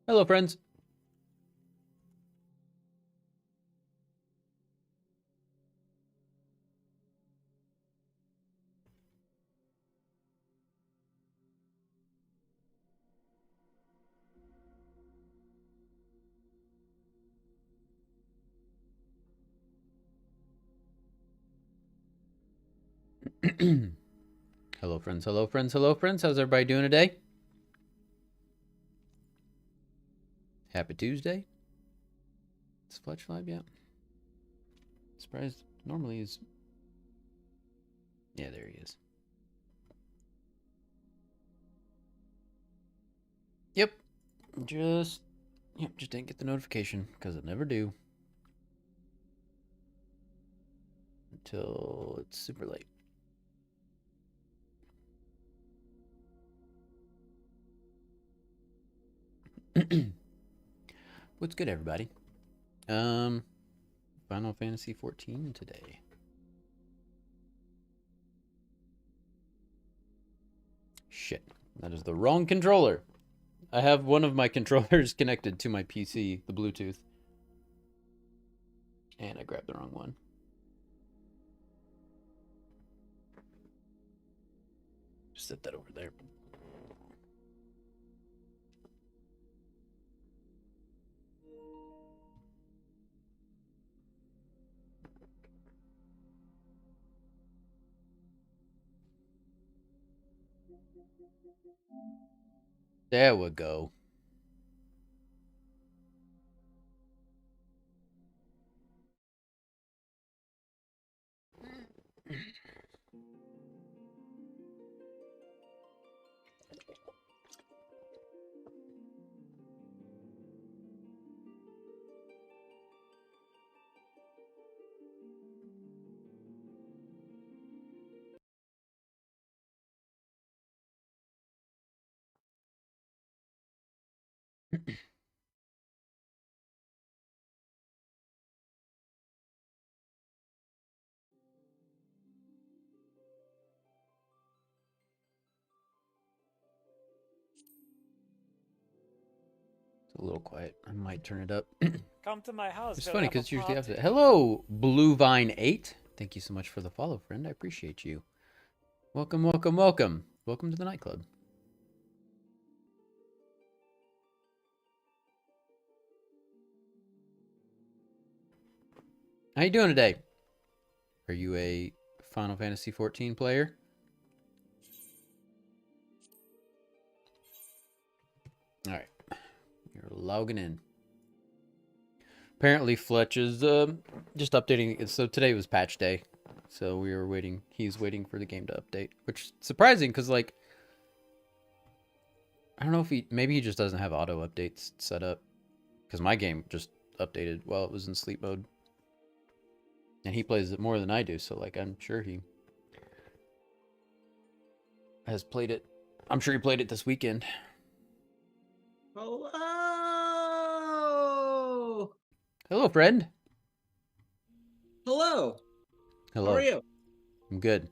Hello, friends. Hello, friends. Hello, friends. Hello, friends. How's everybody doing today? Happy Tuesday. It's Fletch Live, yeah. Surprised. Normally is. Yeah, there he is. Yep. Just didn't get the notification because I never do until it's super late. What's good, everybody? Final Fantasy XIV today. Shit, that is the wrong controller. I have one of my controllers connected to my PC, the Bluetooth. And I grabbed the wrong one. Just set that over there. There we go. It's a little quiet. I might turn it up. Come to my house. It's We'll funny have a because usually after party. that. Hello, Bluevine8. Thank you so much for the follow, friend. I appreciate you. Welcome, welcome, welcome. Welcome to the nightclub. How you doing today? Are you a Final Fantasy XIV player? All right, you're logging in. Apparently, Fletch is just updating. So today was patch day, so we were waiting. He's waiting for the game to update, which is surprising because like I don't know if maybe he just doesn't have auto updates set up because my game just updated while it was in sleep mode, and he plays it more than I do. So like I'm sure he has played it. I'm sure he played it this weekend. Hello. Hello, friend. Hello. How are Hello. you? I'm good.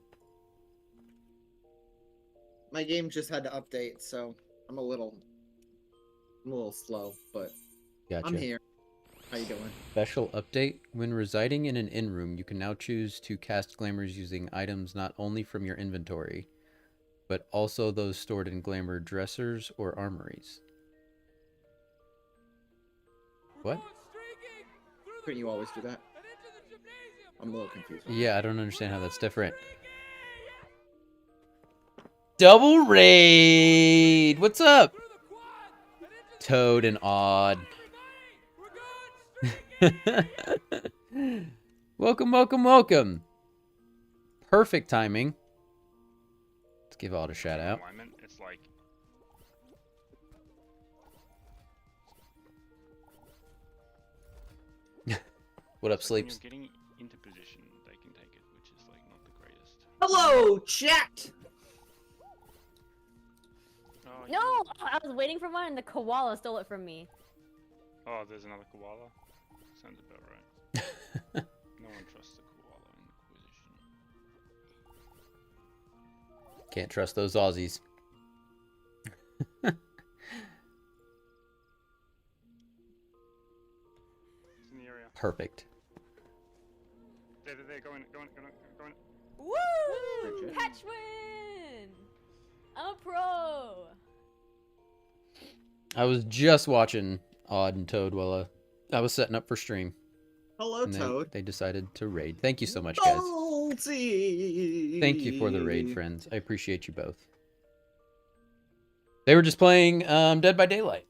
My game just had to update, so I'm a little slow, but Gotcha. I'm here. How you doing? Special update. When residing in an inn room, you can now choose to cast glamours using items not only from your inventory, but also those stored in glamour dressers or armories. What? Couldn't you always do that? I'm a little confused. Yeah, I don't understand how that's different. Double raid! What's up? Toad and Odd. Welcome, welcome, welcome. Perfect timing. Let's give Odd a shout out. It's like What up, when Sleeps? you're getting into position, they can take it, which is like not the greatest. Hello, chat. Oh, No, I was waiting for one and the koala stole it from me. Oh, there's another koala. Sounds about right. No one trusts the koala in Inquisition. Can't trust those Aussies. perfect. There, go in. Woo! Catch win! I'm a pro. I was just watching Odd and Toad while I was setting up for stream. Hello, And Toad. they decided to raid. Thank you so much, guys. Balti! Thank you for the raid, friends. I appreciate you both. They were just playing Dead by Daylight.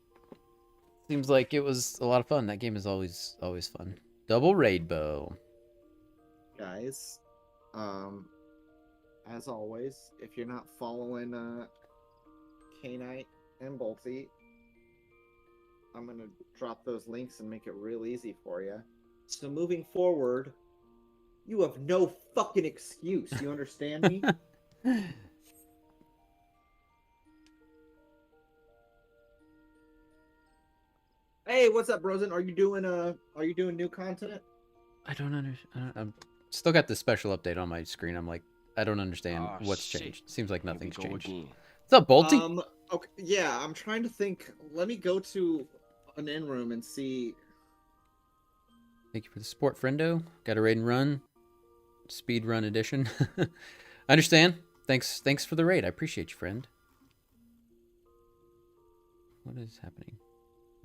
Seems like it was a lot of fun. That game is always fun. Double rainbow. Guys, as always, if you're not following K-Nite and Balti, I'm gonna drop those links and make it real easy for you. So moving forward, you have no fucking excuse. You understand me? Hey, what's up, Brosen? Are you doing new content? I don't understand. I'm still got the special update on my screen. I'm like, I don't understand what's changed. Seems like nothing's changed. What's up, Bolty? Okay, yeah, I'm trying to think. Let me go to an in room and see. Thank you for the support, friendo. Got a raid and run. Speed run edition. I understand. Thanks for the raid. I appreciate you, friend. What is happening?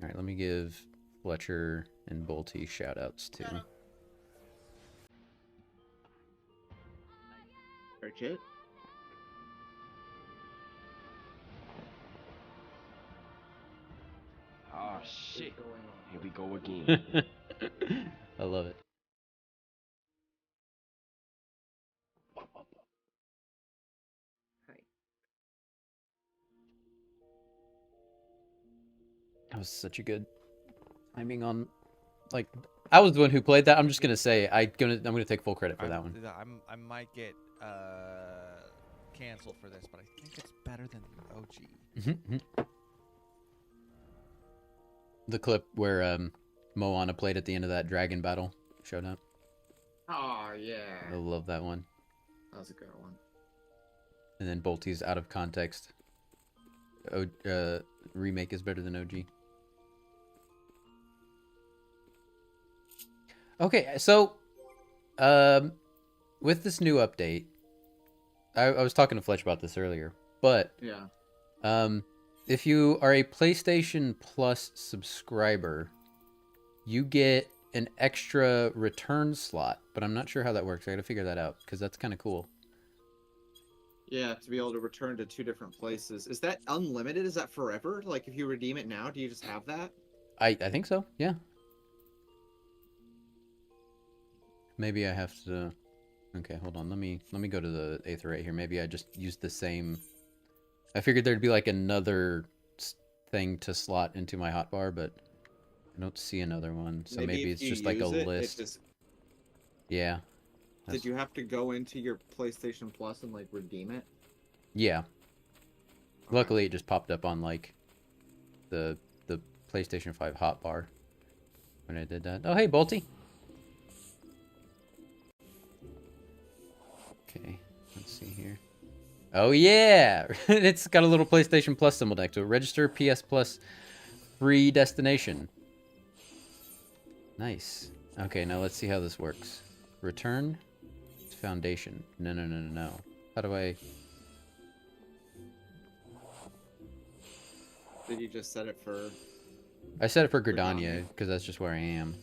Alright, let me give Fletcher and Bolty shout-outs too. Bridget? Oh shit. Here we go again. I love it. That was such a good timing on, like, I was the one who played that. I'm just gonna say I'm gonna take full credit for that one. I might get canceled for this, but I think it's better than the OG. The clip where Moana played at the end of that dragon battle showed up. Oh yeah. I love that one. That was a good one. And then Bolty's out of context. Remake is better than OG. Okay, so with this new update, I was talking to Fletch about this earlier, but yeah, if you are a PlayStation Plus subscriber, you get an extra return slot, but I'm not sure how that works. I gotta figure that out because that's kind of cool. Yeah, to be able to return to 2 different places. Is that unlimited? Is that forever? Like, if you redeem it now, do you just have that? I think so. Yeah. Maybe I have to. Okay, hold on. Let me go to the Aether right here. Maybe I just used the same. I figured there'd be like another thing to slot into my hotbar, but I don't see another one. So maybe it's just like a list. Yeah. Did you have to go into your PlayStation Plus and like redeem it? Yeah. Luckily, it just popped up on like the PlayStation 5 hotbar when I did that. Oh, hey, Bolty. Okay, let's see here. Oh yeah, it's got a little PlayStation Plus symbol next to it. Register PS Plus free destination. Nice. Okay, now let's see how this works. Return to Foundation. No. How do I? Did you just set it for? I set it for Gridania because that's just where I am.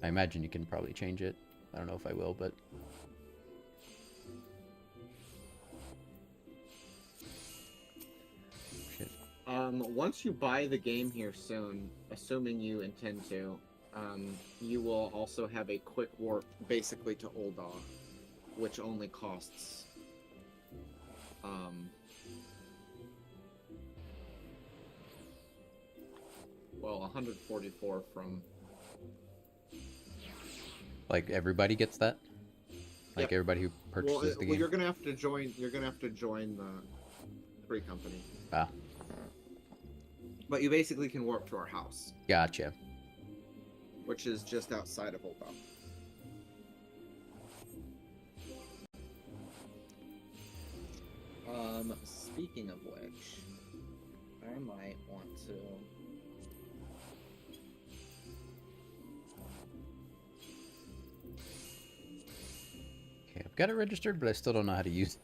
I imagine you can probably change it. I don't know if I will, but. Once you buy the game here soon, assuming you intend to, you will also have a quick warp basically to Uldaw, which only costs, well, 144 from... Like everybody gets that? Like Yep. everybody who purchases the game? Well, you're gonna have to join the free company. Ah. But you basically can warp to our house, Gotcha. which is just outside of Uldaw. Speaking of which, I might want to got it registered, but I still don't know how to use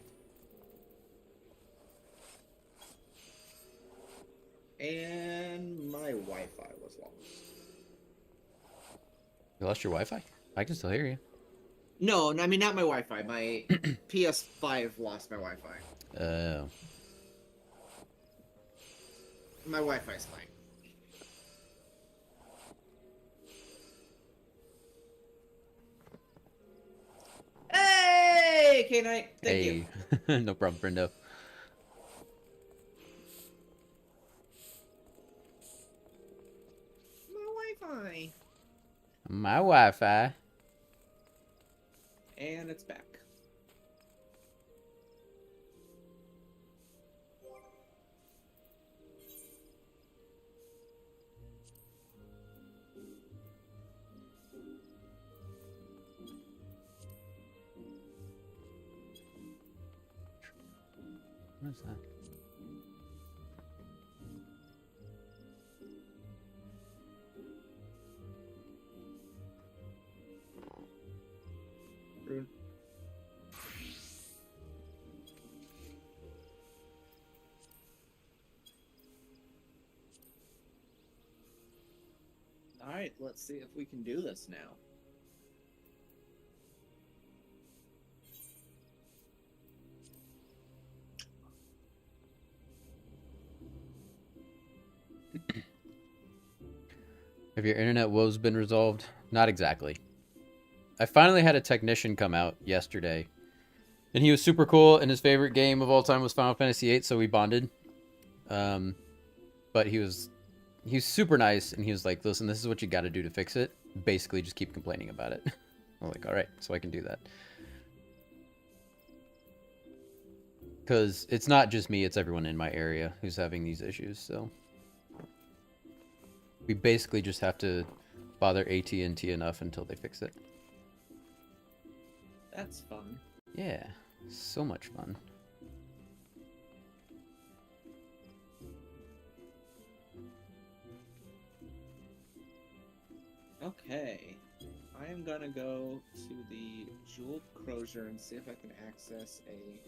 it. And my Wi-Fi was lost. You lost your Wi-Fi? I can still hear you. No, I mean not my Wi-Fi. My PS5 lost my Wi-Fi. Oh. My Wi-Fi's fine. Hey, K-Nite. Thank you. Hey. No problem, Brendo. My Wi-Fi. My Wi-Fi. And it's back. What is that? Rude. Alright, let's see if we can do this now. Have your internet woes been resolved? Not exactly. I finally had a technician come out yesterday. And he was super cool, and his favorite game of all time was Final Fantasy VIII, so we bonded. But he was super nice, and he was like, listen, this is what you got to do to fix it. Basically, just keep complaining about it. I'm like, all right, so I can do that. Because it's not just me, it's everyone in my area who's having these issues, so... We basically just have to bother AT&T enough until they fix it. That's fun. Yeah, so much fun. Okay. I am gonna go to the Jeweled Crozier and see if I can access a...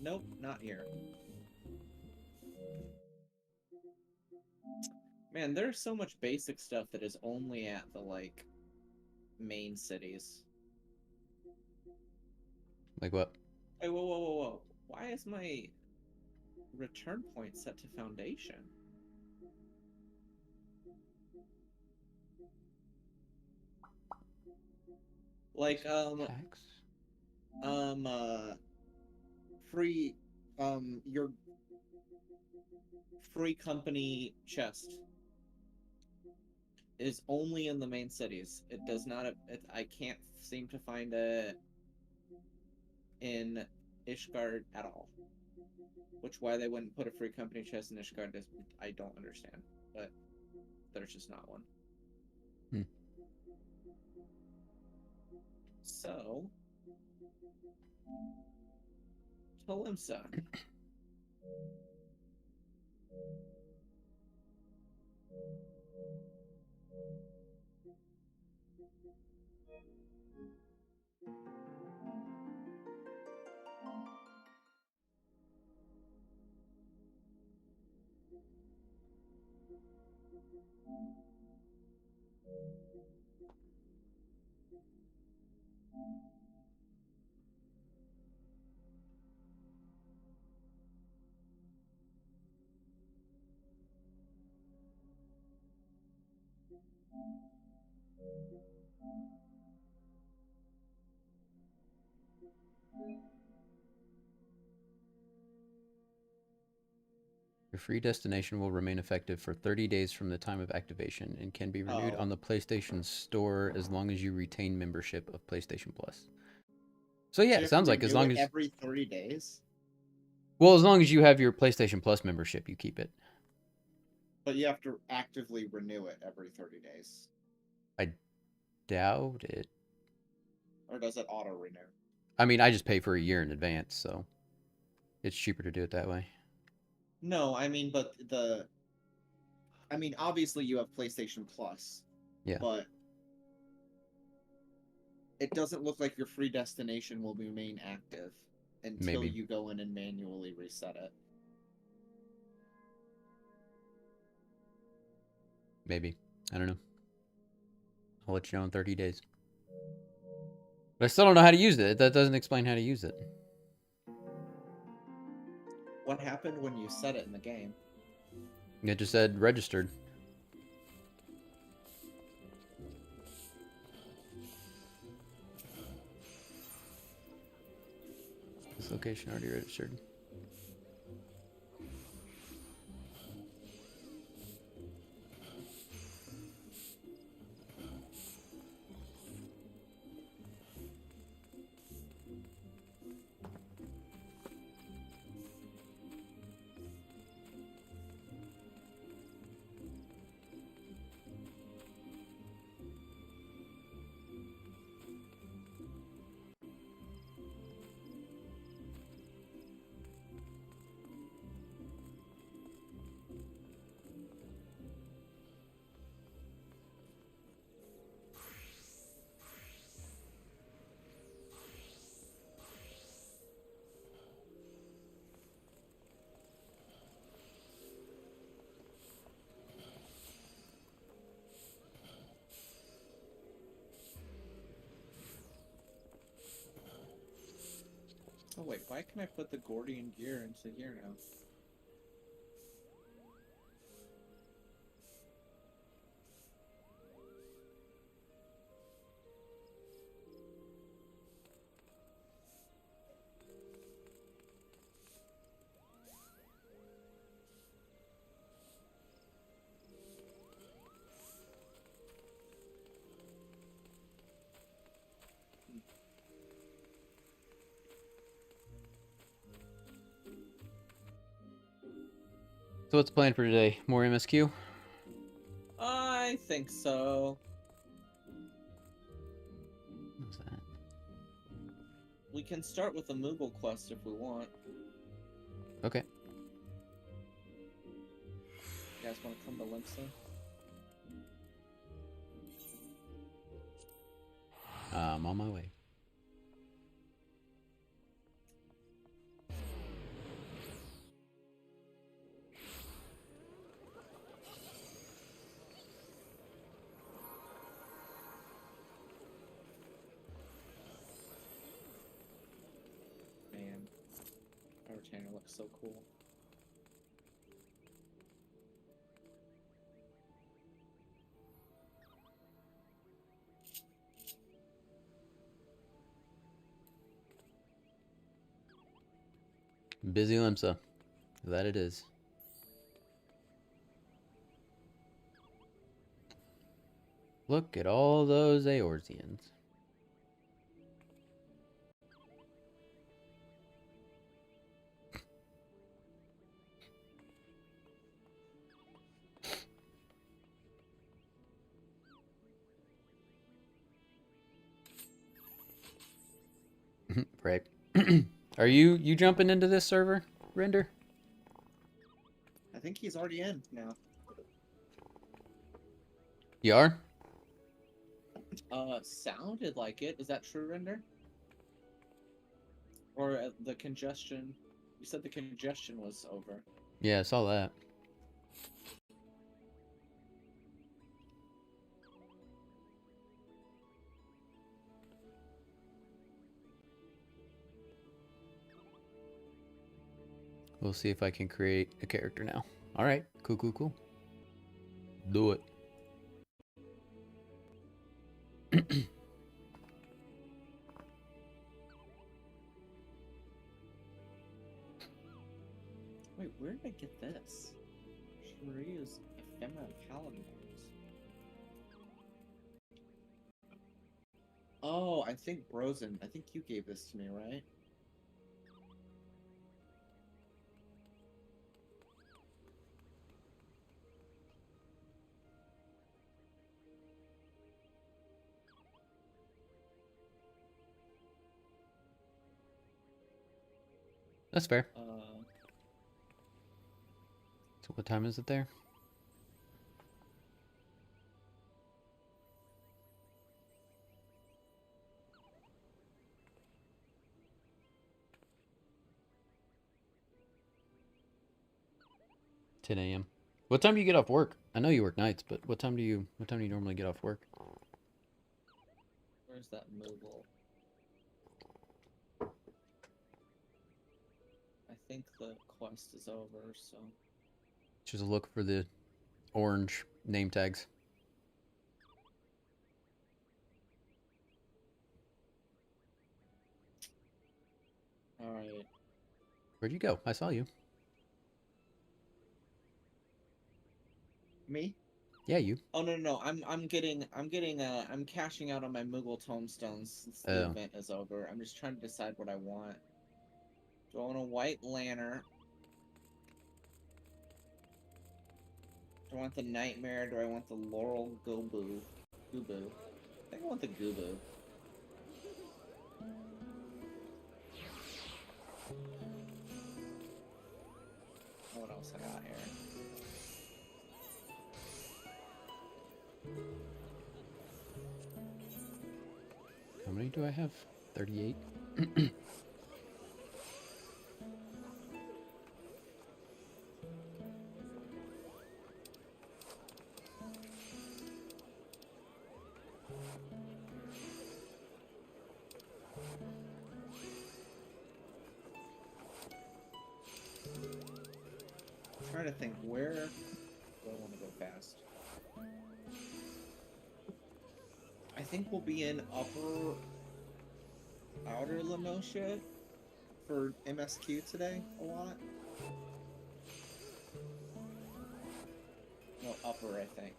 Nope, not here. Man, there's so much basic stuff that is only at the, like, main cities. Like what? Hey, whoa, whoa, whoa, whoa. Why is my return point set to foundation? Like, Tax? free, your free company chest is only in the main cities. It does not, I can't seem to find it in Ishgard at all. Which, why they wouldn't put a free company chest in Ishgard, I don't understand. But there's just not one. Hmm. So, Talimsa. Your free destination will remain effective for 30 days from the time of activation and can be renewed on the PlayStation Store as long as you retain membership of PlayStation Plus. So yeah, it sounds like as long as... every 30 days? Well, as long as you have your PlayStation Plus membership, you keep it. But you have to actively renew it every 30 days. I doubt it. Or does it auto-renew? I mean, I just pay for a year in advance, so it's cheaper to do it that way. No, I mean, but I mean, obviously you have PlayStation Plus. Yeah. But it doesn't look like your free destination will remain active until Maybe. you go in and manually reset it. Maybe. I don't know. I'll let you know in 30 days. But I still don't know how to use it. That doesn't explain how to use it. What happened when you set it in the game? It just said registered. This location already registered. Oh wait, why can I put the Gordian gear into here now? So what's the plan for today? More MSQ? I think so. What's that? We can start with a Moogle quest if we want. Okay. You guys want to come to Limsa? I'm on my way. Man, our retainer looks so cool. Busy Limsa. That it is. Look at all those Eorzeans. Right. Are you jumping into this server, Render? I think he's already in now. You are? Sounded like it. Is that true, Render? Or the congestion? You said the congestion was over. Yeah, I saw that. We'll see if I can create a character now. All right. Cool, cool, cool. Do it. Wait, where did I get this? Sharia's ephemeral paladins. Oh, I think Brosen. I think you gave this to me, right? That's fair. So what time is it there? (10 a.m.) What time do you get off work? I know you work nights, but what time do you normally get off work? Where's that Moogle? I think the quest is over, so... Just look for the orange name tags. Alright. Where'd you go? I saw you. Me? Yeah, you. Oh no, I'm cashing out on my Moogle tomestones since the Oh. event is over. I'm just trying to decide what I want. Do I want a white lantern? Do I want the nightmare? Do I want the laurel Goobu? I think I want the Goobu. What else I got here? How many do I have? 38. I'm trying to think where do I want to go fast. I think we'll be in outer Lenosha for MSQ today a lot. No, upper, I think.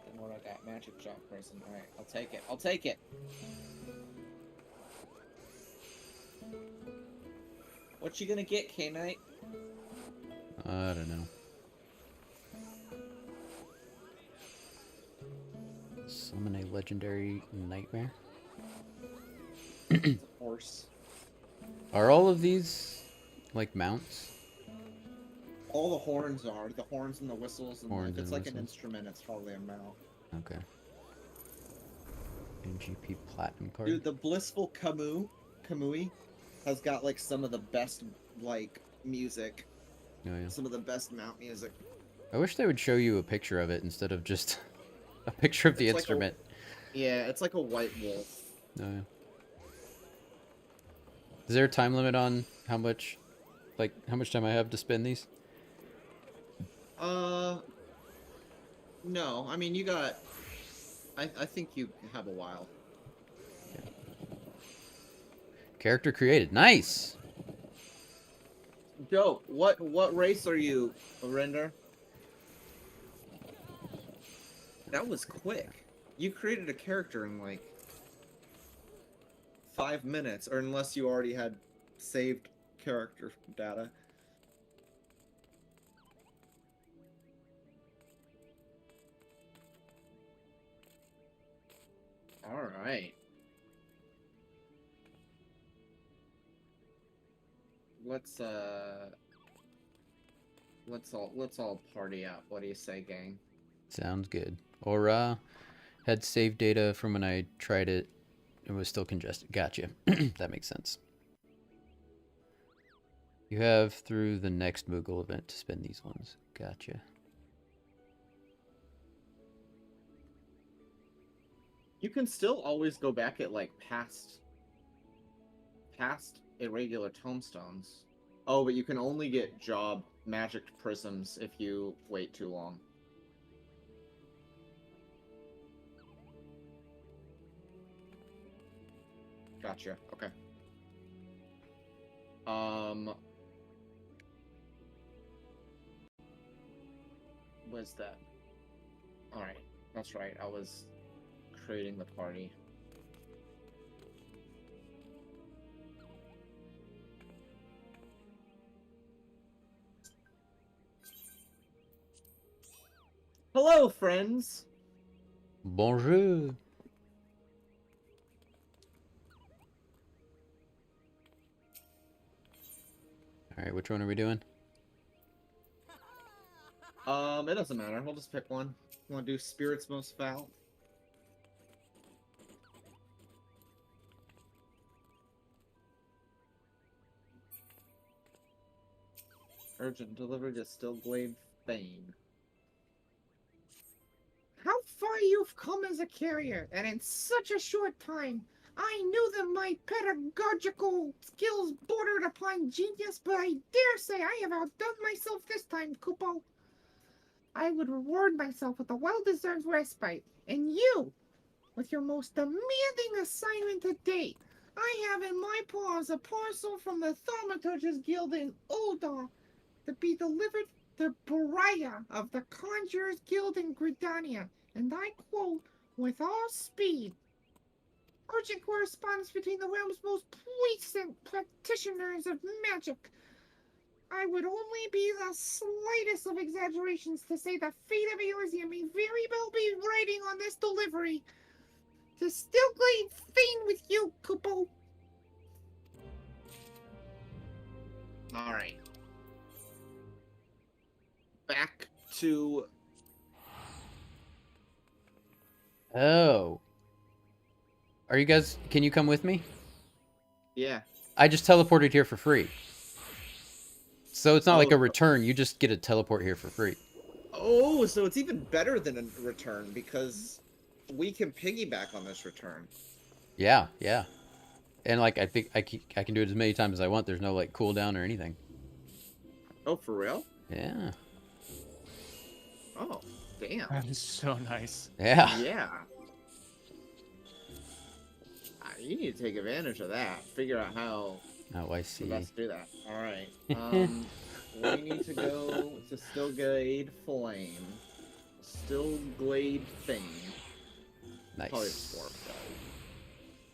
Then what I got? Magic Job Prison. Alright, I'll take it. I'll take it! What you gonna get, K-Nite? I don't know. Summon a legendary nightmare. It's a horse. Are all of these like mounts? All the horns are. The horns and the whistles. And Horns if it's and like an whistles. instrument, it's probably a mount. Okay. NGP Platinum card. Dude, the Blissful Kamui has got like some of the best like music. Oh, yeah. Some of the best mount music. I wish they would show you a picture of it instead of just a picture of the It's like instrument. Yeah, it's like a white wolf. Oh, yeah. Is there a time limit on how much time I have to spend these? No. I mean, you got... I think you have a while. Okay. Character created. Nice! Dope. What race are you, Render? That was quick. You created a character in like 5 minutes, or unless you already had saved character data. All right. Let's all party out. What do you say, gang? Sounds good. Or, had saved data from when I tried it. It was still congested. Gotcha. That makes sense. You have through the next Moogle event to spend these ones. Gotcha. You can still always go back at like past irregular tomestones. Oh, but you can only get job magic prisms if you wait too long. Gotcha. Okay. What's that? Alright. That's right. I was creating the party. Hello, friends! Bonjour! All right, which one are we doing? It doesn't matter. We'll just pick one. Want to do Spirits Most Foul? Urgent delivery to Stillglade Fane. How far you've come as a carrier, and in such a short time. I knew that my pedagogical skills bordered upon genius, but I dare say I have outdone myself this time, Kupo. I would reward myself with a well-deserved respite, and you, with your most demanding assignment to date. I have in my paws a parcel from the Thaumaturge's Guild in Ulda to be delivered to Bariah of the Conjurer's Guild in Gridania, and I quote, with all speed. Urgent correspondence between the realm's most puissant practitioners of magic. I would only be the slightest of exaggerations to say the fate of Alisaie may very well be riding on this delivery. To Stillglade Fane with you, Kupo. Alright. Back to... Oh. Are you guys... Can you come with me? Yeah. I just teleported here for free. So it's not like a return. You just get a teleport here for free. Oh, so it's even better than a return because we can piggyback on this return. Yeah, yeah. And like I think I can do it as many times as I want. There's no like cooldown or anything. Oh, for real? Yeah. Oh, damn. That is so nice. Yeah. Yeah. You need to take advantage of that. Figure out how Oh, I to see. best do that. All right. We need to go to Stillglade Flame. Stillglade Fane. Probably Nice. Swarf, though.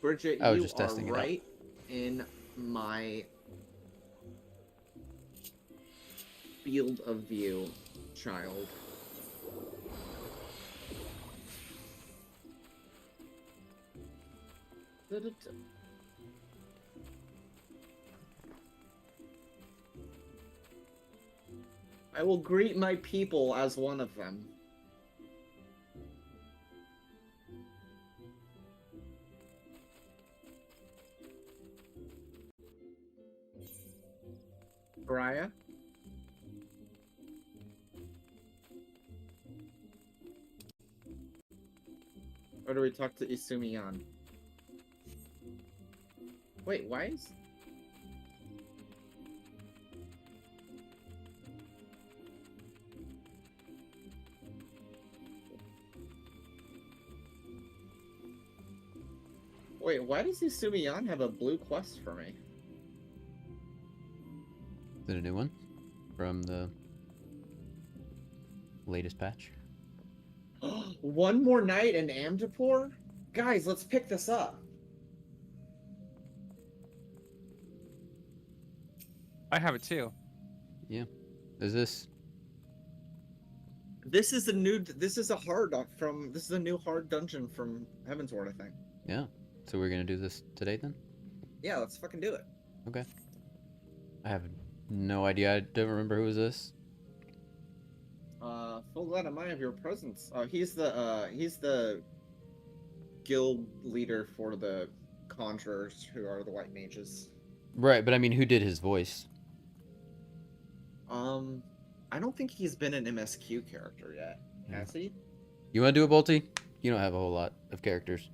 Bridget, I was you just are testing it out. right in my field of view, child. I will greet my people as one of them. Briar? Or do we talk to Isumiyan? Wait, why is... Wait, why does Isumiyan have a blue quest for me? Is it a new one from the latest patch? One more night in Amdapur? Guys, let's pick this up. I have it too. Yeah. Is this? This is a new. This is a hard from. This is a new hard dungeon from Heavensward, I think. Yeah. So we're gonna do this today then? Yeah, let's fucking do it. Okay. I have no idea. I don't remember who was this. Full glad am I of your presence. He's the guild leader for the conjurers, who are the white mages. Right, but I mean, who did his voice? I don't think he's been an MSQ character yet, has he? You want to do a Bolty? You don't have a whole lot of characters.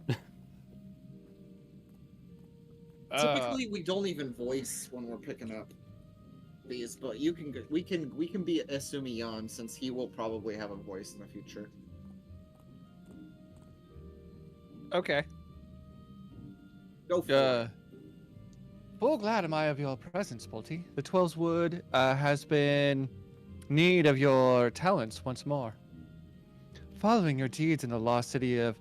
Typically, we don't even voice when we're picking up these, but we can be Isumiyan since he will probably have a voice in the future. Okay. Go for it. Full glad am I of your presence, Bolty. The Twellswood has been need of your talents once more. Following your deeds in the lost city of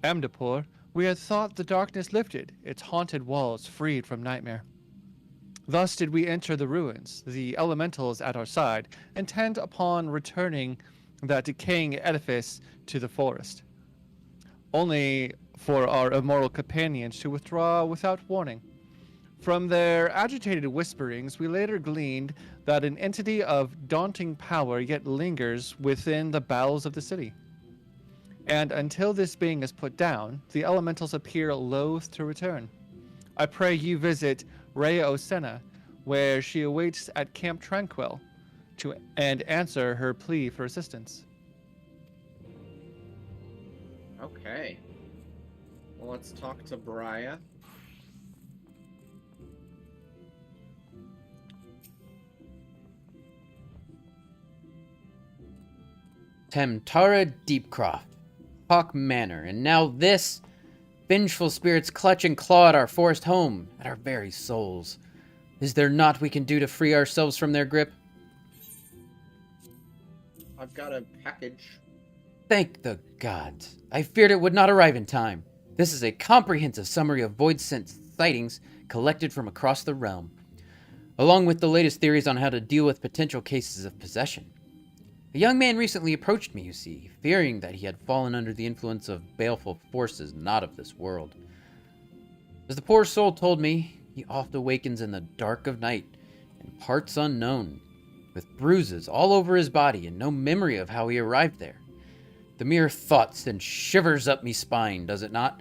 Amdapur, we had thought the darkness lifted, its haunted walls freed from nightmare. Thus did we enter the ruins, the elementals at our side, intent upon returning that decaying edifice to the forest. Only for our immoral companions to withdraw without warning. From their agitated whisperings, we later gleaned that an entity of daunting power yet lingers within the bowels of the city. And until this being is put down, the elementals appear loath to return. I pray you visit Rhea Osena, where she awaits at Camp Tranquil, and answer her plea for assistance. Okay. Well, let's talk to Briar. Temtara Deepcroft, Hawk Manor, and now this! Vengeful spirits clutch and claw at our forest home, at our very souls. Is there naught we can do to free ourselves from their grip? I've got a package. Thank the gods. I feared it would not arrive in time. This is a comprehensive summary of void sense sightings collected from across the realm, along with the latest theories on how to deal with potential cases of possession. A young man recently approached me, you see, fearing that he had fallen under the influence of baleful forces not of this world. As the poor soul told me, he oft awakens in the dark of night, in parts unknown, with bruises all over his body and no memory of how he arrived there. The mere thought sends shivers up me spine, does it not?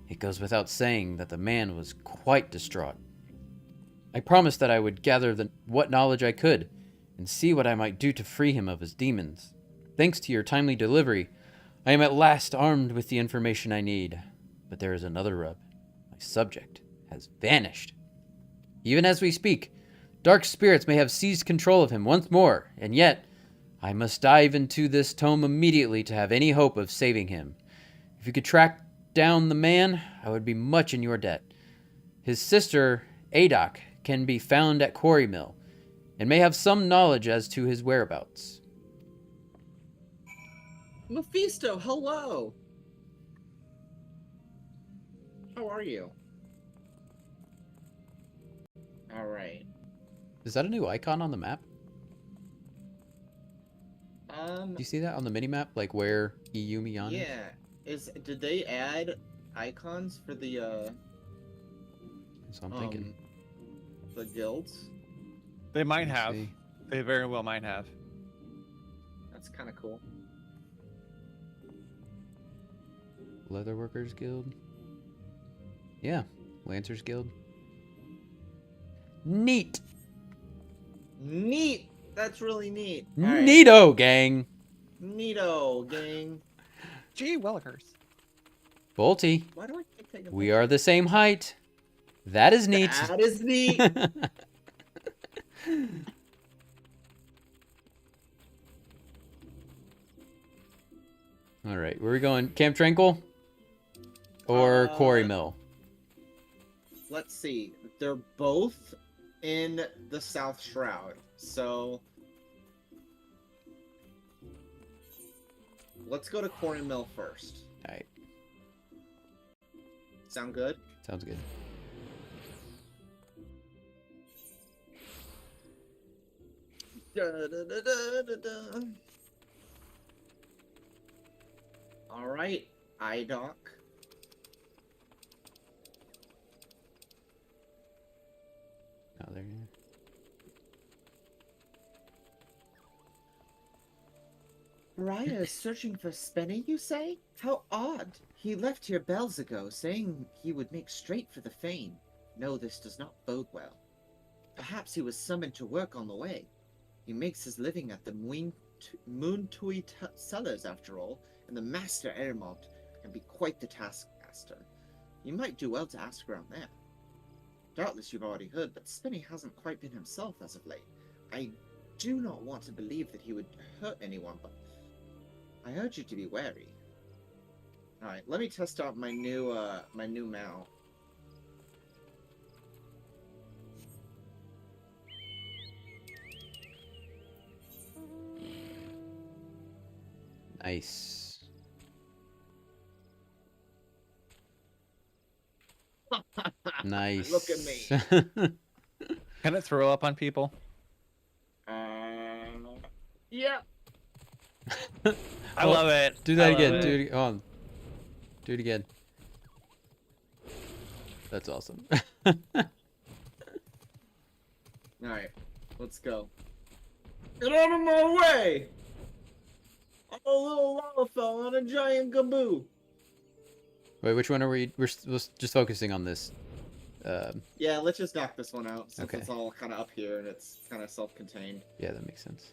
It goes without saying that the man was quite distraught. I promised that I would gather what knowledge I could, and see what I might do to free him of his demons. Thanks to your timely delivery, I am at last armed with the information I need. But there is another rub. My subject has vanished. Even as we speak, dark spirits may have seized control of him once more, and yet I must dive into this tome immediately to have any hope of saving him. If you could track down the man, I would be much in your debt. His sister, Adoc, can be found at Quarry Mill, and may have some knowledge as to his whereabouts. Mephisto, hello! How are you? Alright. Is that a new icon on the map? Um, Do you see that on the mini-map, like where Iyumiyan is? yeah. Did they add icons for the, So I'm thinking. the guilds? They might Let's have. see. They very well might have. That's kind of cool. Leatherworkers Guild. Yeah, Lancers Guild. Neat! Neat! That's really neat. Alright. Neato, gang! Neato, gang. Gee willikers. Bolty, Why do I keep taking we are the same height. That is neat. That is neat. Alright, where are we going? Camp Tranquil? Or Quarry Mill? Let's see. They're both in the South Shroud. So let's go to Quarry Mill first. Alright, Sound good? sounds good. All right, Idoc. Oh, there you are. Raya is searching for Spenny, you say? How odd. He left here bells ago, saying he would make straight for the Fane. No, this does not bode well. Perhaps he was summoned to work on the way. He makes his living at the Moontui cellars, after all, and the Master Eremont can be quite the taskmaster. You might do well to ask around there. Doubtless you've already heard, but Spenny hasn't quite been himself as of late. I do not want to believe that he would hurt anyone, but I urge you to be wary. Alright, let me test out my new mount. Nice. Nice. Look at me. Can it throw up on people? Yeah. I love it. Do that I again. love Do it. it. On. Do it again. That's awesome. Alright, let's go. Get out of my way! I'm a little Lalafell on a giant gaboo. Wait, which one are we? We're just focusing on this. Yeah, let's just knock this one out since Okay. it's all kind of up here and it's kind of self-contained. Yeah, that makes sense.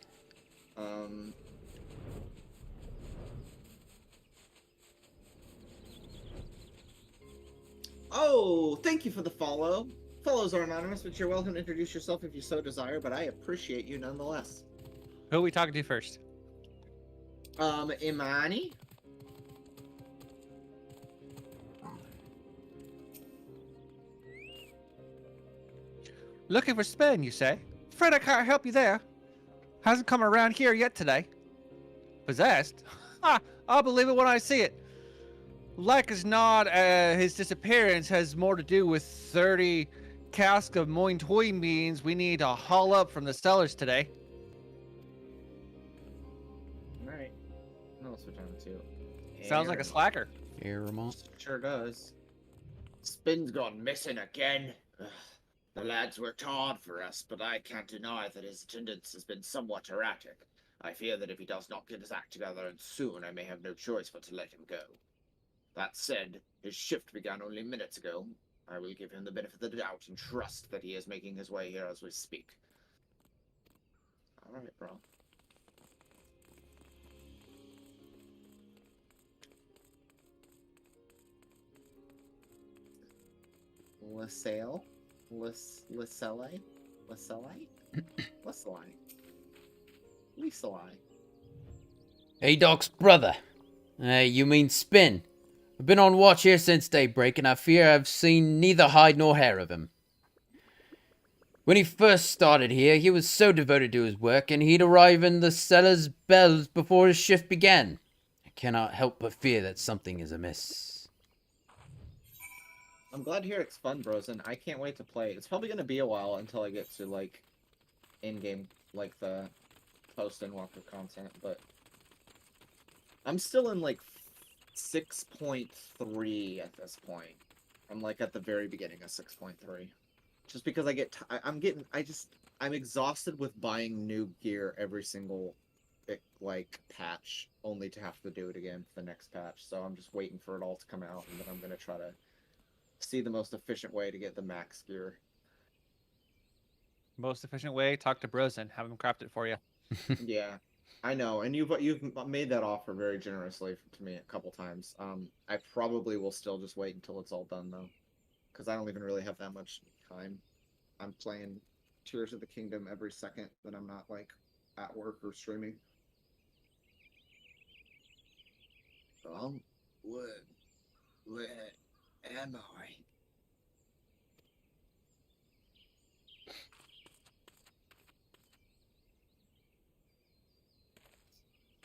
Oh, thank you for the follow. Follows are anonymous, but you're welcome to introduce yourself if you so desire, but I appreciate you nonetheless. Who are we talking to first? Imani? Looking for Spin, you say? Afraid I can't help you there. Hasn't come around here yet today. Possessed? Ha! I'll believe it when I see it. Like as not, his disappearance has more to do with 30 casks of moin toy beans we need to haul up from the cellars today. Alright. What else we're talking to? Sounds like a slacker. Aramont. Sure does. Spin's gone missing again. Ugh. The lads worked hard for us, but I can't deny that his attendance has been somewhat erratic. I fear that if he does not get his act together and soon, I may have no choice but to let him go. That said, his shift began only minutes ago. I will give him the benefit of the doubt and trust that he is making his way here as we speak. Alright, bro. Lisaie? Lisaie? Lisaie? Lisaie? Lisaie? Hey, Doc's brother. You mean Spin? I've been on watch here since daybreak, and I fear I've seen neither hide nor hair of him. When he first started here, he was so devoted to his work, and he'd arrive in the cellar's bells before his shift began. I cannot help but fear that something is amiss. I'm glad to hear it's fun, bros, and I can't wait to play. It's probably going to be a while until I get to, like, in-game, like, the post-Endwalker content, but I'm still in, like, 6.3 at this point. I'm, like, at the very beginning of 6.3. Just because I get, I'm exhausted with buying new gear every single, like, patch, only to have to do it again for the next patch. So I'm just waiting for it all to come out, and then I'm going to try to see the most efficient way to get the max gear. Most efficient way, talk to Brosen, have him craft it for you. Yeah, I know, and you've made that offer very generously to me a couple times. I probably will still just wait until it's all done, though, because I don't even really have that much time. I'm playing Tears of the Kingdom every second that I'm not, like, at work or streaming. Where am I?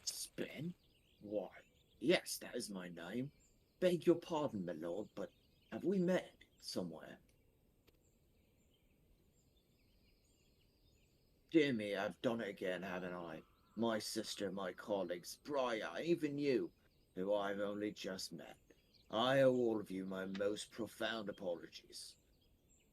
Spin? Why, yes, that is my name. Beg your pardon, my lord, but have we met somewhere? Dear me, I've done it again, haven't I? My sister, my colleagues, Briar, even you, who I've only just met. I owe all of you my most profound apologies.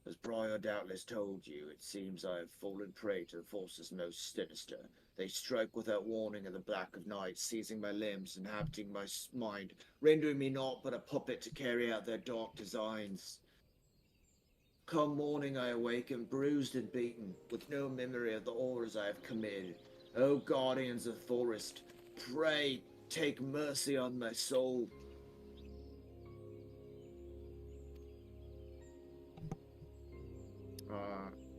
As Briar doubtless told you, it seems I have fallen prey to the forces most sinister. They strike without warning at the black of night, seizing my limbs, inhabiting my mind, rendering me naught but a puppet to carry out their dark designs. Come morning I awaken, bruised and beaten, with no memory of the horrors I have committed. O guardians of the forest, pray take mercy on my soul.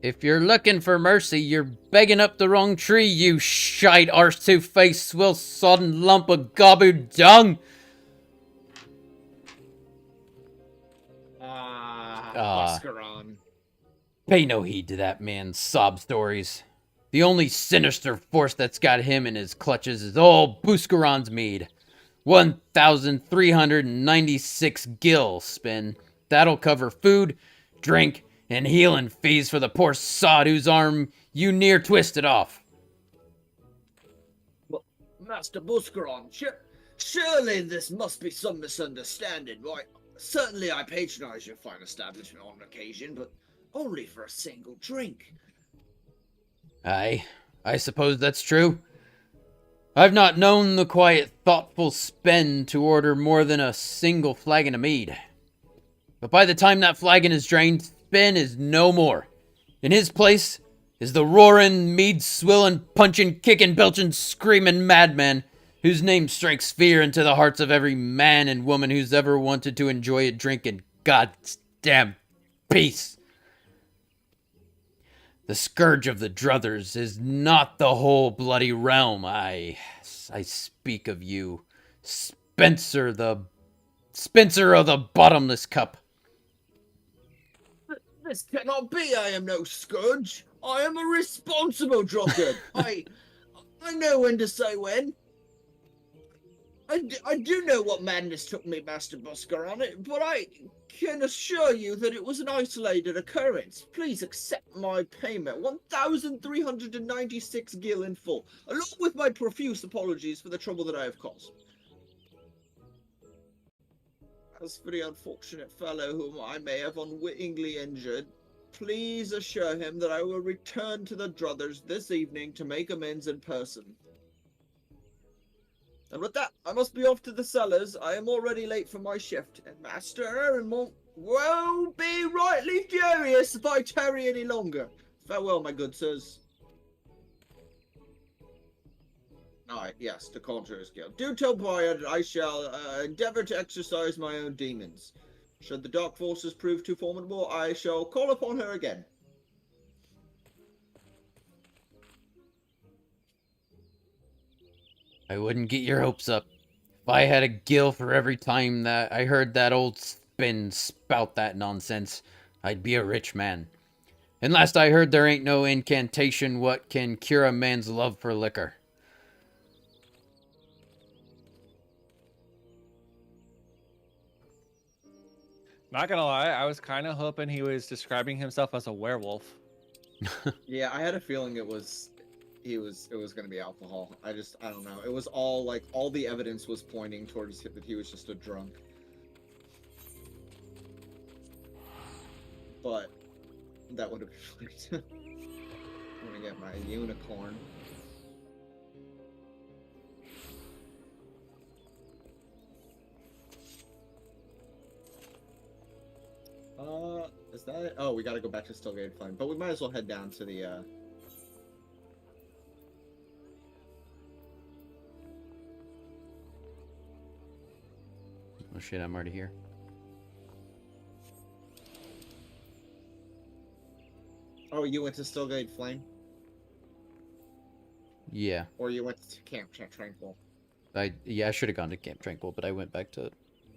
If you're looking for mercy, you're begging up the wrong tree, you shite arse two-faced swill sodden lump of gobbled dung! Buscaron. Pay no heed to that man's sob stories. The only sinister force that's got him in his clutches is old Buscaron's mead. 1,396 gil, Spin. That'll cover food, drink, and healing fees for the poor sod whose arm you near twisted off. Well, Master Buscaron, surely this must be some misunderstanding, right? Certainly I patronize your fine establishment on occasion, but only for a single drink. I suppose that's true. I've not known the quiet, thoughtful Spen to order more than a single flagon of mead. But by the time that flagon is drained, Spen is no more. In his place is the roaring, mead-swilling, punching, kicking, belching, screaming madman whose name strikes fear into the hearts of every man and woman who's ever wanted to enjoy a drink in God's damn peace. The scourge of the druthers is not the whole bloody realm. I speak of you, Spencer of the bottomless cup. This cannot be. I am no scourge. I am a responsible drunkard. I know when to say when. I do know what madness took me, Master Busker, on it, but I can assure you that it was an isolated occurrence. Please accept my payment, 1,396 gil in full, along with my profuse apologies for the trouble that I have caused. As for the unfortunate fellow whom I may have unwittingly injured, please assure him that I will return to the Druthers this evening to make amends in person. And with that, I must be off to the cellars. I am already late for my shift, and Master Aaronmont will be rightly furious if I tarry any longer. Farewell, my good sirs. Alright, yes, the Conjurer's Guild. Do tell Briar that I shall endeavour to exercise my own demons. Should the dark forces prove too formidable, I shall call upon her again. I wouldn't get your hopes up. If I had a gil for every time that I heard that old Spin spout that nonsense, I'd be a rich man. And last I heard, there ain't no incantation what can cure a man's love for liquor. Not gonna lie, I was kind of hoping he was describing himself as a werewolf. Yeah, I had a feeling it was gonna be alcohol. I don't know. It was all like all the evidence was pointing towards that he was just a drunk. But that would have been funny. I'm gonna get my unicorn. Is that it? Oh, we gotta go back to Stillgate Flame, but we might as well head down to the Oh shit, I'm already here. Oh, you went to Stillgate Flame? Yeah. Or you went to Camp Tranquil? I should have gone to Camp Tranquil, but I went back to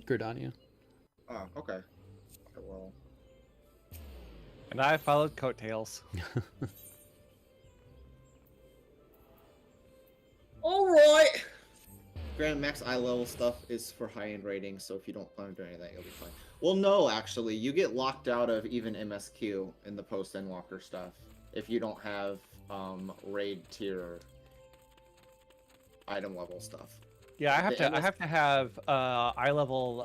Gridania. Oh, okay. Well, And I followed coattails. alright! Grand max eye level stuff is for high-end ratings, so if you don't plan on doing that, you'll be fine. Well, no, actually, you get locked out of even MSQ in the post-Endwalker stuff if you don't have raid tier item level stuff. Yeah, I The have to have eye level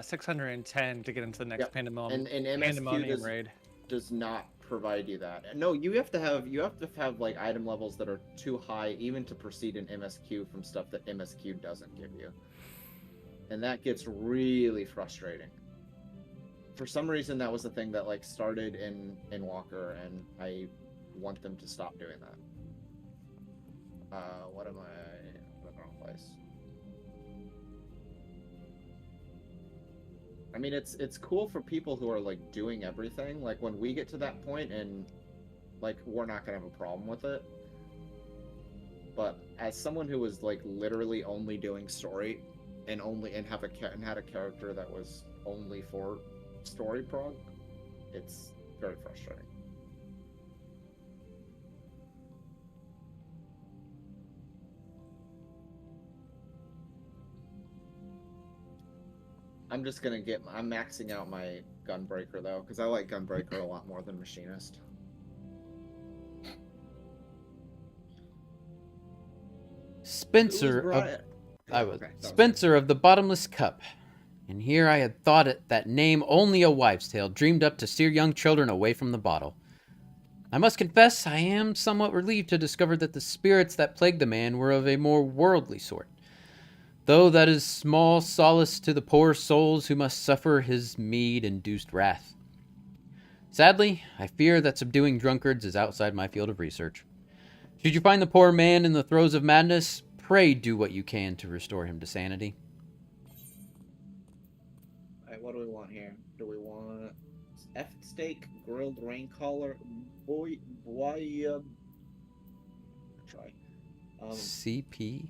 610 to get into the next And MSQ Pandemonium raid. does not provide you that. No, you have to have like item levels that are too high even to proceed in MSQ from stuff that MSQ doesn't give you. And that gets really frustrating. For some reason that was the thing that like started in Walker, and I want them to stop doing that. What am I in the wrong place? I mean, it's cool for people who are like doing everything. Like when we get to that point, and like we're not gonna have a problem with it. But as someone who was like literally only doing story, and had a character that was only for story prog, it's very frustrating. I'm maxing out my Gunbreaker though, because I like Gunbreaker a lot more than Machinist. Spencer of the Bottomless Cup. And here I had thought it that name only a wives' tale dreamed up to steer young children away from the bottle. I must confess, I am somewhat relieved to discover that the spirits that plagued the man were of a more worldly sort. Though that is small solace to the poor souls who must suffer his mead-induced wrath. Sadly, I fear that subduing drunkards is outside my field of research. Should you find the poor man in the throes of madness, pray do what you can to restore him to sanity. Alright, what do we want here? Do we want effed steak, grilled rain collar, try. CP?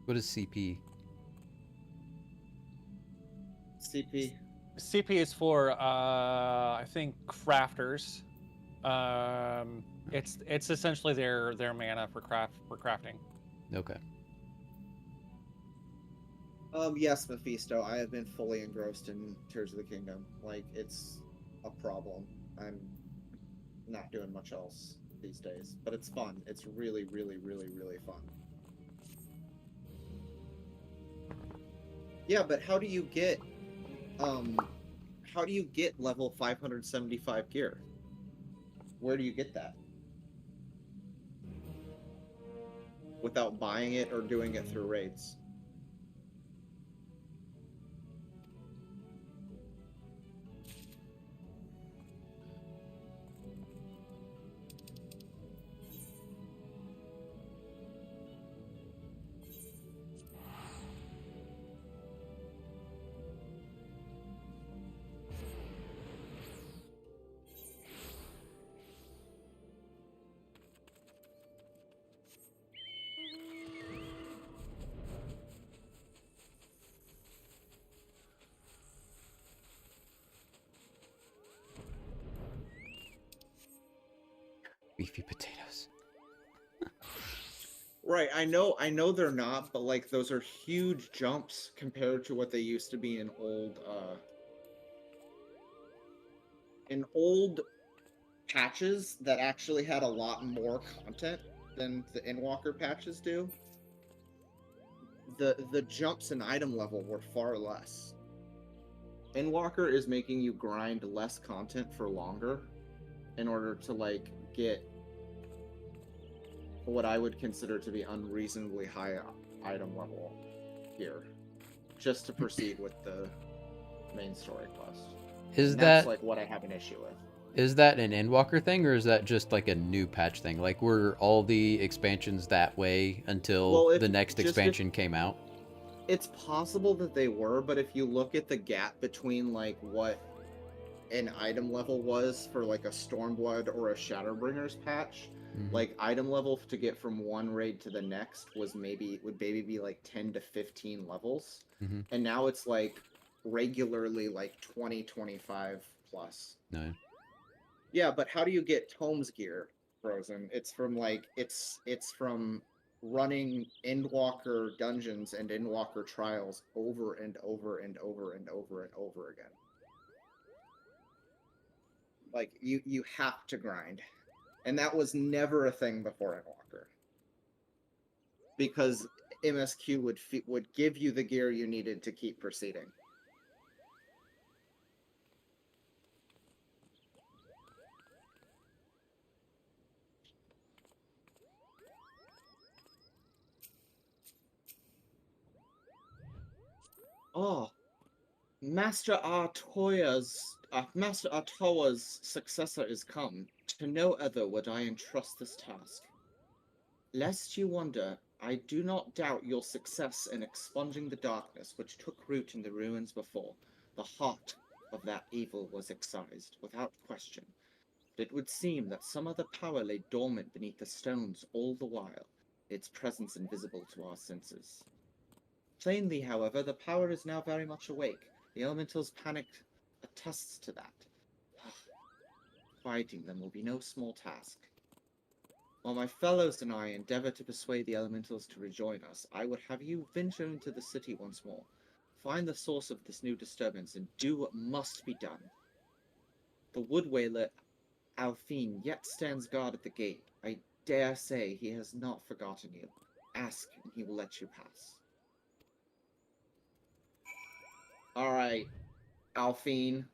What is CP? CP. CP is for I think crafters. It's essentially their mana for crafting. Okay. Yes, Mephisto. I have been fully engrossed in Tears of the Kingdom. Like, it's a problem. I'm not doing much else these days, but it's fun. It's really, really, really, really fun. Yeah, but how do you get level 575 gear? Where do you get that? Without buying it or doing it through raids? Beefy potatoes. Right, I know they're not, but like those are huge jumps compared to what they used to be in old patches that actually had a lot more content than the Endwalker patches do. The jumps in item level were far less. Endwalker is making you grind less content for longer in order to like get what I would consider to be unreasonably high item level here, just to proceed with the main story quest. Is That's that like what I have an issue with. Is that an Endwalker thing, or is that just like a new patch thing? Like, were all the expansions that way until Well, the next expansion came out? It's possible that they were, but if you look at the gap between like what an item level was for like a Stormblood or a Shadowbringers patch, like item level to get from one raid to the next would maybe be like 10 to 15 levels, and now it's like regularly like 20, 25 plus. No. Yeah, but how do you get Tomes gear, Frozen? It's from like it's from running Endwalker dungeons and Endwalker trials over and over and over and over and over again. Like you have to grind. And that was never a thing before Endwalker. Because MSQ would give you the gear you needed to keep proceeding. Oh, Master Artoya's successor is come. To no other would I entrust this task. Lest you wonder, I do not doubt your success in expunging the darkness which took root in the ruins before. The heart of that evil was excised, without question. But it would seem that some other power lay dormant beneath the stones all the while, its presence invisible to our senses. Plainly, however, the power is now very much awake. The elemental's panic attests to that. Quieting them will be no small task. While my fellows and I endeavor to persuade the elementals to rejoin us, I would have you venture into the city once more. Find the source of this new disturbance and do what must be done. The wood wailer Alfine yet stands guard at the gate. I dare say he has not forgotten you. Ask and he will let you pass. Alright, Alfine.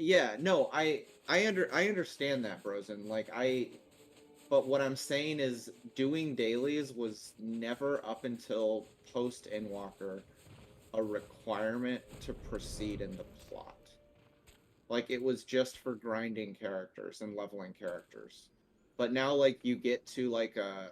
Yeah, no, I understand that, Brosen. But what I'm saying is doing dailies was never up until post Endwalker a requirement to proceed in the plot. Like it was just for grinding characters and leveling characters. But now like you get to like a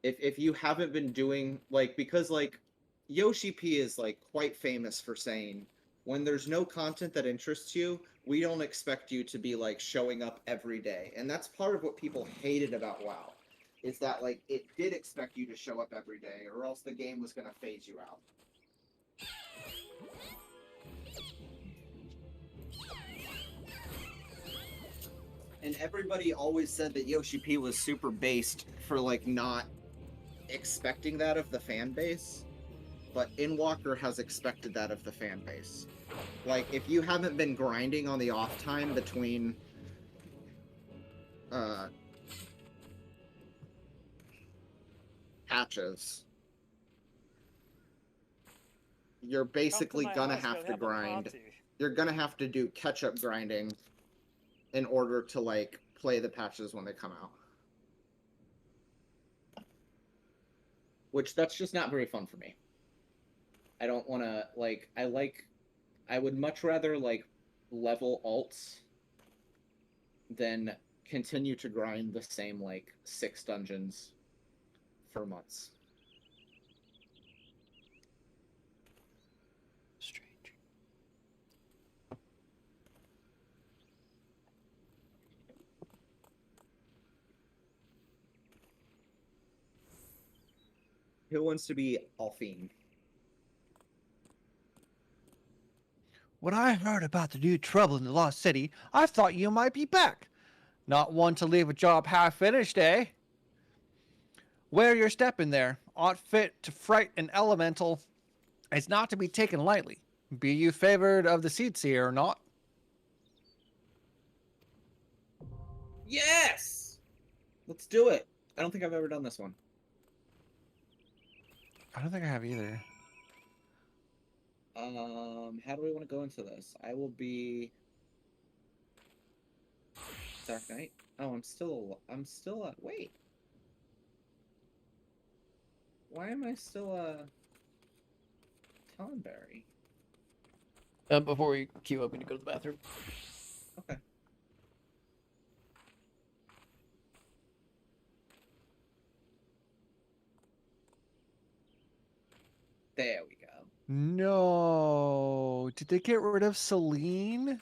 if you haven't been doing like because like Yoshi P is like quite famous for saying when there's no content that interests you, we don't expect you to be like showing up every day. And that's part of what people hated about WoW. Is that like it did expect you to show up every day or else the game was gonna phase you out. And everybody always said that Yoshi P was super based for like not expecting that of the fan base, but Endwalker has expected that of the fan base. Like, if you haven't been grinding on the off time between patches, you're basically gonna have to grind. You're gonna have to do catch-up grinding in order to, like, play the patches when they come out. Which, that's just not very fun for me. I don't want to, like, I would much rather, like, level alts than continue to grind the same, like, 6 dungeons for months. Strange. Who wants to be Alphine? When I heard about the new trouble in the Lost City, I thought you might be back. Not one to leave a job half finished, eh? Where you're stepping there, ought fit to fright an elemental, is not to be taken lightly. Be you favored of the seat seer or not? Yes! Let's do it. I don't think I've ever done this one. I don't think I have either. How do we want to go into this? I will be Dark Knight. Oh, I'm still wait. Why am I still Tonberry? Before we queue up, we need to go to the bathroom. Okay. There we go. No. Did they get rid of Celine?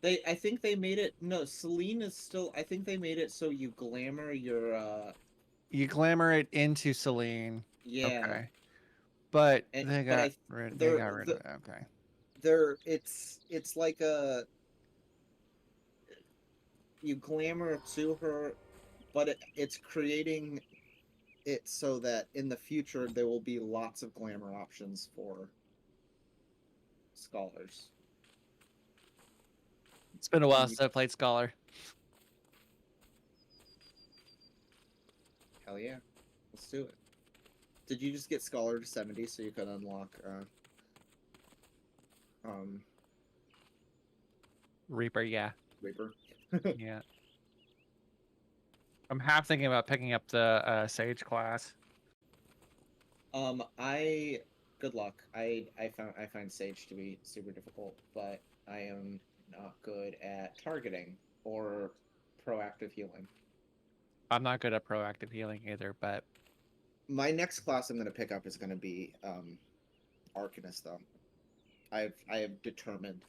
I think they made it. No, Celine is still. I think they made it so you glamour your. You glamour it into Celine. Yeah. Okay. But And, they but got I, rid. they're- They got rid of it. Okay. It's like a. You glamour it to her, but it's creating it so that in the future there will be lots of glamour options for scholars. It's been a while You- since I played Scholar. Hell yeah, let's do it. Did you just get scholar to 70 so you could unlock Reaper, yeah. Reaper? Yeah. I'm half thinking about picking up the Sage class. Good luck. I find Sage to be super difficult, but I am not good at targeting or proactive healing. I'm not good at proactive healing either, but My next class I'm going to pick up is going to be Arcanist, though. I have determined.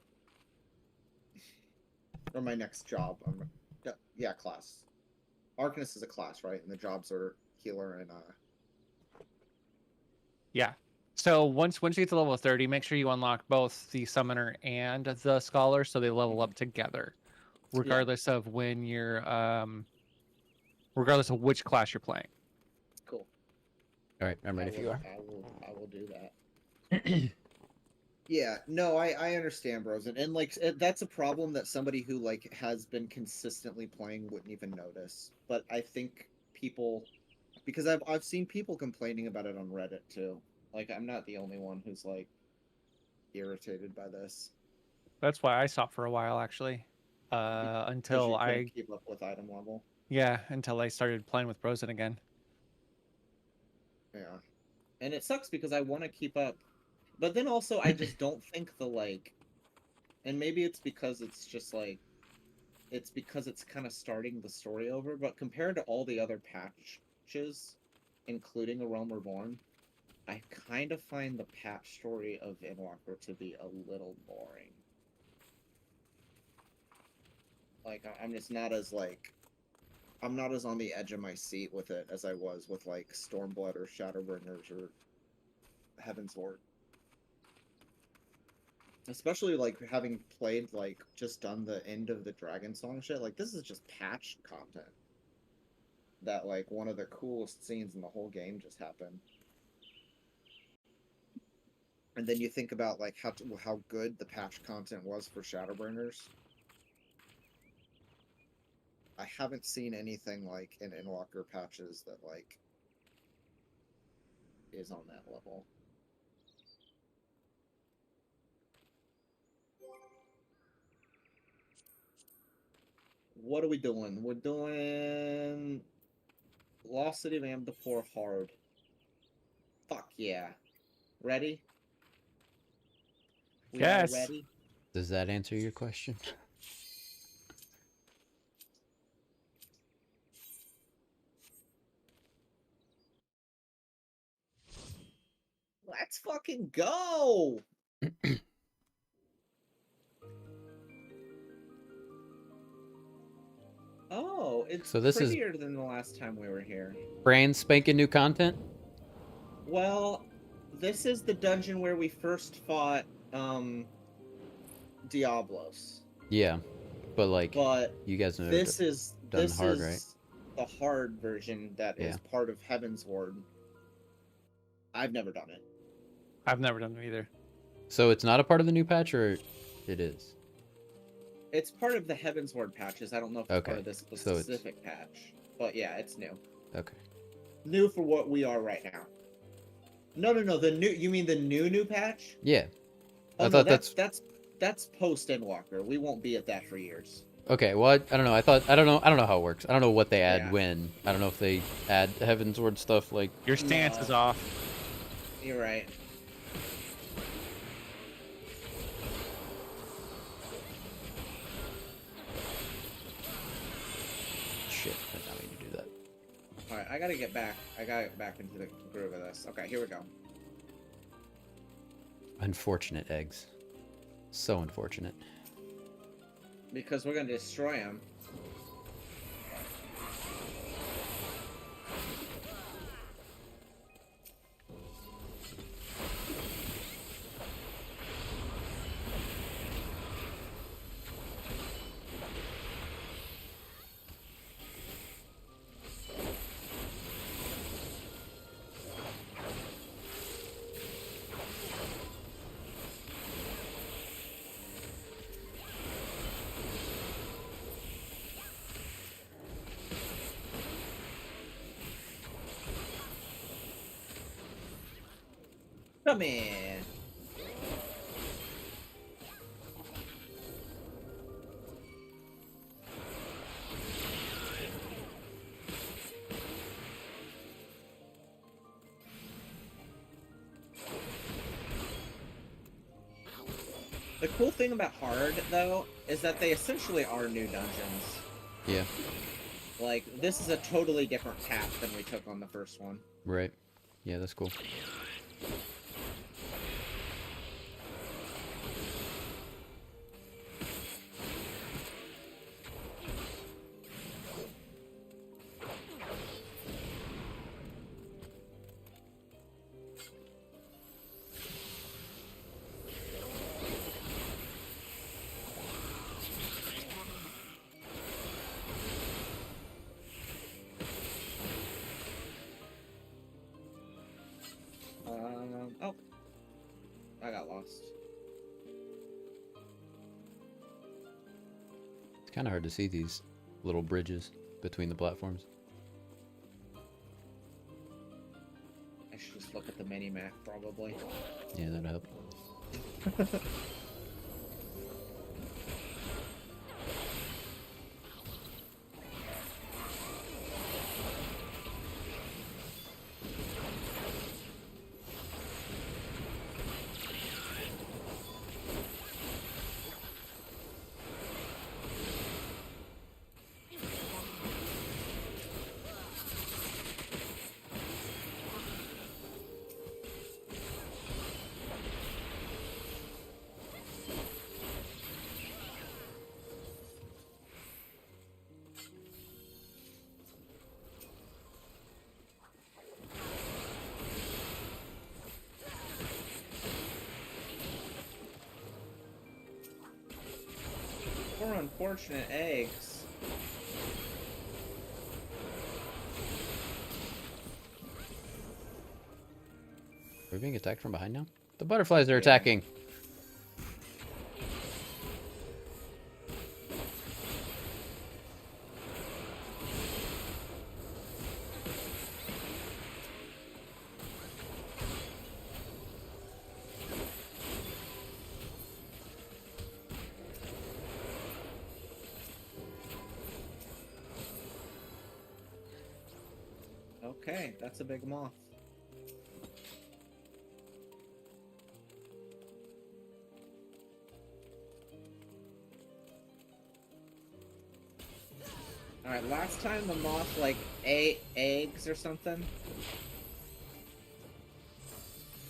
Or my next job. Yeah, class. Arcanist is a class, right? And the jobs are healer and yeah. So once you get to level 30, make sure you unlock both the summoner and the scholar so they level up together, regardless of when you're regardless of which class you're playing. cool. All right, I'm ready if you are. I will do that. Yeah, no, I understand, bros, and like that's a problem that somebody who like has been consistently playing wouldn't even notice. But I think people, because I've seen people complaining about it on Reddit too. Like I'm not the only one who's like, irritated by this. That's why I stopped for a while, actually. Because Until you I, couldn't keep up with item level. yeah, until I started playing with Brosen again. Yeah. And it sucks because I want to keep up. But then also, I just don't think the, like... And maybe it's because it's just, like... It's because it's kind of starting the story over, but compared to all the other patches, including A Realm Reborn, I kind of find the patch story of Endwalker to be a little boring. Like, I'm just not as, like... I'm not as on the edge of my seat with it as I was with, like, Stormblood or Shadowbringers or Heaven's Ward. Especially, like, having played, like, just done the end of the Dragon Song shit. Like, this is just patched content. That, like, one of the coolest scenes in the whole game just happened. And then you think about, like, how good the patch content was for Shadowbringers. I haven't seen anything like in Endwalker patches that, like, is on that level. What are we doing? We're doing Lost City of Amdapor hard. Fuck yeah. Ready? We all Yes. ready? Does that answer your question? Let's fucking go! Oh, it's So this is- prettier than the last time we were here. Brand spanking new content? Well, this is the dungeon where we first fought, Diablos. Yeah. But like, But you guys know this is done this hard, is right? the hard version that is Yeah. part of Heaven's Ward. I've never done it. I've never done them either. So it's not a part of the new patch, or it is? It's part of the Heaven's Ward patches. I don't know if it's Okay, part of this so it's- specific patch. But yeah, it's new. Okay. New for what we are right now. No, the new. You mean the new patch? Yeah. Oh, I no, thought that's post Endwalker. We won't be at that for years. Okay, well, I don't know. I don't know how it works. I don't know what they add Yeah. when. I don't know if they add Heaven's Ward stuff like. Your stance No. is off. You're right. Shit, I did not mean to do that. Alright, I gotta get back. I gotta get back into the groove of this. Okay, here we go. Unfortunate eggs. So unfortunate. Because we're gonna destroy him. Come in. The cool thing about hard, though, is that they essentially are new dungeons. Yeah. Like, this is a totally different path than we took on the first one. Right. Yeah, that's cool. Oh. I got lost. It's kind of hard to see these little bridges between the platforms. I should just look at the mini-map, probably. Yeah, that'd help. Poor unfortunate eggs. Are we being attacked from behind now? The butterflies are Yeah. attacking. Okay, that's a big moth. Alright, last time the moth, like, ate eggs or something.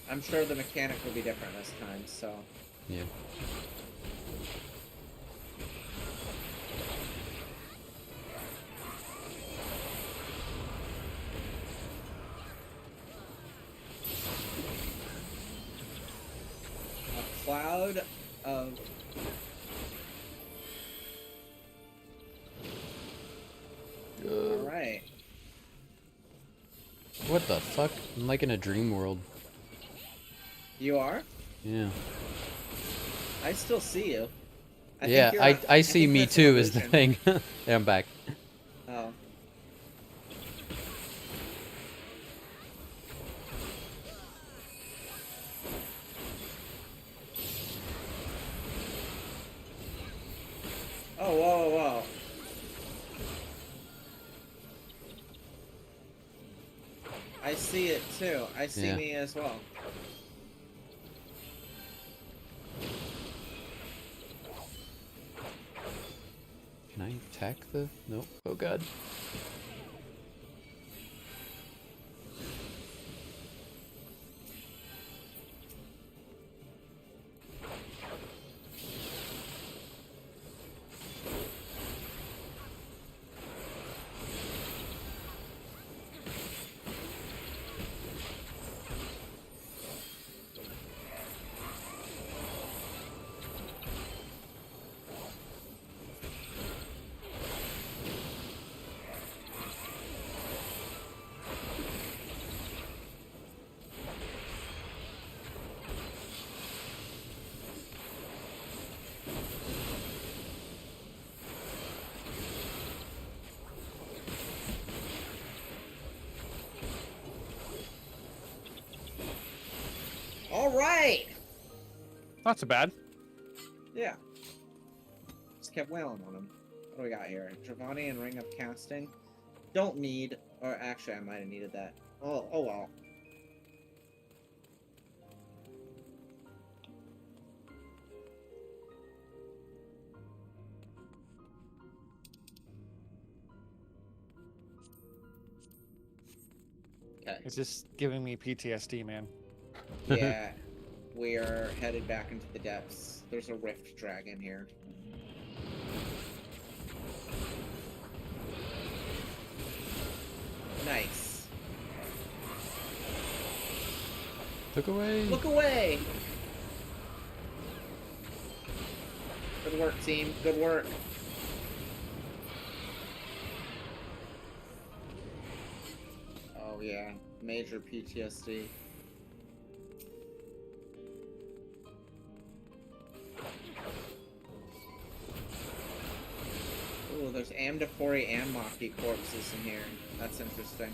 I'm sure the mechanic will be different this time, so... Yeah. A cloud of... Alright. What the fuck? I'm like in a dream world. You are? Yeah. I still see you. Yeah, think you're I see think me that's an too is the illusion. thing. Yeah, I'm back. Oh. Oh, whoa, whoa. I see it too. I see Yeah. me as well. Can I attack the... Nope. Oh god. All right. Not so bad. Yeah. Just kept wailing on him. What do we got here? Giovanni and Ring of Casting. Don't need, or actually, I might have needed that. Oh well. Okay. It's just giving me PTSD, man. Yeah, we are headed back into the depths. There's a rift dragon here. Nice. Look away. Look away! Good work, team. Good work. Oh yeah, major PTSD. Ooh, there's Amdafori and Maki corpses in here. That's interesting.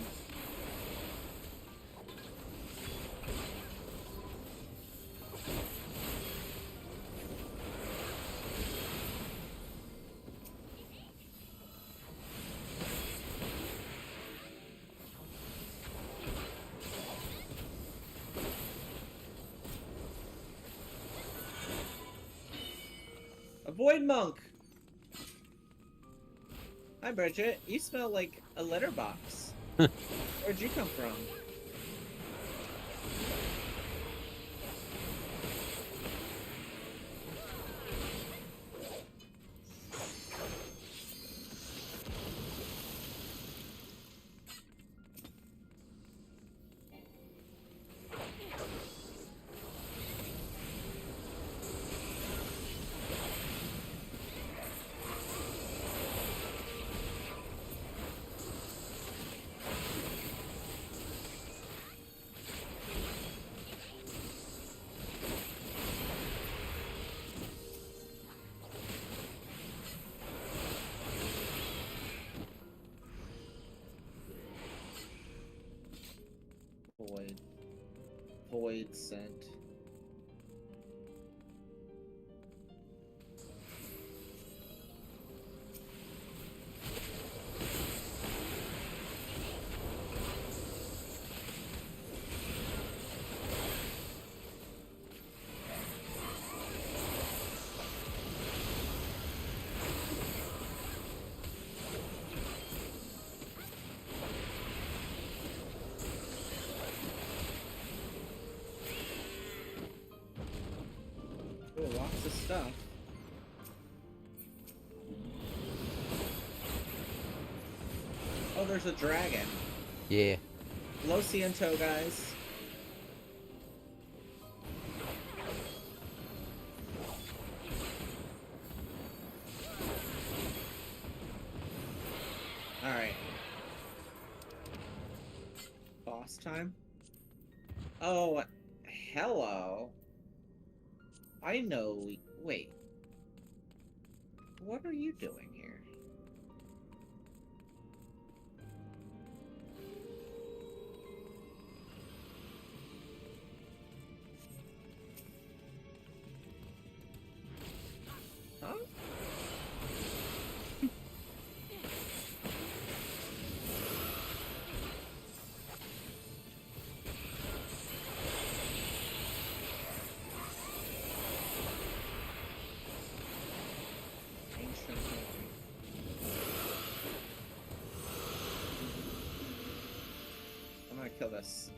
Void Monk! Hi, Bridget. You smell like a litter box. Where'd you come from? Void. Void scent. Oh, lots of stuff. Oh, there's a dragon. Yeah. Lo siento, guys. Alright. Boss time? Oh, hello. I know. Wait. What are you doing here? Huh? Ancient Home. I'm gonna kill this.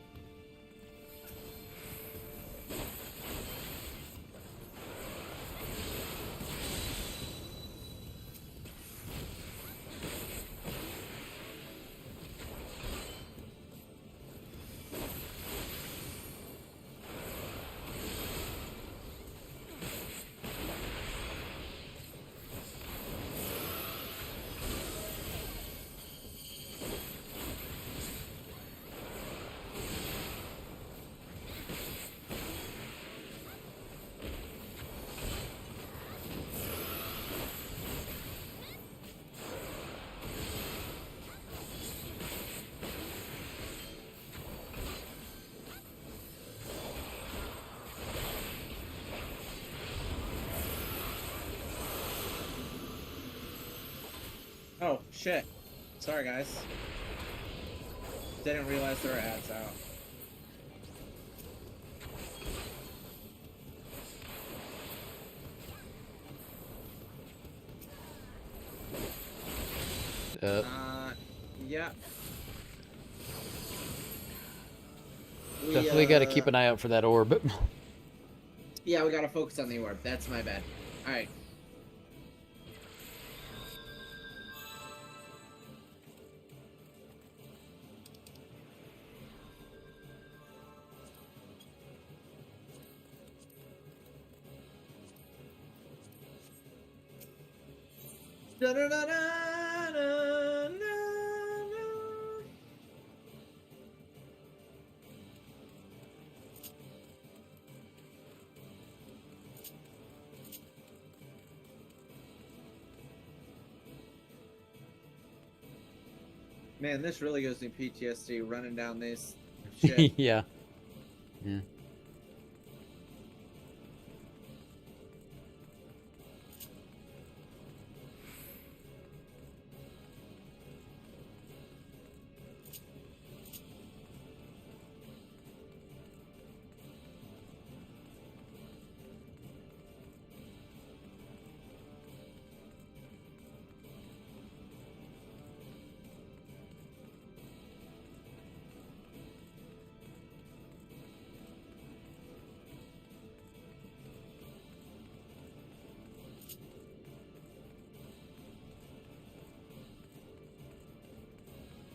Oh, shit. Sorry, guys. Didn't realize there were ads out. Yeah. Definitely got to keep an eye out for that orb. Yeah, we gotta focus on the orb. That's my bad. Alright. Man, this really gives me PTSD running down this shit. Yeah. Yeah.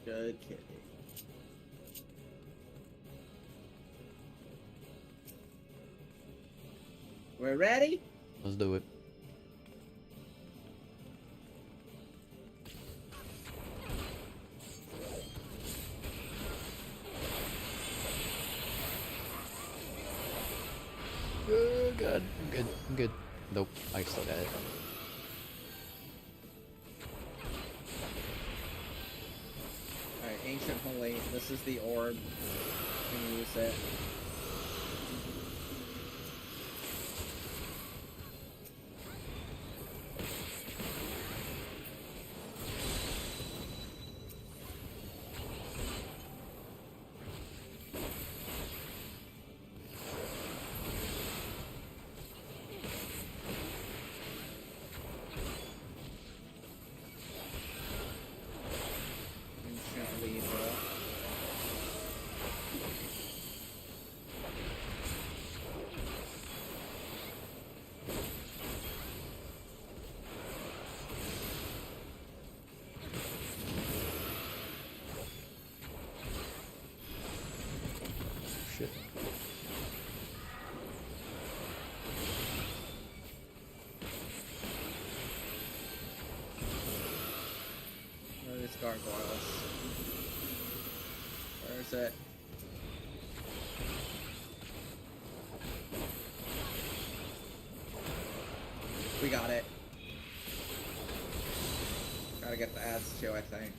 Good kitty. We're ready? Let's do it. Oh god, I'm good, I'm good. Nope, I still got it. Alright, Ancient Holy. This is the orb. You can use it. Ancient Libra. Shit. Where are these gargoyles? Where is it? We got it. Gotta get the ads too, I think.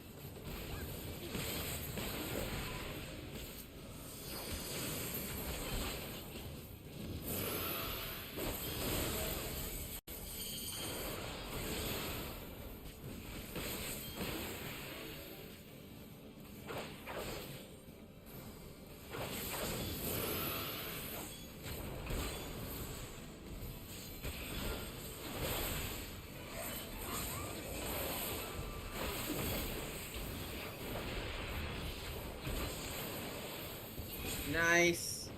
Nice.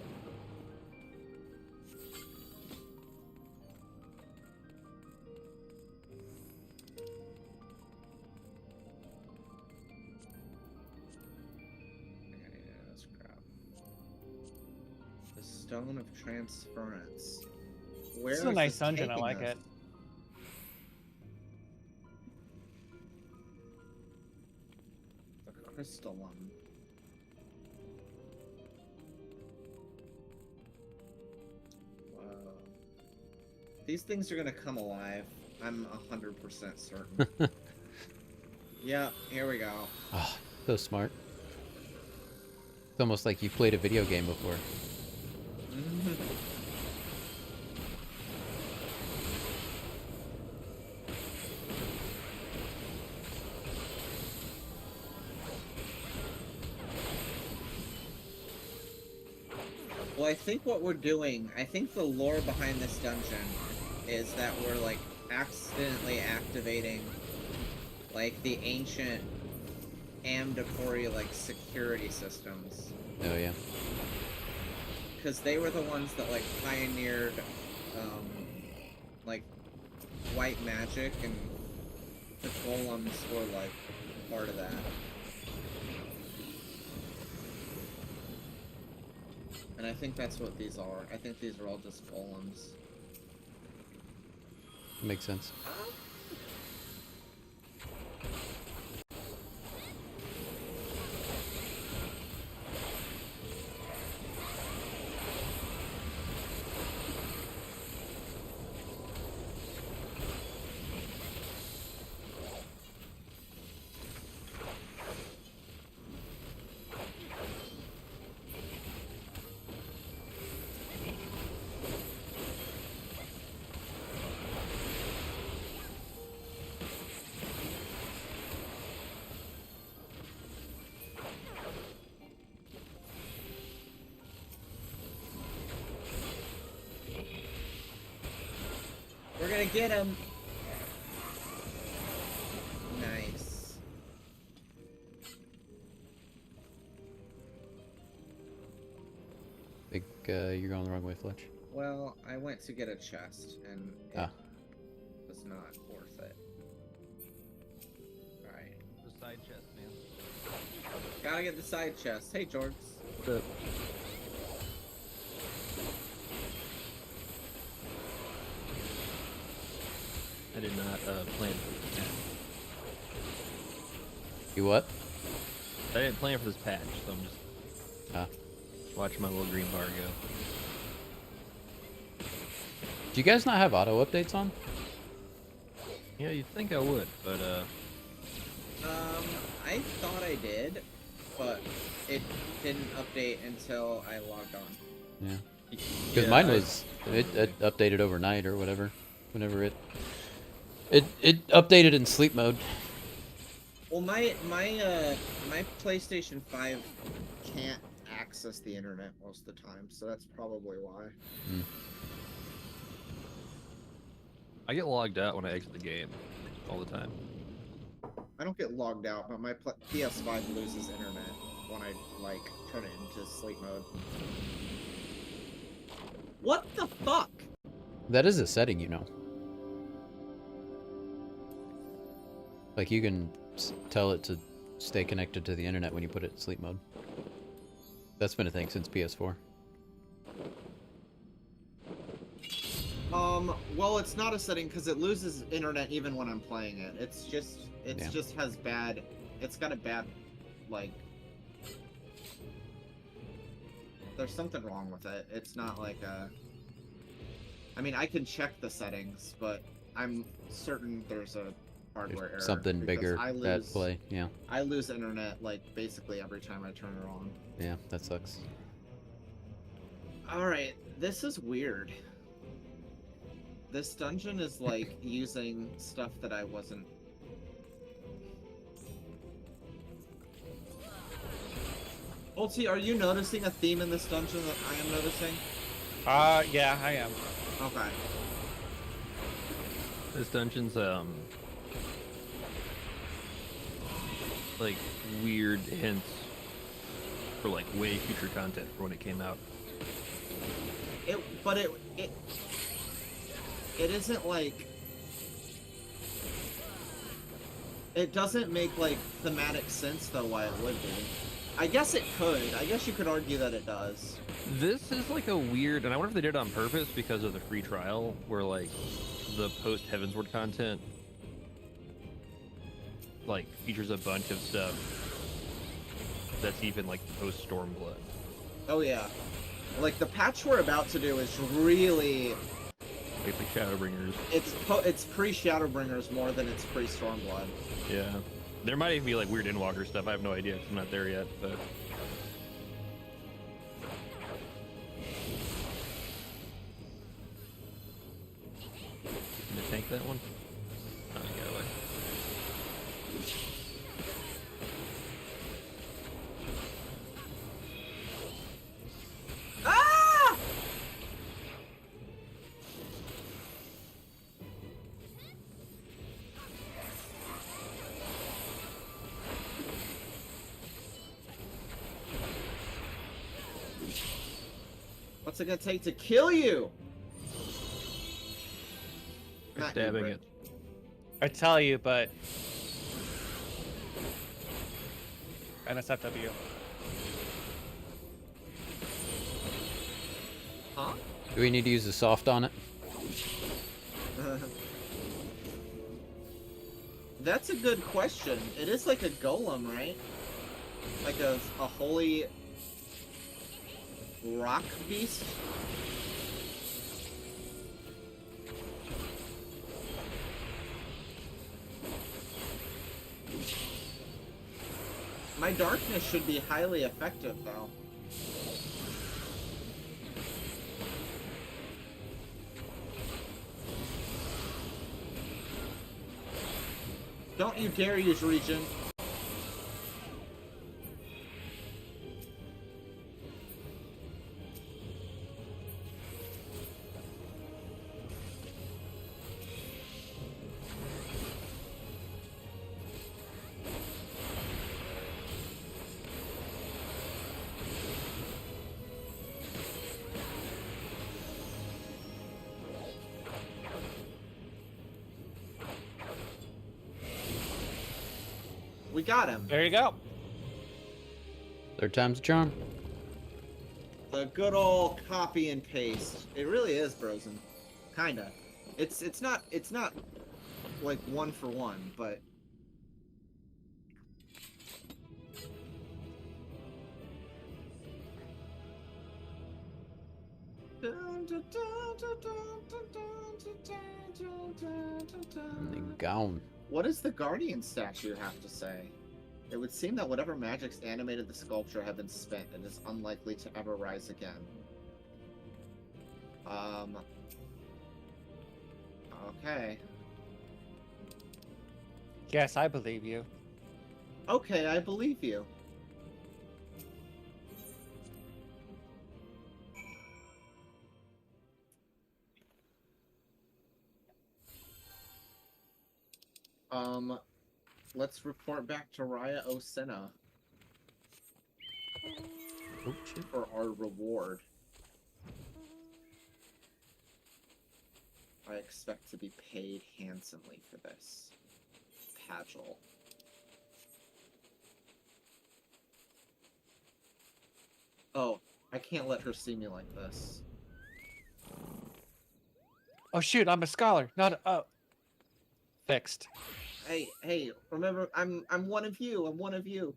I need this crap. The Stone of Transference. Where This is a is nice this dungeon. I taking like us? it. The crystalline. Wow. These things are gonna come alive. I'm 100% certain. Yeah, here we go. Ah, so smart. It's almost like you played a video game before. Well, I think what we're doing, I think the lore behind this dungeon is that we're, like, accidentally activating, like, the ancient ambulatory, like, security systems. Oh yeah. Because they were the ones that, like, pioneered, like, white magic, and the golems were, like, part of that. And I think that's what these are. I think these are all just golems. Makes sense. We're gonna get him! Nice. Think you're going the wrong way, Fletch. Well, I went to get a chest, and it Ah. was not worth it. Alright. The side chest, man. Gotta get the side chest. Hey, Jorgs. What's up? I did not plan for this patch. You what? I didn't plan for this patch, so I'm just watching my little green bar go. Do you guys not have auto updates on? Yeah, you'd think I would, but I thought I did, but it didn't update until I logged on. Yeah. Because mine was it updated overnight or whatever. Whenever it updated in sleep mode. Well, my PlayStation 5 can't access the internet most of the time, so that's probably why. Mm. I get logged out when I exit the game all the time. I don't get logged out, but my PS5 loses internet when I like turn it into sleep mode. What the fuck? That is a setting, you know. Like you can tell it to stay connected to the internet when you put it in sleep mode. That's been a thing since PS4. Well, it's not a setting because it loses internet even when I'm playing it. It's just has bad. It's got a bad, like. There's something wrong with it. It's not like a. I mean, I can check the settings, but I'm certain there's a hardware error. Something bigger at play, yeah. I lose internet like basically every time I turn it on. Yeah, that sucks. Alright, this is weird. This dungeon is like using stuff that I wasn't. Ulti, are you noticing a theme in this dungeon that I am noticing? Yeah, I am. Okay. This dungeon's like weird hints for like way future content for when it came out. It isn't like. It doesn't make like thematic sense though why it would be. I guess it could. I guess you could argue that it does. This is like a weird, and I wonder if they did it on purpose because of the free trial, where like the post Heavensward content like features a bunch of stuff that's even like post Stormblood. Oh yeah, like the patch we're about to do is really. Like the Shadowbringers. It's pre Shadowbringers more than it's pre Stormblood. Yeah, there might even be like weird Endwalker stuff. I have no idea. 'Cause I'm not there yet, but. Can I tank that one? Oh, I got away. Ah! What's it gonna take to kill you? They're Not you, stabbing Britt. it. I tell you, but NSFW. Huh? Do we need to use the soft on it? That's a good question. It is like a golem, right? Like a holy rock beast? My darkness should be highly effective, though. Don't you dare use regen. We got him. There you go. Third time's a charm. The good old copy and paste. It really is, Brosen. Kinda. It's not like one for one, but And then gone. what does the Guardian statue have to say? It would seem that whatever magics animated the sculpture have been spent and is unlikely to ever rise again. Okay. Yes, I believe you. Okay, I believe you. Let's report back to Raya Osena Oh, shit. for our reward. I expect to be paid handsomely for this. Pagel. Oh, I can't let her see me like this. Oh shoot, I'm a scholar, not a... Oh. Fixed. Hey, remember, I'm one of you, I'm one of you.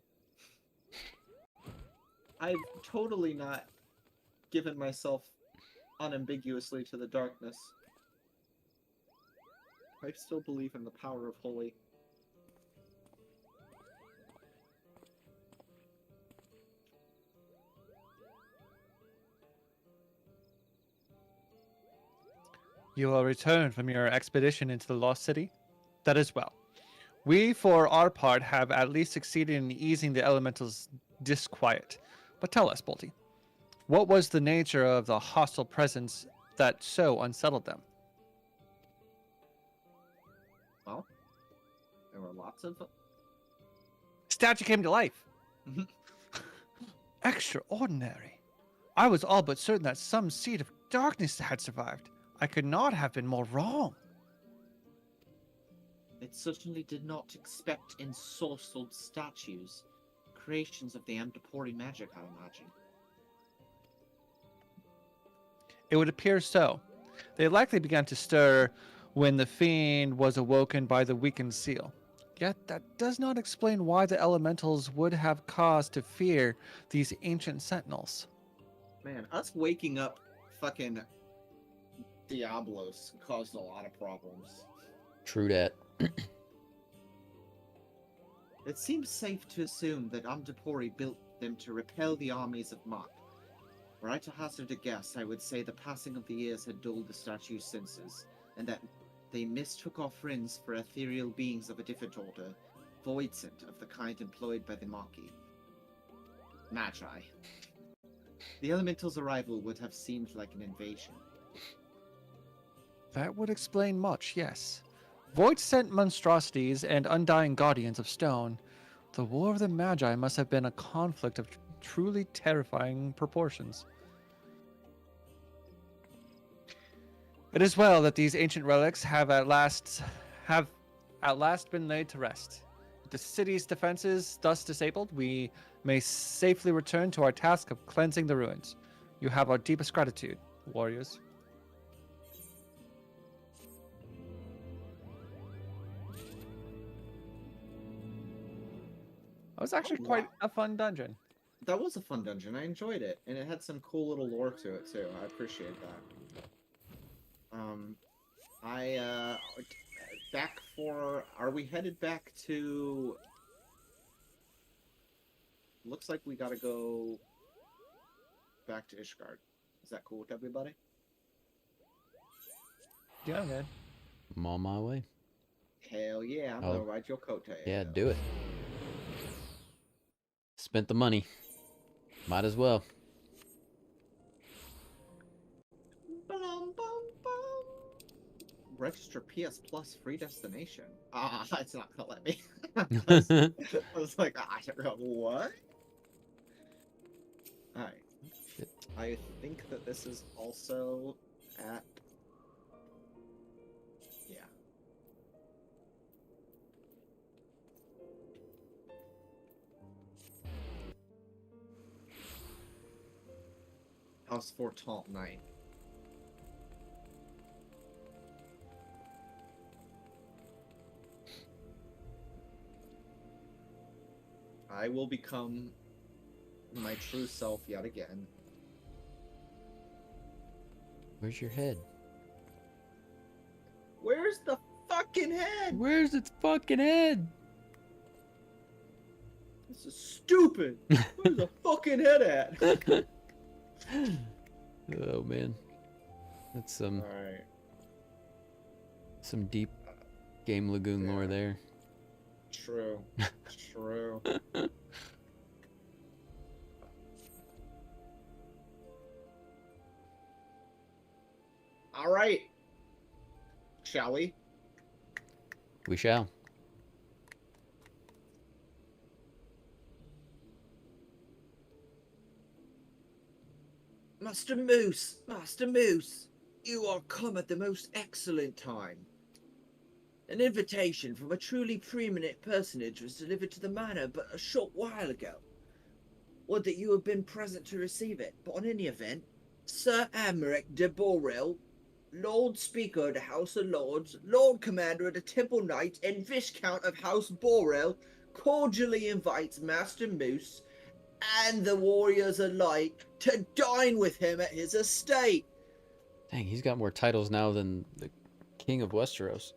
I've totally not given myself unambiguously to the darkness. I still believe in the power of holy. You will return from your expedition into the Lost City? That is well. We, for our part, have at least succeeded in easing the elemental's disquiet. But tell us, Bolty, what was the nature of the hostile presence that so unsettled them? Well, there were lots of... Statue came to life. Extraordinary. I was all but certain that some seed of darkness had survived. I could not have been more wrong. It certainly did not expect ensorcelled statues. Creations of the Amdapori magic, I imagine. It would appear so. They likely began to stir when the fiend was awoken by the weakened seal. Yet that does not explain why the elementals would have cause to fear these ancient sentinels. Man, us waking up fucking Diablos caused a lot of problems. True that. It seems safe to assume that Amdapori built them to repel the armies of Mach. Were I to hazard a guess, I would say the passing of the years had dulled the statue's senses, and that they mistook our friends for ethereal beings of a different order, voidsent of the kind employed by the Machi. Magi. The elemental's arrival would have seemed like an invasion. That would explain much, yes. Void sent monstrosities and undying guardians of stone. The war of the Magi must have been a conflict of truly terrifying proportions. It is well that these ancient relics have at last been laid to rest. With the city's defenses thus disabled, we may safely return to our task of cleansing the ruins. You have our deepest gratitude, warriors. That was actually quite a fun dungeon. That was a fun dungeon. I enjoyed it, and it had some cool little lore to it too. I appreciate that. Back for... Are we headed back to... Looks like we gotta go back to Ishgard. Is that cool with everybody? Yeah, man. I'm on my way. Hell yeah, I'm gonna ride your coattail. Yeah, do it. Spent the money. Might as well. Register PS Plus free destination. It's not gonna let me. I was like, what? Alright. Shit. I think that this is also at... Yeah. House 4 Taunt Knight. I will become my true self yet again. Where's your head? Where's the fucking head? Where's its fucking head? This is stupid. Where's the fucking head at? Oh man, that's Alright. some deep Game Lagoon lore Yeah. there. True. True. Alright. Shall we? We shall. Master Moose, you are come at the most excellent time. An invitation from a truly preeminent personage was delivered to the manor but a short while ago. Would that you had been present to receive it, but on any event, Sir Amric de Borel, Lord Speaker of the House of Lords, Lord Commander of the Temple Knight, and Viscount of House Borel, cordially invites Master Moose and the warriors alike to dine with him at his estate. Dang, he's got more titles now than the King of Westeros.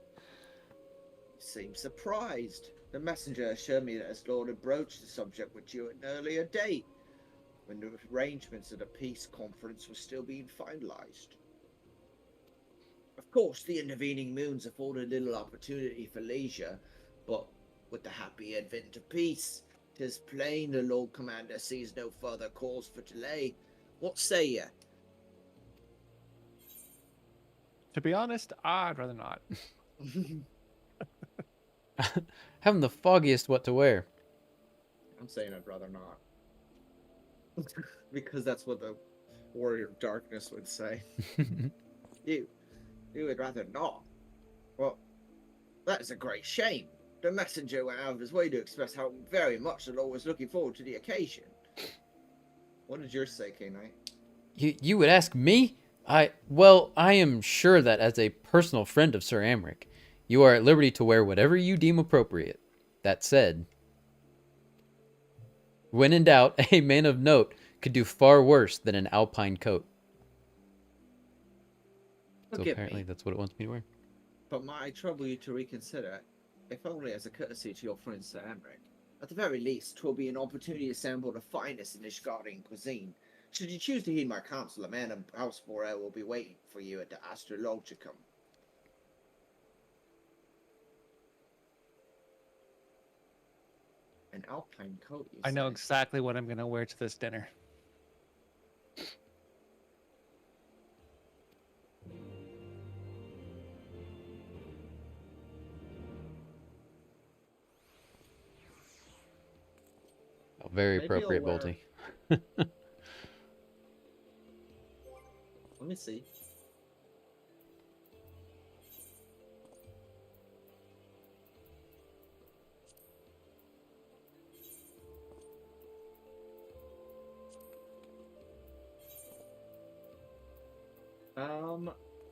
You seem surprised. The messenger assured me that his lord had broached the subject with you at an earlier date, when the arrangements of the peace conference were still being finalized. Of course, the intervening moons afforded little opportunity for leisure, but with the happy advent of peace, 'tis plain the Lord Commander sees no further cause for delay. What say ye? To be honest, I'd rather not. Having the foggiest what to wear. I'm saying I'd rather not. Because that's what the Warrior of Darkness would say. You would rather not? Well, that is a great shame. The messenger went out of his way to express how very much the Lord was looking forward to the occasion. What did yours say, K-Nite? You would ask me? Well, I am sure that as a personal friend of Sir Amric, you are at liberty to wear whatever you deem appropriate. That said, when in doubt, a man of note could do far worse than an alpine coat. So Forgive apparently me, that's what it wants me to wear. But might I trouble you to reconsider, if only as a courtesy to your friend Sir Amric? at the very least, 'twill be an opportunity to assemble the finest in Ishgardian cuisine. Should you choose to heed my counsel, a man of House Borel will be waiting for you at the Astrologicum. An alpine coat, you I know say? exactly what I'm gonna wear to this dinner. Oh, very Maybe appropriate, I'll wear- Bolty. Let me see.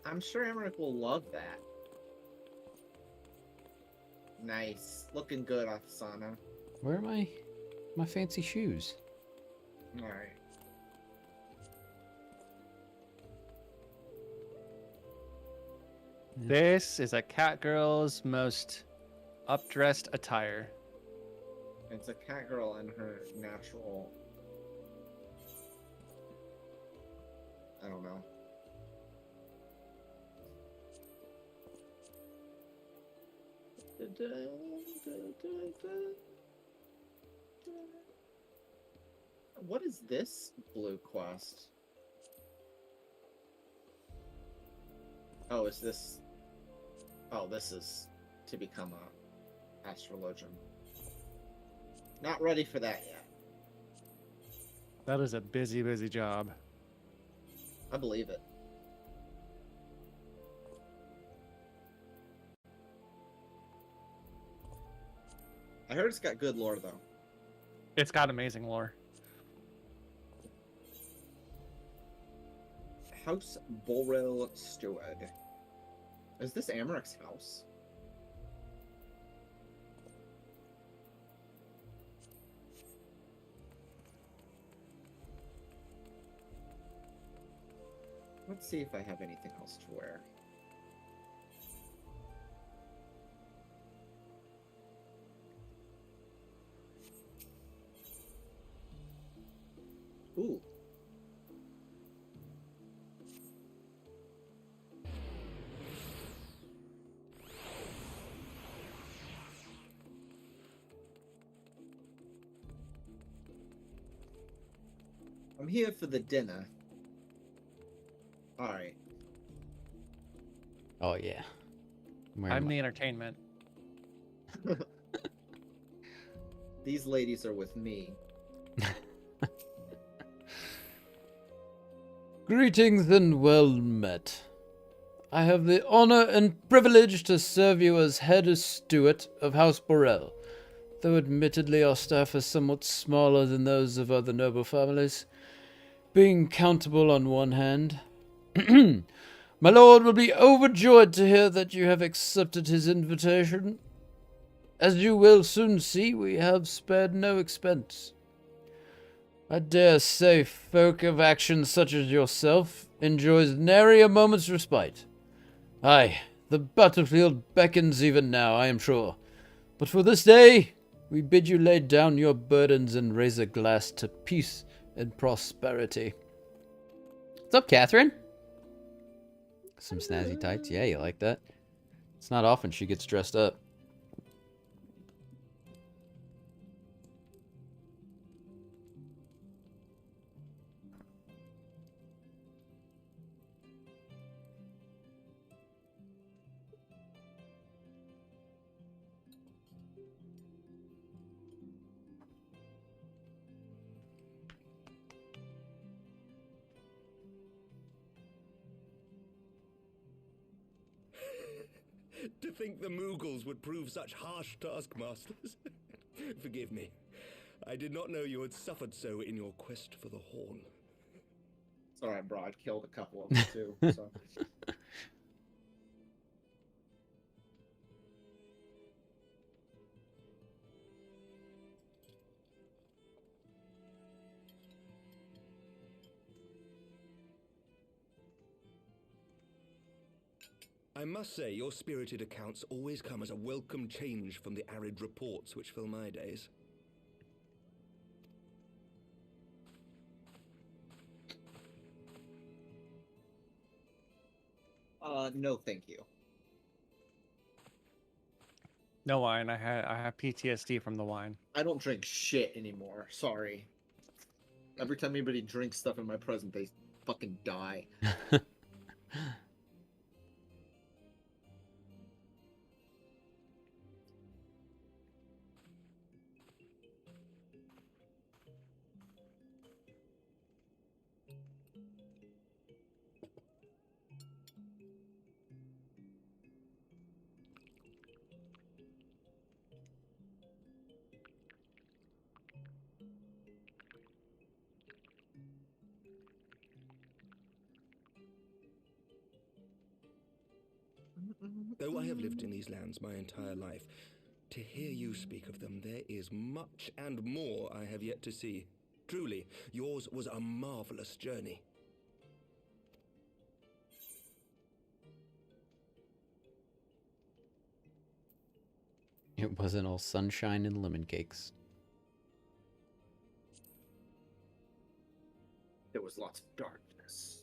I'm sure Emmerich will love that. Nice. Looking good, Afsana. Where are my fancy shoes? Alright. This is a cat girl's most updressed attire. It's a cat girl in her natural... I don't know. What is this blue quest? Oh, is this... Oh, this is to become a astrologian. Not ready for that yet. That is a busy, busy job. I believe it. I heard it's got good lore, though. It's got amazing lore. House Borrell Steward. Is this Amarek's house? Let's see if I have anything else to wear. Ooh. I'm here for the dinner. Alright. Oh yeah. Where I'm am the entertainment. These ladies are with me. Greetings and well met. I have the honor and privilege to serve you as head steward of House Borrell, though admittedly our staff is somewhat smaller than those of other noble families, being countable on one hand. My lord will be overjoyed to hear that you have accepted his invitation. As you will soon see, we have spared no expense. I dare say folk of action such as yourself enjoys nary a moment's respite. Aye, the battlefield beckons even now, I am sure. But for this day, we bid you lay down your burdens and raise a glass to peace and prosperity. What's up, Catherine? Some snazzy tights? Yeah, you like that? It's not often she gets dressed up. To think the Moogles would prove such harsh taskmasters. Forgive me. I did not know you had suffered so in your quest for the horn. Sorry, bro. I killed a couple of them too. So. I must say, your spirited accounts always come as a welcome change from the arid reports which fill my days. No, thank you. No wine. I have PTSD from the wine. I don't drink shit anymore. Sorry. Every time anybody drinks stuff in my presence, they fucking die. Though I have lived in these lands my entire life, to hear you speak of them, there is much and more I have yet to see. Truly, yours was a marvelous journey. It wasn't all sunshine and lemon cakes. There was lots of darkness.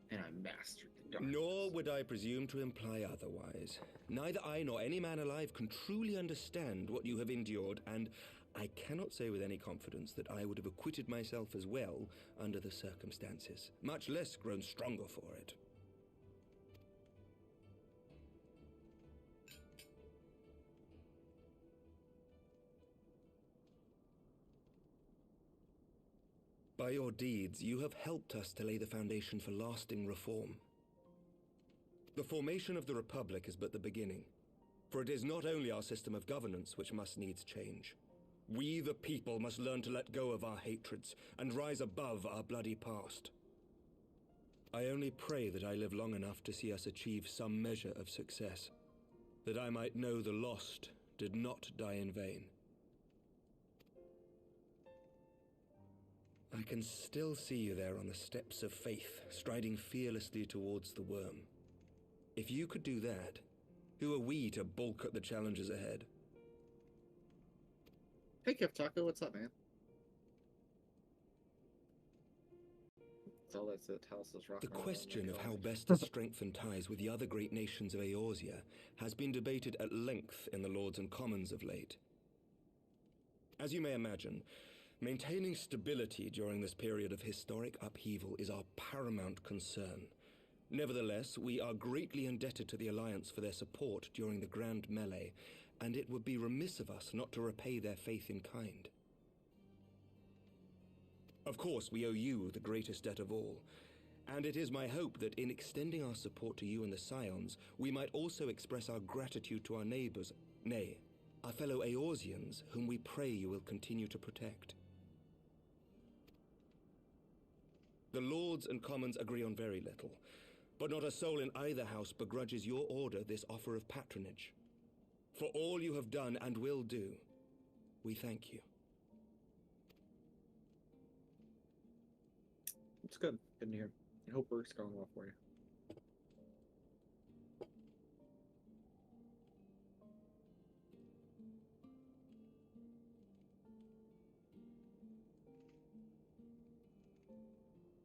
And I mastered the darkness. Nor would I presume to imply otherwise. Neither I nor any man alive can truly understand what you have endured, and I cannot say with any confidence that I would have acquitted myself as well under the circumstances, much less grown stronger for it. By your deeds, you have helped us to lay the foundation for lasting reform. The formation of the Republic is but the beginning, for it is not only our system of governance which must needs change. We, the people, must learn to let go of our hatreds and rise above our bloody past. I only pray that I live long enough to see us achieve some measure of success, that I might know the lost did not die in vain. I can still see you there on the steps of faith, striding fearlessly towards the worm. If you could do that, who are we to balk at the challenges ahead? Hey, Kip Taco, what's up, man? That's all that's it. House is rocking The around question like of all how that. best to strengthen ties with the other great nations of Eorzea has been debated at length in the Lords and Commons of late. As you may imagine, maintaining stability during this period of historic upheaval is our paramount concern. Nevertheless, we are greatly indebted to the Alliance for their support during the Grand Melee, and it would be remiss of us not to repay their faith in kind. Of course, we owe you the greatest debt of all, and it is my hope that in extending our support to you and the Scions, we might also express our gratitude to our neighbors, nay, our fellow Eorzeans, whom we pray you will continue to protect. The Lords and Commons agree on very little, but not a soul in either house begrudges your order this offer of patronage. For all you have done and will do, we thank you. It's good. Good to hear. I hope work's going well for you.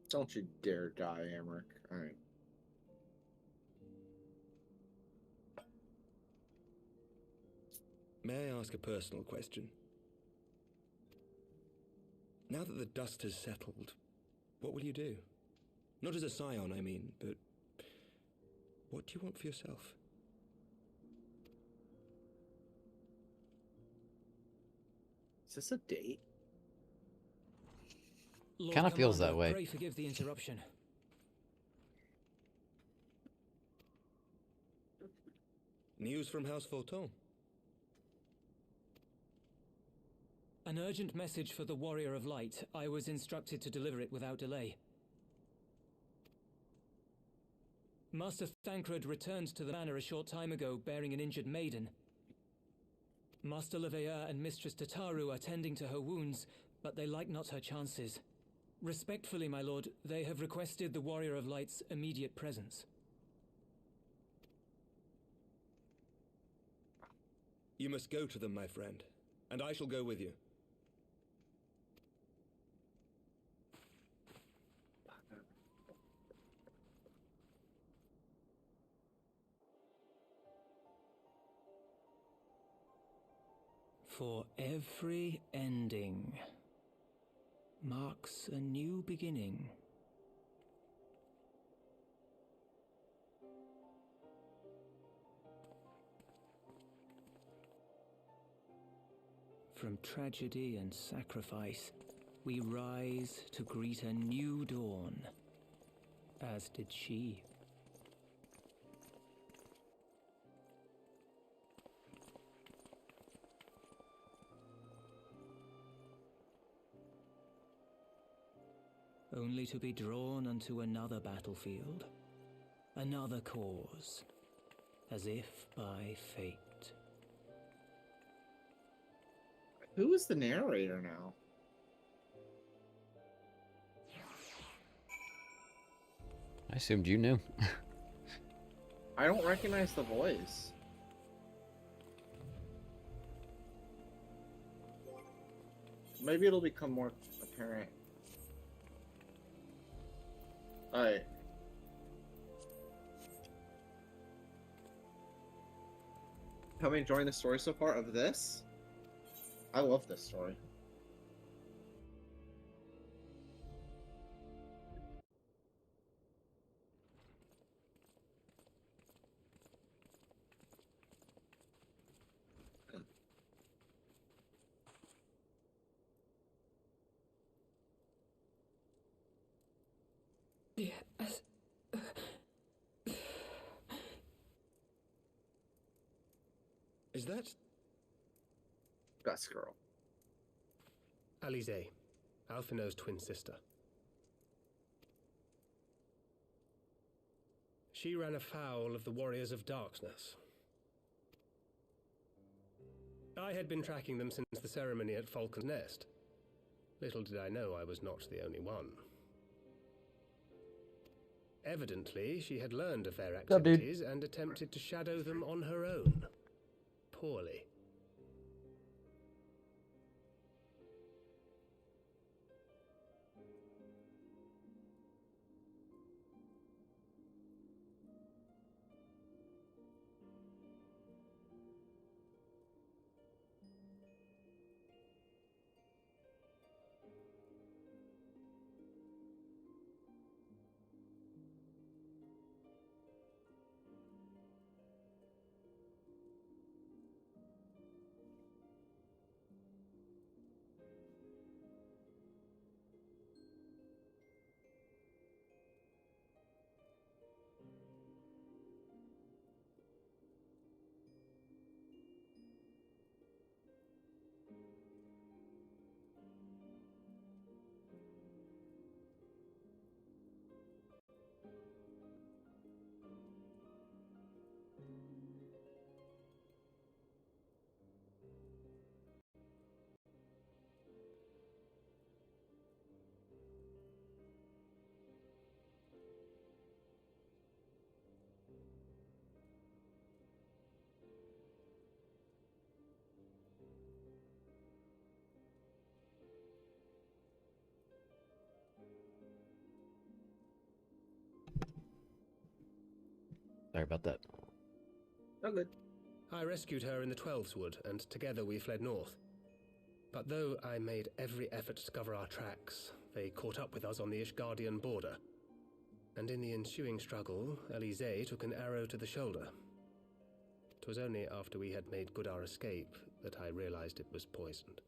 Don't you dare die, Amric. Alright. May I ask a personal question? Now that the dust has settled, what will you do? Not as a scion, I mean, but what do you want for yourself? Is this a date? Kinda feels that way. Pray forgive the interruption. News from House Fulton. An urgent message for the Warrior of Light. I was instructed to deliver it without delay. Master Thancred returned to the manor a short time ago, bearing an injured maiden. Master Leveilleur and Mistress Tataru are tending to her wounds, but they like not her chances. Respectfully, my lord, they have requested the Warrior of Light's immediate presence. You must go to them, my friend, and I shall go with you. For every ending marks a new beginning. From tragedy and sacrifice, we rise to greet a new dawn, as did she. Only to be drawn unto another battlefield, another cause, as if by fate. Who is the narrator now? I assumed you knew. I don't recognize the voice. Maybe it'll become more apparent. Alright. How many enjoying the story so far of this? I love this story. Yes. Is that... Best girl. Alisaie, Alphinaud's twin sister. She ran afoul of the Warriors of Darkness. I had been tracking them since the ceremony at Falcon's Nest. Little did I know I was not the only one. Evidently, she had learned of their activities and attempted to shadow them on her own. Poorly. Sorry about that. Oh, good. I rescued her in the Twelveswood, and together we fled north. But though I made every effort to cover our tracks, they caught up with us on the Ishgardian border. And in the ensuing struggle, Alisaie took an arrow to the shoulder. It was only after we had made good our escape that I realized it was poisoned.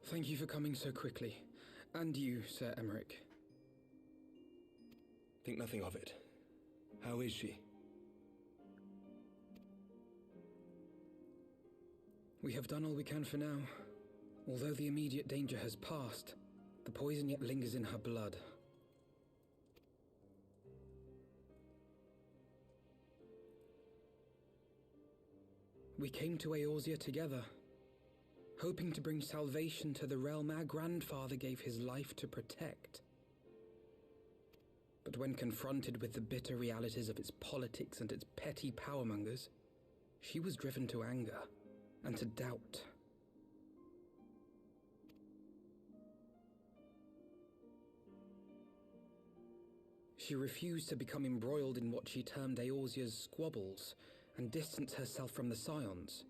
Thank you for coming so quickly. And you, Sir Emmerich. Think nothing of it. How is she? We have done all we can for now. Although the immediate danger has passed, the poison yet lingers in her blood. We came to Eorzea together, hoping to bring salvation to the realm our grandfather gave his life to protect. But when confronted with the bitter realities of its politics and its petty powermongers, she was driven to anger and to doubt. She refused to become embroiled in what she termed Eorzea's squabbles and distance herself from the Scions.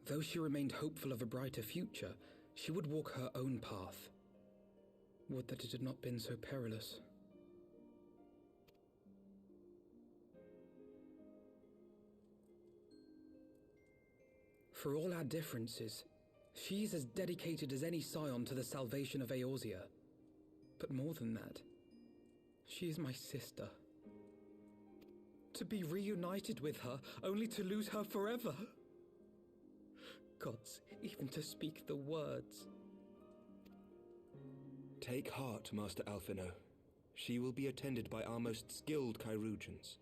Though she remained hopeful of a brighter future, she would walk her own path. Would that it had not been so perilous. For all our differences, she is as dedicated as any Scion to the salvation of Eorzea. But more than that, she is my sister. To be reunited with her, only to lose her forever. Gods, even to speak the words. Take heart, Master Alphinaud. She will be attended by our most skilled chirurgeons.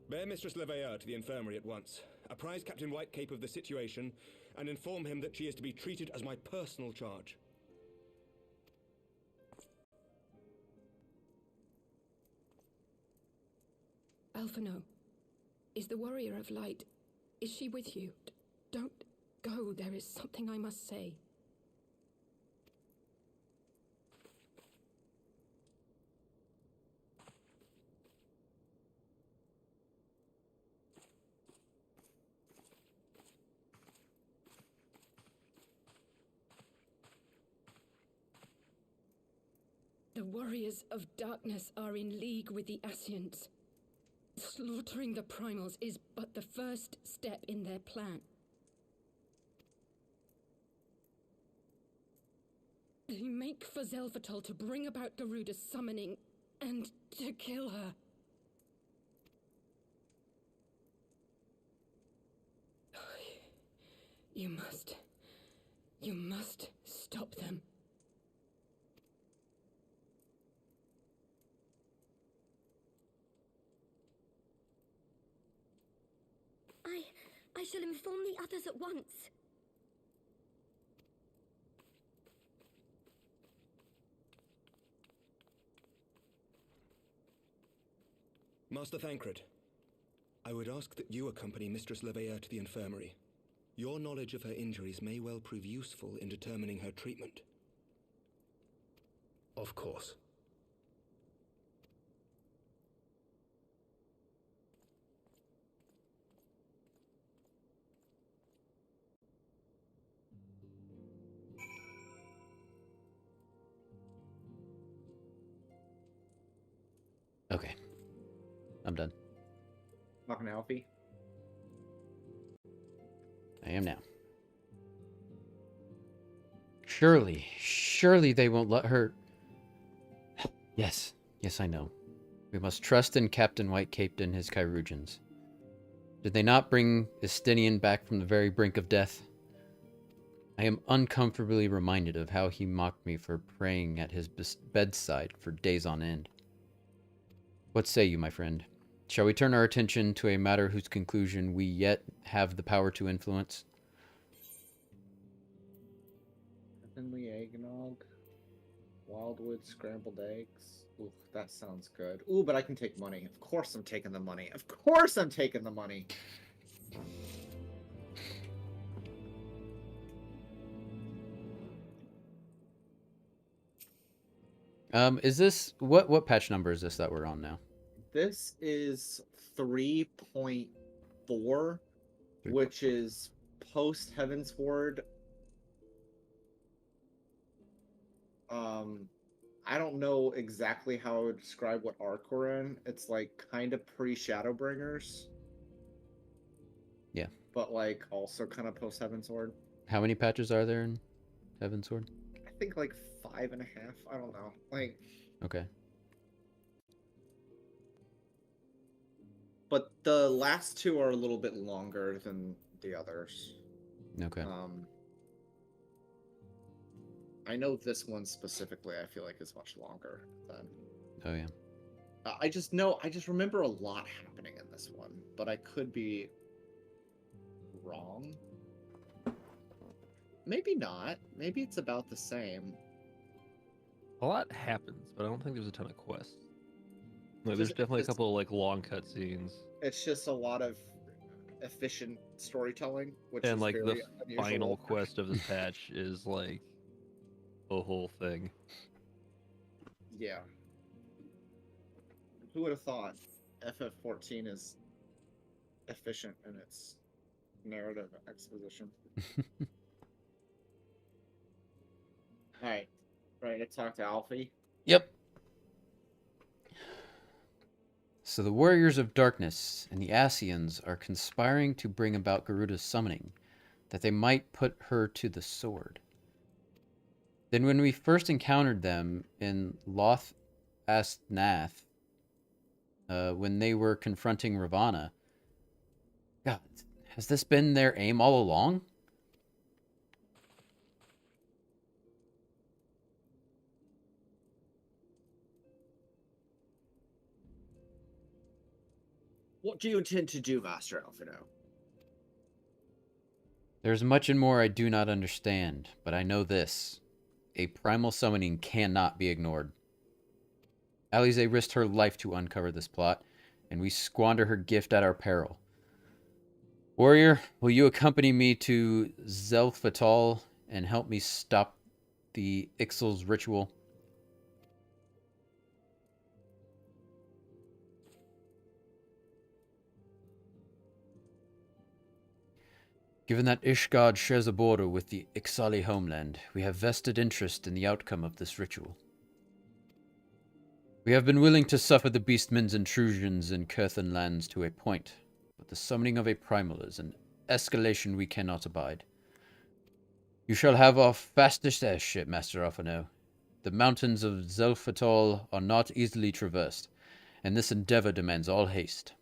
Bear Mistress Leveilleur to the infirmary at once. Apprise Captain Whitecape of the situation, and inform him that she is to be treated as my personal charge. Alphinaud, is the Warrior of Light, is she with you? Don't go, there is something I must say. The Warriors of Darkness are in league with the Ascients. Slaughtering the Primals is but the first step in their plan. They make for Zelvatol to bring about Garuda's summoning and to kill her. You must stop them. I shall inform the others at once. Master Thancred, I would ask that you accompany Mistress Leveilleur to the infirmary. Your knowledge of her injuries may well prove useful in determining her treatment. Of course. Okay. I'm done. Fucking Alfie. I am now. Surely they won't let her... Yes, I know. We must trust in Captain White-Caped and his Chirurgeons. Did they not bring Estinian back from the very brink of death? I am uncomfortably reminded of how he mocked me for praying at his bedside for days on end. What say you, my friend? Shall we turn our attention to a matter whose conclusion we yet have the power to influence? Heavenly eggnog, wildwood scrambled eggs. Ooh, that sounds good. Ooh, but I can take money. Of course I'm taking the money. Of course I'm taking the money. Is this what patch number is this that we're on now? This is 3.4, which is post Heavensward. I don't know exactly how I would describe what arc we're in. It's like kind of pre-Shadowbringers. Yeah. But like also kind of post Heavensward. How many patches are there in Heavensward? I think like 5.5. I don't know. Like. Okay. But the last two are a little bit longer than the others. Okay. I know this one specifically, I feel like is much longer than. Oh yeah. I just remember a lot happening in this one, but I could be wrong. Maybe not. Maybe it's about the same. A lot happens, but I don't think there's a ton of quests. Like, there's definitely a couple of like long cutscenes. It's just a lot of efficient storytelling, which And is like the very unusual. final quest of this patch is like a whole thing. Yeah. Who would have thought FF14 is efficient in its narrative exposition? Alright. Ready to talk to Alfie? Yep. So the Warriors of Darkness and the Asians are conspiring to bring about Garuda's summoning, that they might put her to the sword. Then when we first encountered them in Loth Astnath, when they were confronting Ravana, God, has this been their aim all along? What do you intend to do, Master Alfino? There's much and more I do not understand, but I know this. A primal summoning cannot be ignored. Alisaie risked her life to uncover this plot, and we squander her gift at our peril. Warrior, will you accompany me to Zelfatol and help me stop the Ixal's ritual? Given that Ishgard shares a border with the Ixali homeland, we have vested interest in the outcome of this ritual. We have been willing to suffer the Beastmen's intrusions in Kurthan lands to a point, but the summoning of a primal is an escalation we cannot abide. You shall have our fastest airship, Master Alphano. The mountains of Zelfatol are not easily traversed, and this endeavor demands all haste.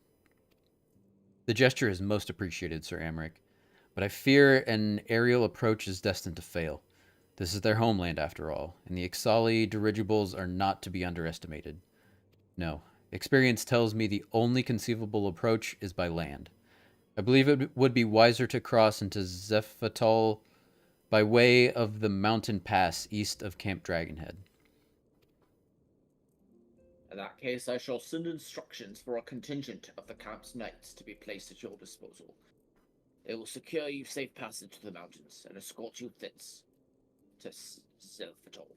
The gesture is most appreciated, Sir Amric, but I fear an aerial approach is destined to fail. This is their homeland, after all, and the Ixali dirigibles are not to be underestimated. No, experience tells me the only conceivable approach is by land. I believe it would be wiser to cross into Zephatol by way of the mountain pass east of Camp Dragonhead. In that case, I shall send instructions for a contingent of the camp's knights to be placed at your disposal. They will secure you safe passage to the mountains and escort you thence to Silvertol.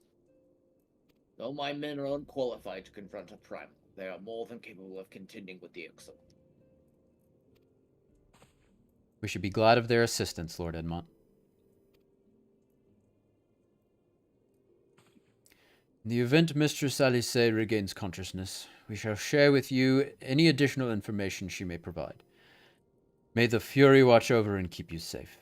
Though my men are unqualified to confront a primal, they are more than capable of contending with the Ixal. We should be glad of their assistance, Lord Edmont. In the event Mistress Alisaie regains consciousness, we shall share with you any additional information she may provide. May the Fury watch over and keep you safe.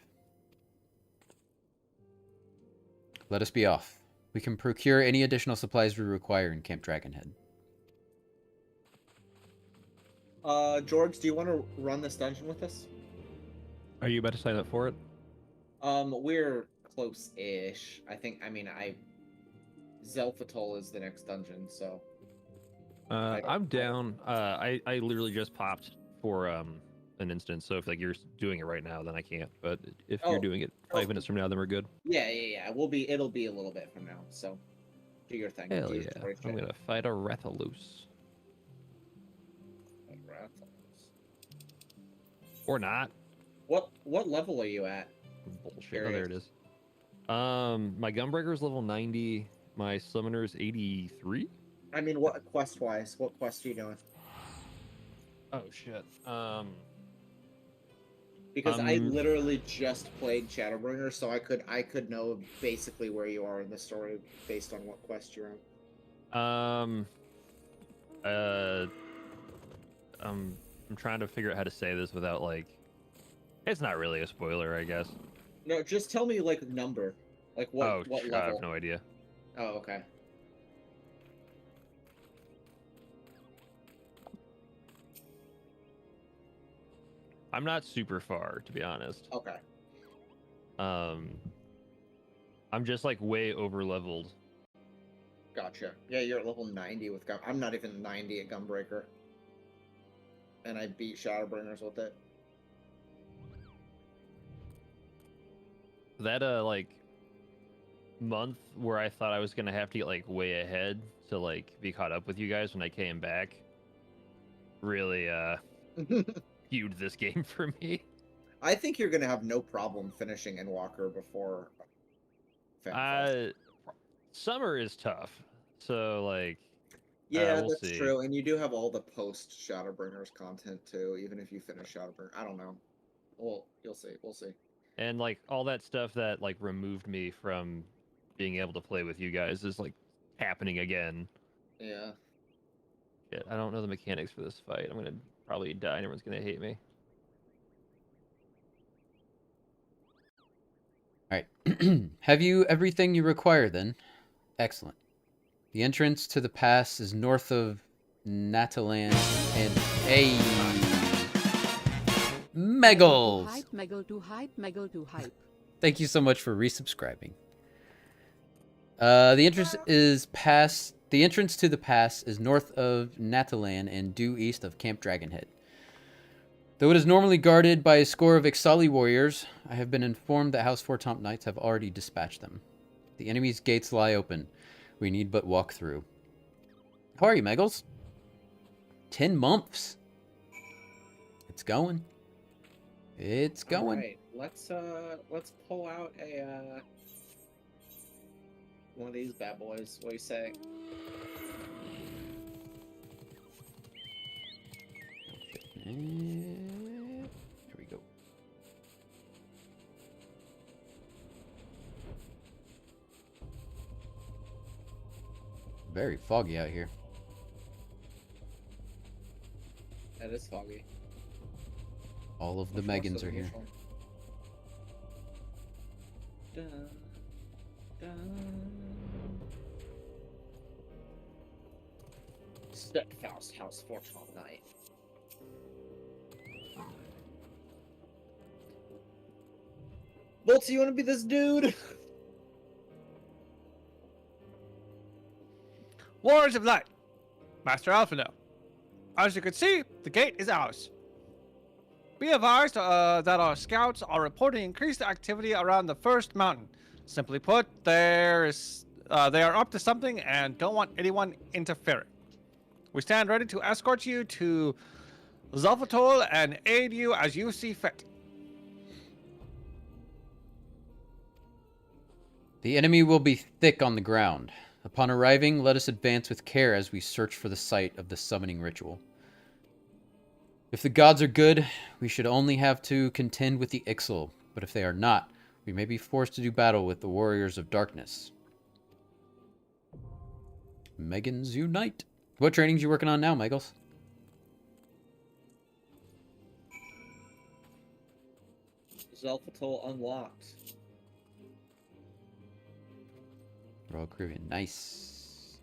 Let us be off. We can procure any additional supplies we require in Camp Dragonhead. George, do you want to run this dungeon with us? Are you about to sign up for it? We're close-ish. Zelfatol is the next dungeon, so... I'm down. I literally just popped for an instance, so if like you're doing it right now, then I can't. But if you're doing it 5 minutes from now, then we're good. Yeah. It'll be a little bit from now, so do your thing. Hell yeah. I'm gonna fight a Rathalos. Or not. What level are you at? Bullshit. Oh, there it is. My Gunbreaker is level 90. My Summoner is 83. I mean, what quest-wise? What quest are you doing? Oh shit. Because I literally just played Shadowbringer, so I could know basically where you are in the story based on what quest you're on. I'm trying to figure out how to say this without like. It's not really a spoiler, I guess. No, just tell me like number, like what level. I have no idea. Oh, okay. I'm not super far, to be honest. Okay. I'm just like way over leveled. Gotcha. Yeah, you're at level 90 with Gun. I'm not even 90 at Gunbreaker. And I beat Shadowbringers with it. That like month where I thought I was gonna have to get like way ahead to like be caught up with you guys when I came back really skewed this game for me. I think you're gonna have no problem finishing Endwalker before. Summer is tough, so like. Yeah, we'll that's see. true, and you do have all the post Shadowbringers content too. Even if you finish Shadowbringer, I don't know. Well, you'll see. We'll see. And like all that stuff that like removed me from being able to play with you guys is like happening again. Yeah. Shit, I don't know the mechanics for this fight. I'm gonna probably die and everyone's gonna hate me. Alright. Have you everything you require then? Excellent. The entrance to the pass is north of Natalan and Megals! Hype, Meggle to hype, Meggle to hype. Thank you so much for resubscribing. The entrance to the pass is north of Natalan and due east of Camp Dragonhead. Though it is normally guarded by a score of Ixali warriors, I have been informed that House Fortomp Knights have already dispatched them. The enemy's gates lie open. We need but walk through. How are you, Megals? 10 months. It's going. It's going. All right, let's pull out a one of these bad boys. What do you say? Here we go. Very foggy out here. That is foggy. All of the Megans are here. Steadfast House Fortune Knight. Bolts, you want to be this dude? Warriors of Light, Master Alphino. As you can see, the gate is ours. Be advised that our scouts are reporting increased activity around the first mountain. Simply put, they are up to something and don't want anyone interfering. We stand ready to escort you to Zalvatol and aid you as you see fit. The enemy will be thick on the ground. Upon arriving, let us advance with care as we search for the site of the summoning ritual. If the gods are good, we should only have to contend with the Ixal, but if they are not, we may be forced to do battle with the warriors of darkness. Megans unite. What trainings you working on now, Megals? Zelfatol unlocked. Royal Caribbean, nice.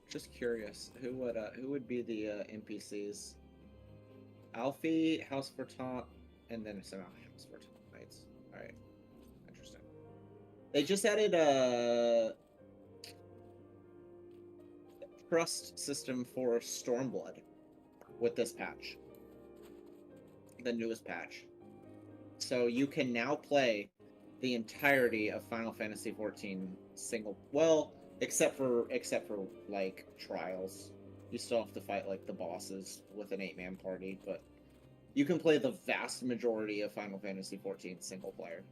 Just curious, who would be the NPCs? Alfie, House for Top, and then some House for Top Knights. All right, interesting. They just added a trust system for Stormblood with this patch, the newest patch. So you can now play the entirety of Final Fantasy XIV single. Well, except for like trials, you still have to fight like the bosses with an 8-man party, but you can play the vast majority of Final Fantasy XIV single player.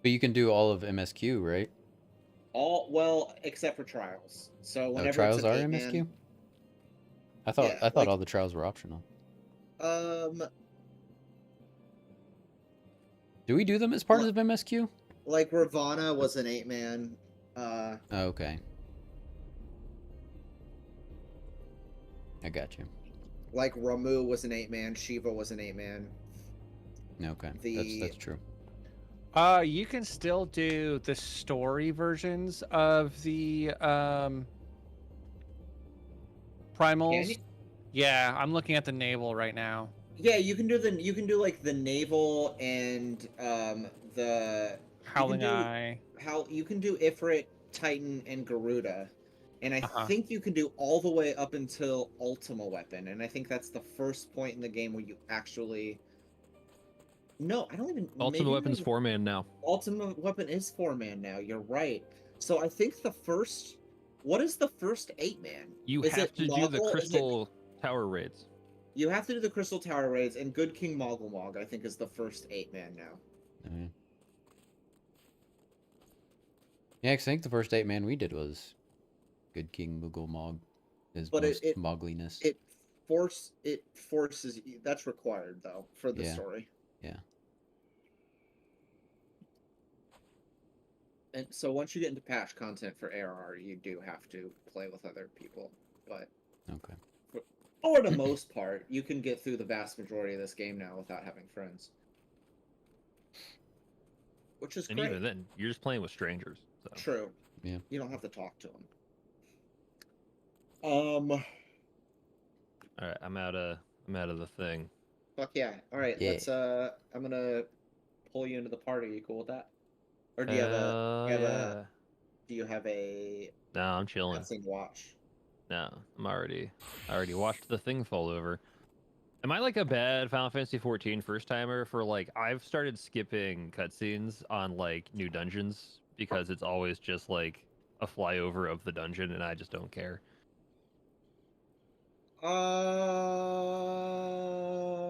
But you can do all of MSQ, right? Well, except for trials. So whenever trials it's an are 8-man, MSQ. I thought like, all the trials were optional. Do we do them as part of MSQ? Like Ravana was an 8-man. Okay. I got you. Like Ramu was an 8-man. Shiva was an 8-man. Okay, that's true. You can still do the story versions of the primals. Yeah, I'm looking at the naval right now. Yeah, you can do like the naval and the Howling Eye. You can do Ifrit, Titan, and Garuda, and I think you can do all the way up until Ultima Weapon, and I think that's the first point in the game where you actually. No, I don't even. Ultimate Weapon's 4-man now. Ultimate Weapon is 4-man now. You're right. So I think the first. What is the first 8-man? You have to do the Crystal Tower raids. You have to do the Crystal Tower raids, and Good King Mogglmog, I think, is the first 8-man now. Yeah, 'cause I think the first 8-man we did was Good King Mogglmog. His most mogliness. It forces you. That's required though for the story. Yeah. And so once you get into patch content for ARR, you do have to play with other people, but okay. For the most part, you can get through the vast majority of this game now without having friends. Which is great. And even then, you're just playing with strangers. So. True. Yeah. You don't have to talk to them. All right, I'm out of the thing. Fuck yeah. All right, Yeah. let's I'm going to pull you into the party. Are you cool with that? Or do you have do you have a No, I'm chilling. cutscene to watch? No, I already watched the thing fall over. Am I like a bad Final Fantasy XIV first timer for like I've started skipping cutscenes on like new dungeons because it's always just like a flyover of the dungeon and I just don't care.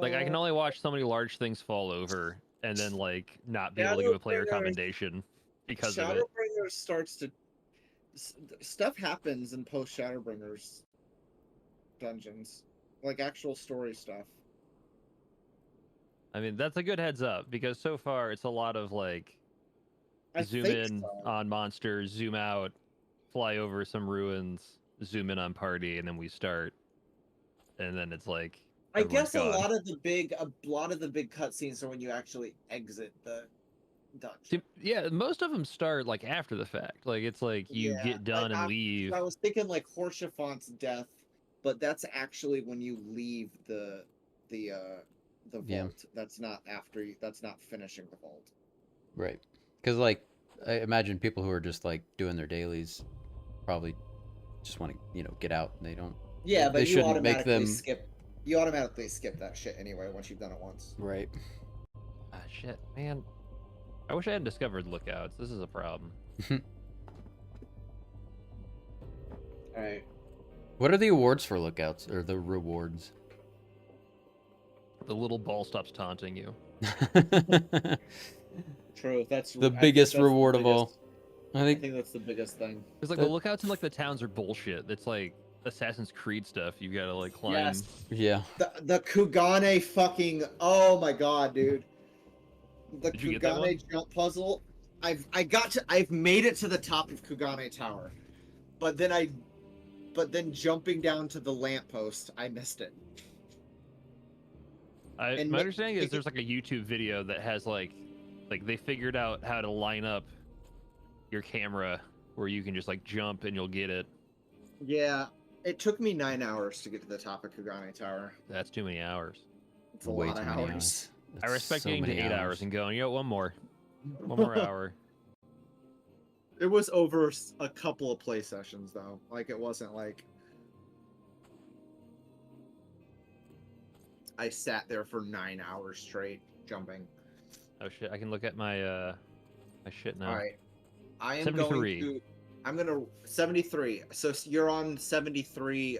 Like I can only watch so many large things fall over and then like not be able to give a player commendation because of it. Shadowbringers starts to stuff happens in post Shadowbringers dungeons, like actual story stuff. I mean, that's a good heads up because so far it's a lot of like zoom in on monsters, zoom out, fly over some ruins, zoom in on party, and then we start. And then it's like I guess gone. a lot of the big cutscenes are when you actually exit the dungeon. Yeah, most of them start like after the fact. Like it's like you get done and leave. I was thinking like Horshafont's death, but that's actually when you leave the vault. Yeah. That's not after you. That's not finishing the vault. Right. Because like I imagine people who are just like doing their dailies probably just want to get out. They don't. Yeah, but they you shouldn't make automatically them skip. You automatically skip that shit anyway once you've done it once. right. Ah, shit, man. I wish I hadn't discovered lookouts. This is a problem. All right. What are the awards for lookouts or the rewards? The little ball stops taunting you. True. That's the biggest reward of all. I think that's the biggest thing. It's like the lookouts in like the towns are bullshit. It's like Assassin's Creed stuff. You gotta like climb. Yes. Yeah. The Kugane fucking. Oh my god, dude. The Did you get that one? Kugane jump puzzle. I've made it to the top of Kugane Tower, but then jumping down to the lamppost, I missed it. My understanding is there's like a YouTube video that has like they figured out how to line up your camera where you can just like jump and you'll get it. Yeah, it took me 9 hours to get to the top of Kugane Tower. That's too many hours. It's a lot of hours. I respect so getting to many 8 hours. hours and going, one more hour. It was over a couple of play sessions though. Like it wasn't like I sat there for 9 hours straight jumping. Oh shit! I can look at my my shit now. All right, I am 73. going to. I'm gonna 73. So you're on 73.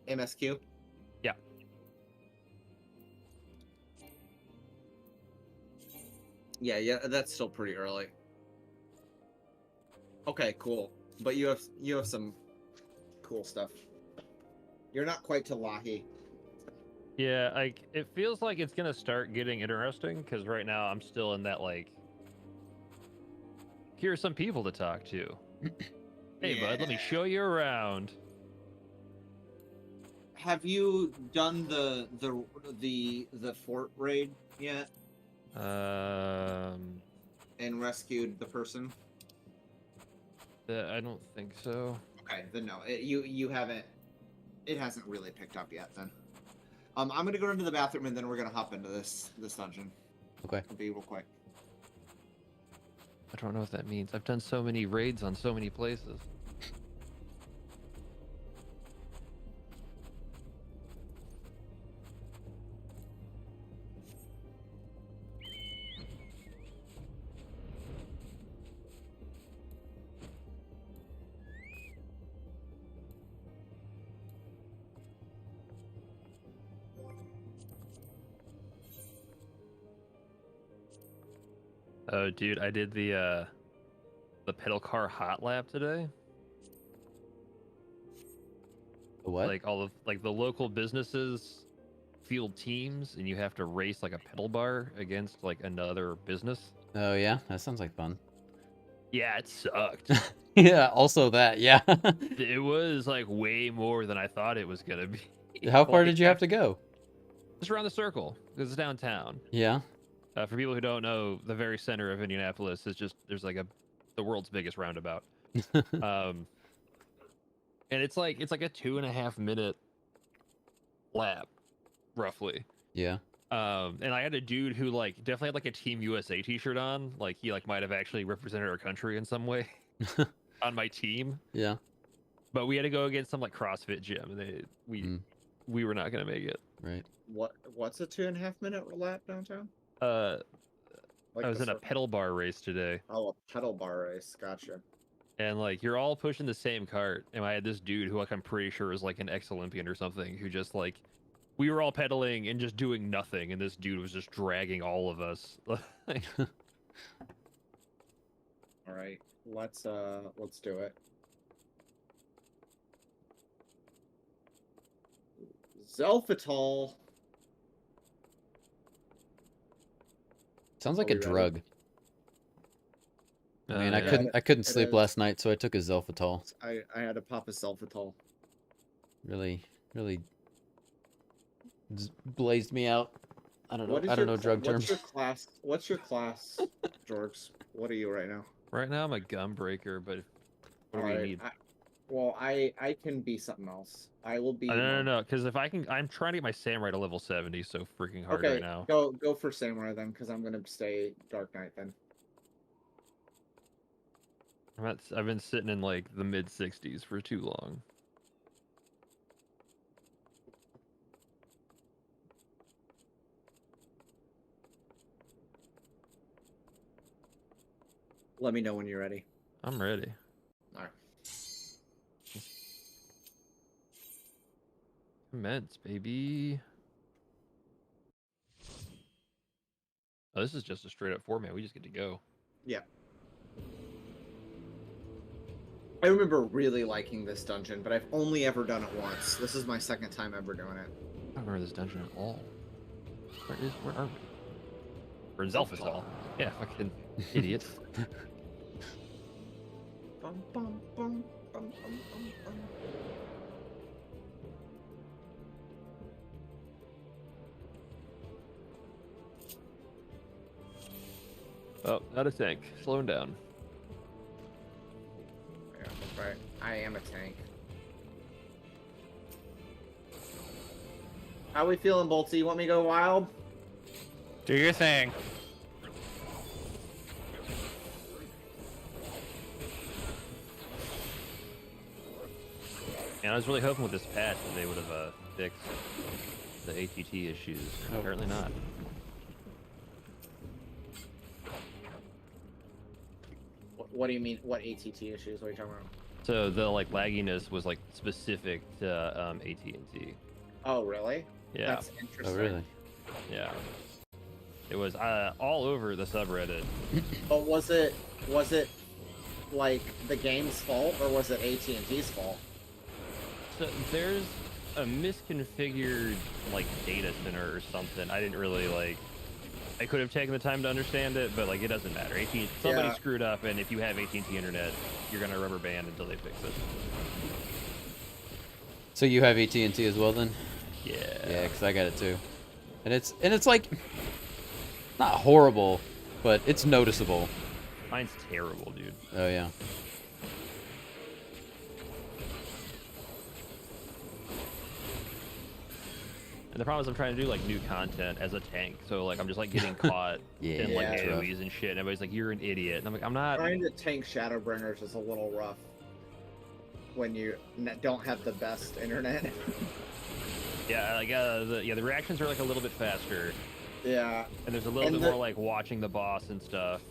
MSQ. Yeah. Yeah. That's still pretty early. Okay, cool. But you have some cool stuff. You're not quite to Lahi. Yeah, like it feels like it's gonna start getting interesting because right now I'm still in that like. Here are some people to talk to. Hey, bud, let me show you around. Have you done the fort raid yet? And rescued the person? I don't think so. Okay, then no. You haven't. It hasn't really picked up yet. Then, I'm gonna go into the bathroom and then we're gonna hop into this dungeon. Okay. It'll be real quick. I don't know what that means. I've done so many raids on so many places. Oh, dude, I did the pedal car hot lap today. What? Like all of the local businesses field teams, and you have to race like a pedal bar against like another business. Oh yeah, that sounds like fun. Yeah, it sucked. Yeah, also that, yeah. It was like way more than I thought it was gonna be. How far did you have to go? Just around the circle, because it's downtown. Yeah. For people who don't know, the very center of Indianapolis is just there's like the world's biggest roundabout. And it's like a 2.5 minute lap, roughly. Yeah. And I had a dude who like definitely had like a Team USA t-shirt on, like he like might have actually represented our country in some way on my team. Yeah. But we had to go against some like CrossFit gym, and we were not gonna make it. Right. What's a 2.5 minute lap downtown? I was the in a pedal bar race today. Oh, a pedal bar race. Gotcha. And like you're all pushing the same cart, and I had this dude who like I'm pretty sure is like an ex-Olympian or something, who just like we were all pedaling and just doing nothing, and this dude was just dragging all of us. All right, let's do it. Zelfitol. Sounds like Are a we ready? drug. I mean, yeah. I couldn't It sleep is. last night, so I took a Zelfitol. I had to pop a Zelfitol. Really blazed me out. I don't know. What is I don't your know drug what's terms. your class? What's your class, Jorgs? What are you right now? Right now I'm a gun breaker, but what do we need? I can be something else. I will be. No, because if I can, I'm trying to get my samurai to level 70, so freaking hard right now. Go for samurai then, because I'm gonna stay Dark Knight then. I've been sitting in like the mid 60s for too long. Let me know when you're ready. I'm ready. All right. Commence, baby. Oh, this is just a straight up format. We just get to go. Yeah. I remember really liking this dungeon, but I've only ever done it once. This is my second time ever doing it. I don't remember this dungeon at all. Where are we? We're in Zelfa's Hall. Yeah, fucking idiot. Bum, bum, bum, bum, bum, bum, bum. Oh, not a tank. Slowing down. Yeah, that's right. I am a tank. How we feeling, Boltsy? You want me to go wild? Do your thing. And I was really hoping with this patch that they would have fixed the ATT issues. Apparently not. What do you mean? What ATT issues? What are you talking about? So the like lagginess was like specific to AT&T. Oh, really? Yeah. That's interesting. Oh, really? Yeah. It was all over the subreddit. But was it like the game's fault or was it AT&T's fault? So there's a misconfigured like data center or something. I didn't really like. I could have taken the time to understand it, but like it doesn't matter. Somebody screwed up, and if you have AT&T internet, you're gonna rubber band until they fix it. So you have AT&T as well then? Yeah. Yeah, because I got it too. And it's like not horrible, but it's noticeable. Mine's terrible, dude. Oh yeah. And the problem is I'm trying to do like new content as a tank, so like I'm just like getting caught in like AoEs and shit. And everybody's like, "You're an idiot," and I'm like, "I'm not." Trying to tank Shadowbringers is a little rough when you don't have the best internet. Yeah, like the reactions are like a little bit faster. Yeah. And there's a little bit more like watching the boss and stuff.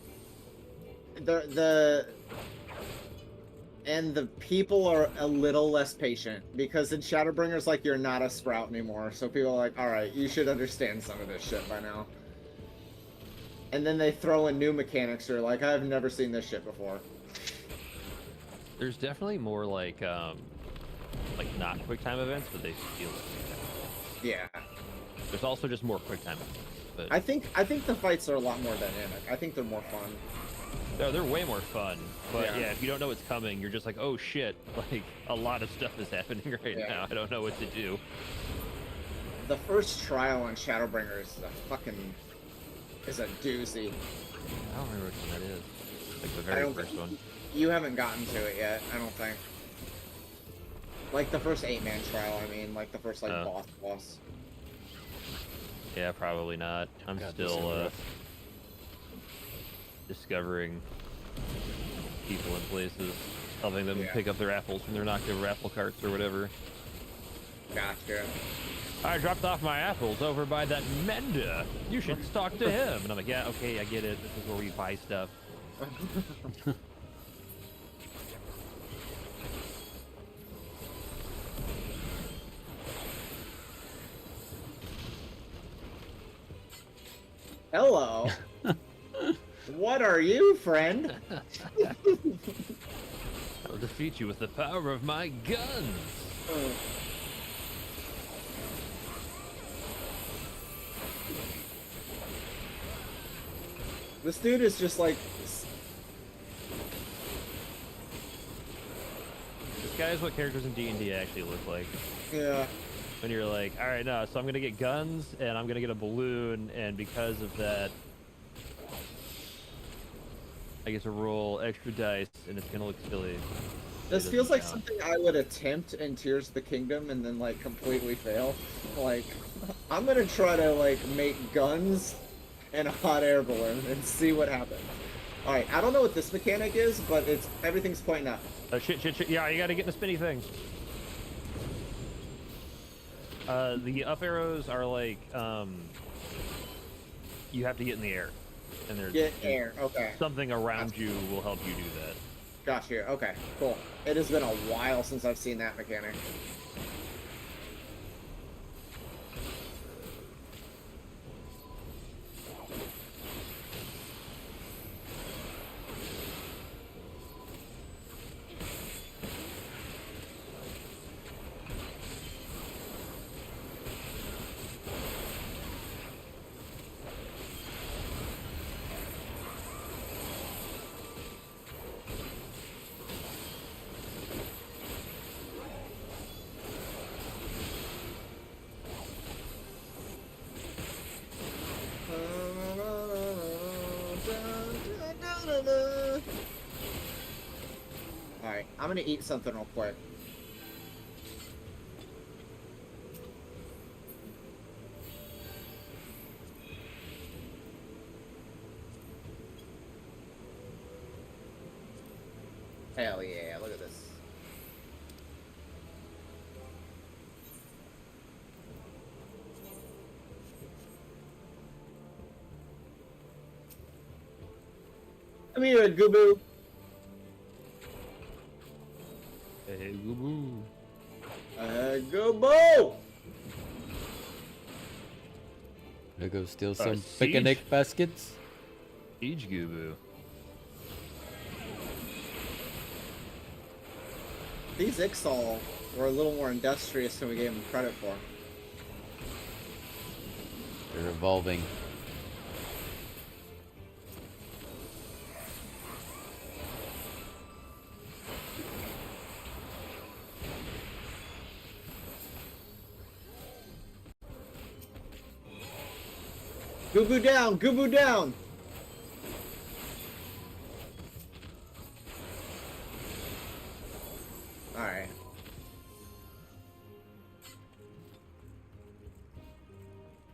And the people are a little less patient because in Shadowbringers, like, you're not a sprout anymore. So people are like, all right, you should understand some of this shit by now. And then they throw in new mechanics. You're like, I've never seen this shit before. There's definitely more like not quick time events, but they feel like yeah. There's also just more quick time events. But I think the fights are a lot more dynamic. I think they're more fun. No, they're way more fun. But yeah, if you don't know what's coming, you're just like, oh shit, like a lot of stuff is happening right now. I don't know what to do. The first trial on Shadowbringers is a doozy. I don't remember which one that is. Like the very first one. You haven't gotten to it yet, I don't think. Like the first 8-man trial, I mean, like the first like boss. Yeah, probably not. I'm still discovering people in places, helping them pick up their apples from their knocked over apple carts or whatever. Gotcha. I dropped off my apples over by that mender. You should talk to him. And I'm like, yeah, okay, I get it. This is where we buy stuff. Hello. What are you, friend? I'll defeat you with the power of my guns. This dude is just like... This guy is what characters in D&D actually look like. Yeah. when you're like, all right, no, so I'm gonna get guns and I'm gonna get a balloon, and because of that, I get to roll extra dice, and it's gonna look silly. This feels like something I would attempt in Tears of the Kingdom and then like completely fail. Like, I'm gonna try to like make guns and a hot air balloon and see what happens. All right, I don't know what this mechanic is, but everything's pointing up. Shit. Yeah, you gotta get in the spinny thing. The up arrows are like, you have to get in the air, and there's Get air. Okay. something around you will help you do that. Gotcha. Okay. Cool. It has been a while since I've seen that mechanic. Alright, I'm gonna eat something real quick. Hell yeah, look at this. Come here, Goobo. Hey, Goobo. Goobo! Gonna go steal some siege? picnic baskets. Siege Goobo. These Ixal were a little more industrious than we gave them credit for. They're evolving. Goobo down! Goobo down! Alright.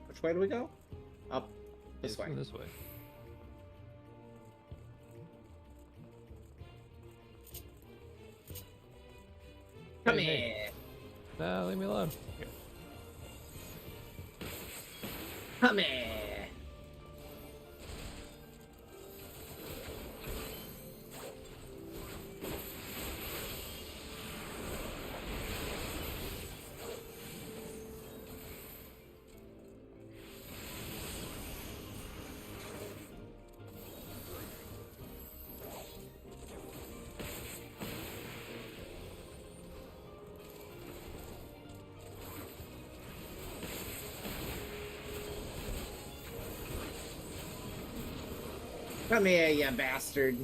Which way do we go? Up. This way. This way. Come Hey, here! hey. No, leave me alone. Here. Come here! Come here, you bastard.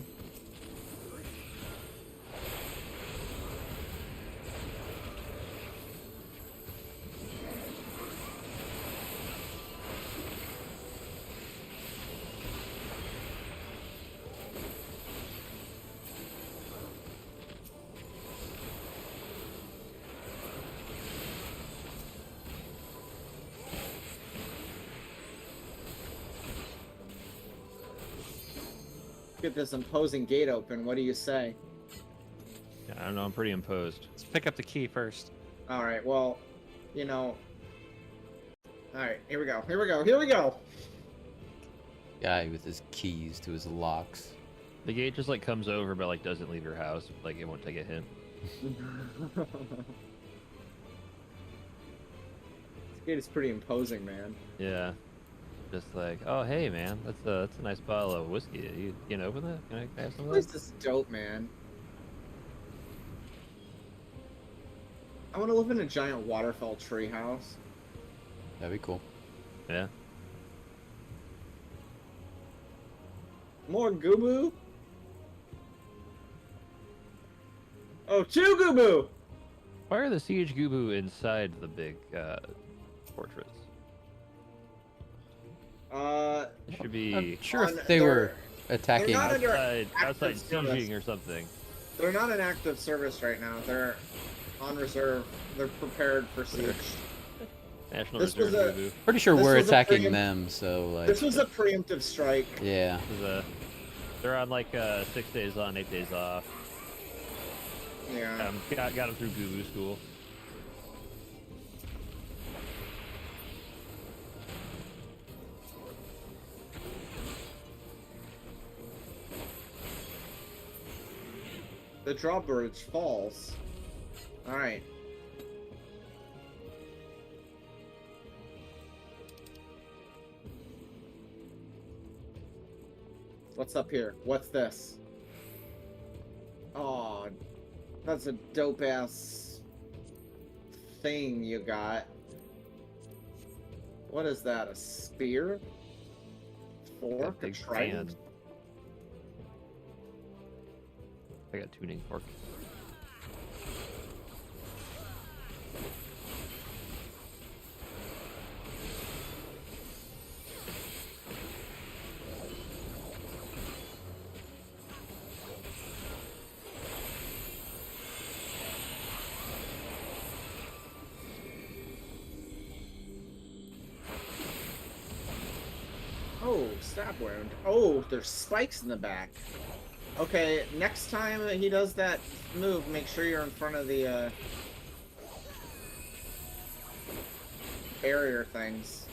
Get this imposing gate open. What do you say? Yeah, I don't know. I'm pretty imposed. Let's pick up the key first. All right. Well, you know. All right. Here we go. Here we go. Here we go. Guy with his keys to his locks. The gate just like comes over, but like doesn't leave your house. Like it won't take a hint. This gate is pretty imposing, man. Yeah. Just like, oh hey man, that's a nice bottle of whiskey. You can open that? Can I have some of This that? is dope, man. I want to live in a giant waterfall treehouse. That'd be cool. Yeah. More Goobo? Oh, two Goobo! Why are the siege Gubu inside the big fortress? It should be. I'm sure if they were attacking not under outside active service. sieging or something. They're not in active service right now. They're on reserve. They're prepared for siege. National This Reserve was a- Gubu. pretty sure This we're was a attacking preempt- them, so like. This was a preemptive strike. Yeah. They're on like 6 days on, 8 days off. Yeah. Got them through Gubu school. The drawbridge falls. Alright. What's up here? What's this? Oh, that's a dope ass thing you got. What is that? A spear? Fork? A Big trident? fan. I got tuning fork. Oh, stab wound. Oh, there's spikes in the back. Okay, next time he does that move, make sure you're in front of the barrier things.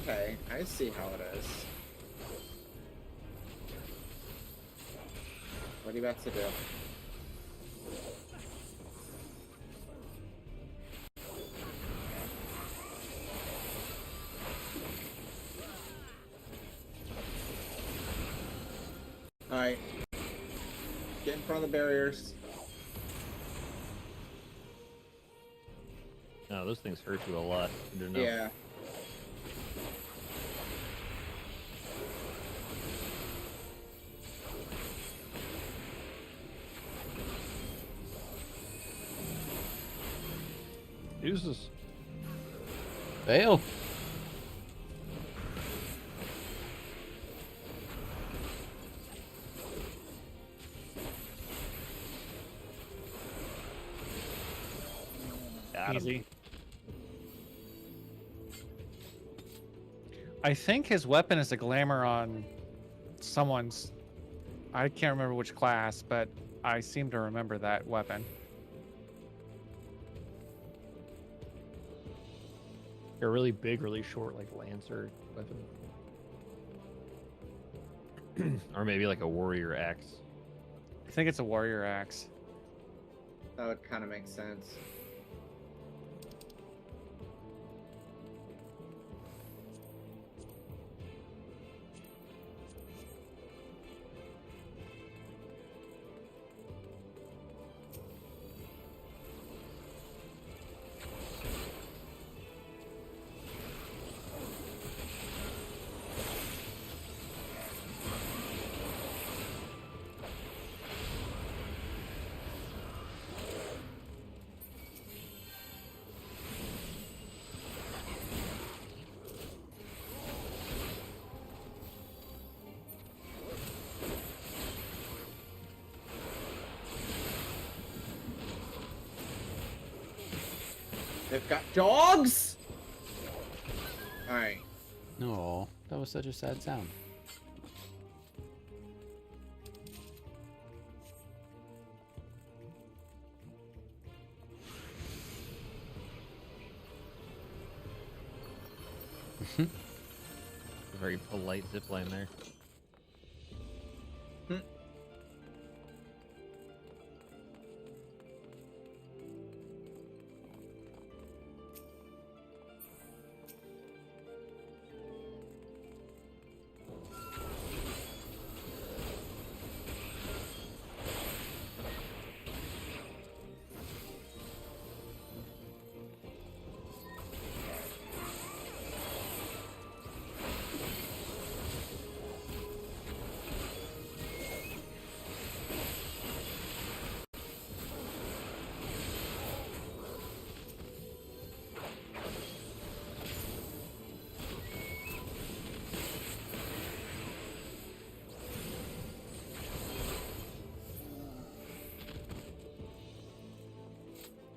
Okay, I see how it is. What are you about to do? Alright. Get in front of the barriers. No, those things hurt you a lot. You don't know. Yeah. Jesus. Fail. Got him. Easy. I think his weapon is a glamour on someone's. I can't remember which class, but I seem to remember that weapon. A really big, really short, like lancer weapon. Or maybe like a warrior axe. I think it's a warrior axe. That would kind of make sense. They've got dogs? Alright. No, that was such a sad sound. A very polite zipline there.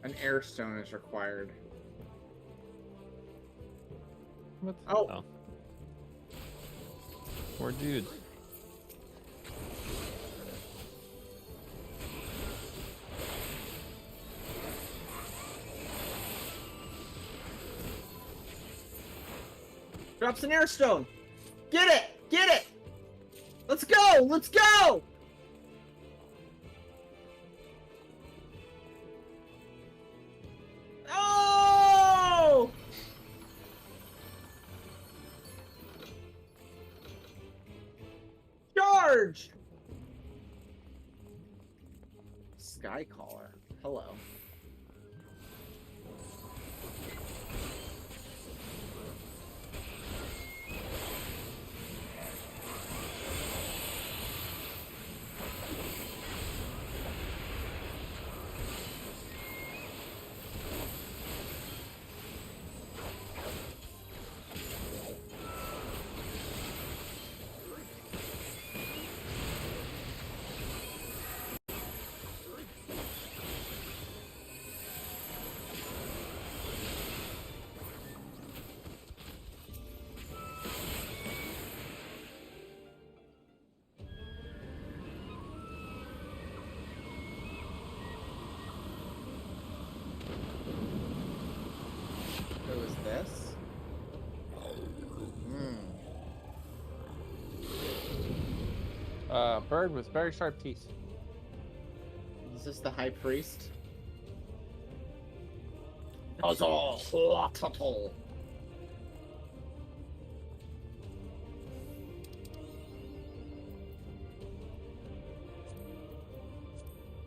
An air stone is required. What? Oh. Poor dude. Drops an air stone. Get it! Get it! Let's go! Let's go! Oh! Charge! Skycaller. Hello. Who is this? Bird with very sharp teeth. Is this the High Priest?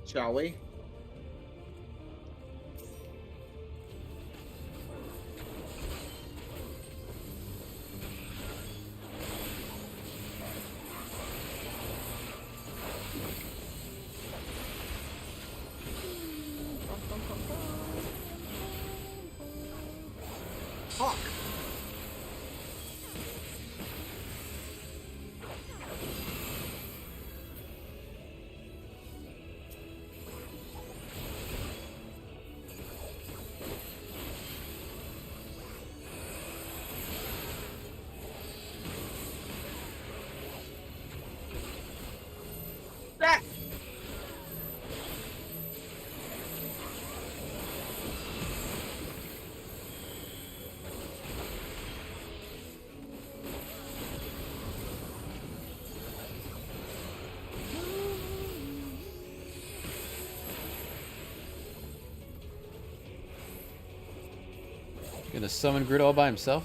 Shall we? Hawk. Back. Gonna summon Groot all by himself?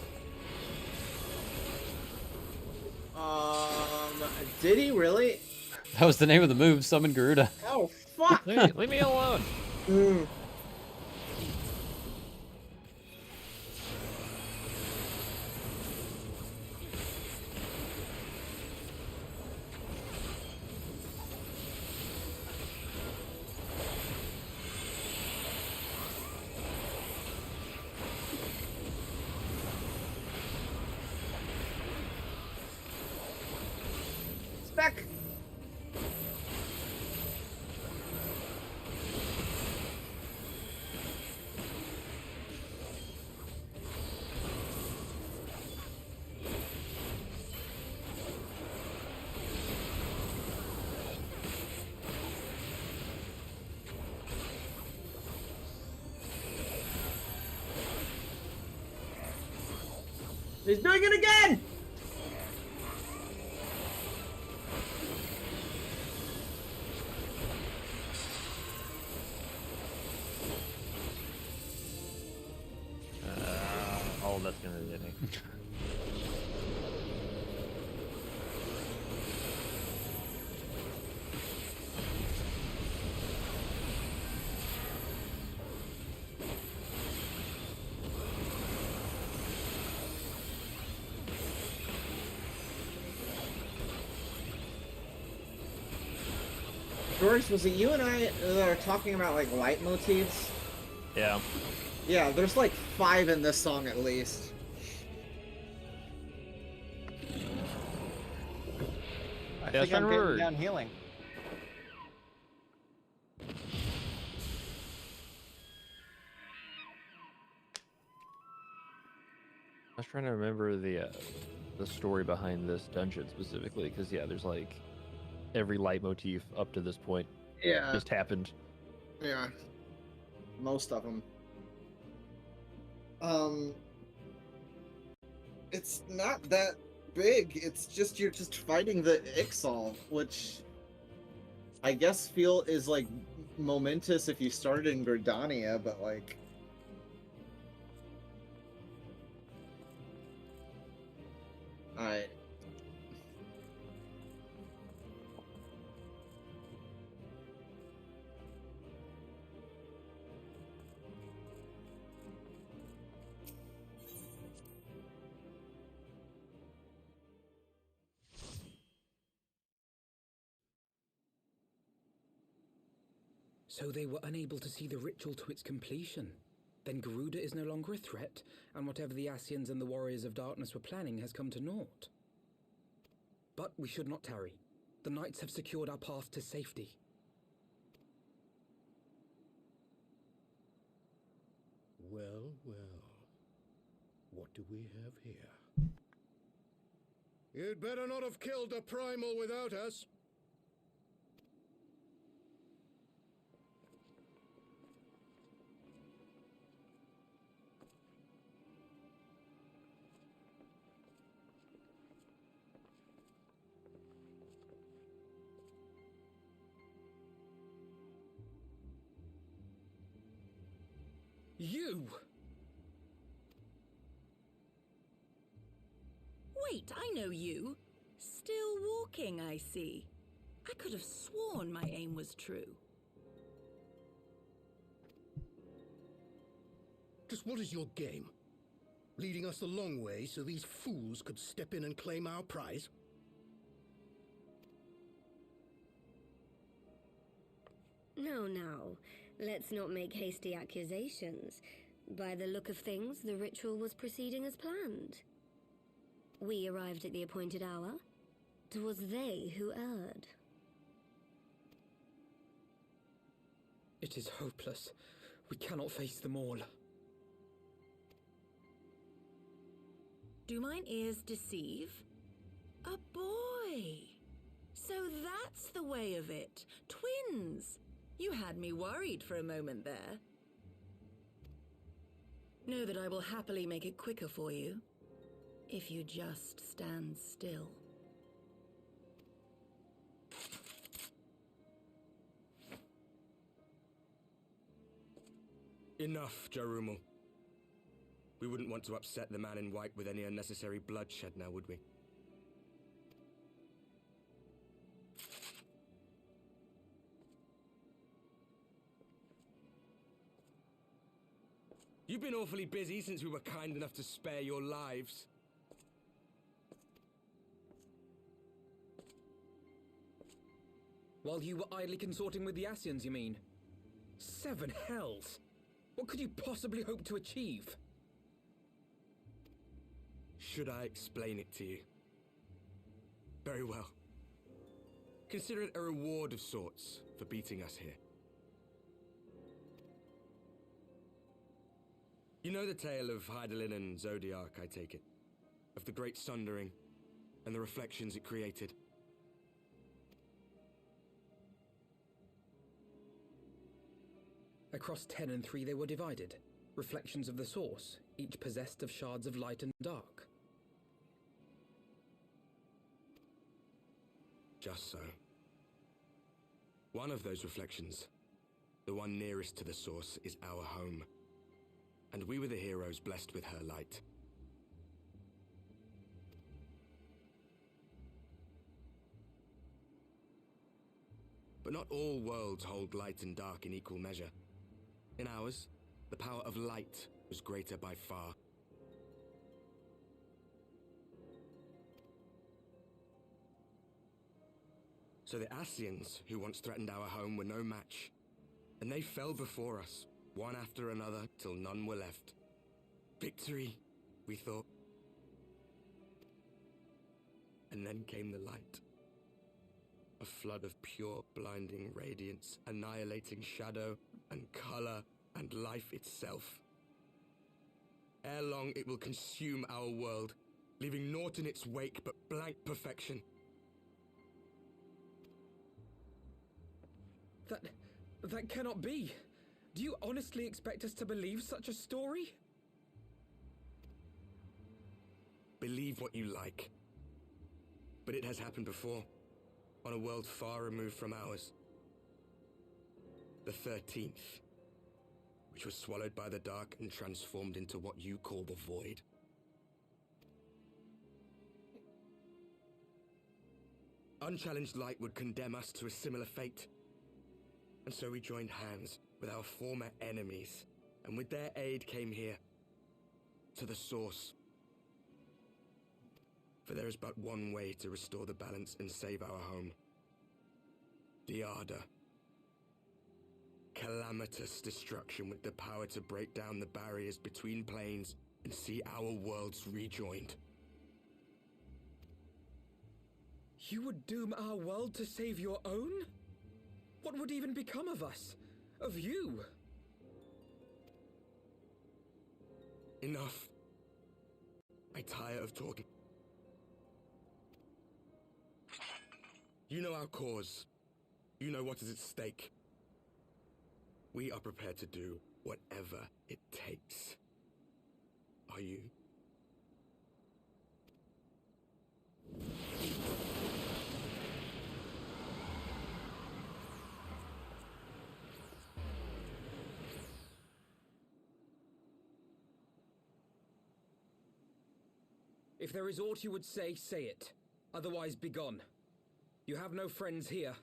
Did he really? That was the name of the move, summon Garuda. Oh, fuck! Leave me alone. Spec! He's doing it again! All that's gonna hit me. George, was it you and I that are talking about like leitmotifs? Yeah. Yeah, there's like 5 in this song at least. I think I'm getting down healing. was trying to remember the story behind this dungeon specifically, because yeah, there's like every leitmotif up to this point Yeah. just happened. Yeah. Most of them. It's not that big. It's just you're just fighting the Ixal, which I guess is like momentous if you started in Gridania, but like I So they were unable to see the ritual to its completion. Then Garuda is no longer a threat, and whatever the Asians and the Warriors of Darkness were planning has come to naught. But we should not tarry. The knights have secured our path to safety. Well, well. What do we have here? You'd better not have killed the primal without us. You! Wait, I know you. Still walking, I see. I could have sworn my aim was true. Just what is your game? Leading us the long way so these fools could step in and claim our prize? No, no. Let's not make hasty accusations. By the look of things, the ritual was proceeding as planned. We arrived at the appointed hour. 'Twas they who erred. It is hopeless. We cannot face them all. Do mine ears deceive? A boy! So that's the way of it. Twins! You had me worried for a moment there. Know that I will happily make it quicker for you, if you just stand still. Enough, Jarumal. We wouldn't want to upset the man in white with any unnecessary bloodshed now, would we? You've been awfully busy since we were kind enough to spare your lives. While you were idly consorting with the Asians, you mean? 7 hells! What could you possibly hope to achieve? Should I explain it to you? Very well. Consider it a reward of sorts for beating us here. You know the tale of Hydaelyn and Zodiac, I take it? Of the Great Sundering and the reflections it created? Across 10 and 3 they were divided. Reflections of the source, each possessed of shards of light and dark. Just so. One of those reflections, the one nearest to the source, is our home. And we were the heroes blessed with her light. But not all worlds hold light and dark in equal measure. In ours, the power of light was greater by far. So the Asians, who once threatened our home, were no match. And they fell before us, one after another, till none were left. Victory, we thought. And then came the light. A flood of pure, blinding radiance, annihilating shadow and color and life itself. Ere long, it will consume our world, leaving naught in its wake but blank perfection. That cannot be. Do you honestly expect us to believe such a story? Believe what you like. But it has happened before, on a world far removed from ours. The 13th, which was swallowed by the dark and transformed into what you call the Void. Unchallenged light would condemn us to a similar fate. And so we joined hands with our former enemies, and with their aid came here, to the source. For there is but one way to restore the balance and save our home. The Ardor. Calamitous destruction with the power to break down the barriers between planes and see our worlds rejoined. You would doom our world to save your own? What would even become of us? Of you? Enough. I tire of talking. You know our cause. You know what is at stake. We are prepared to do whatever it takes. Are you? If there is aught you would say, say it. Otherwise, begone. You have no friends here.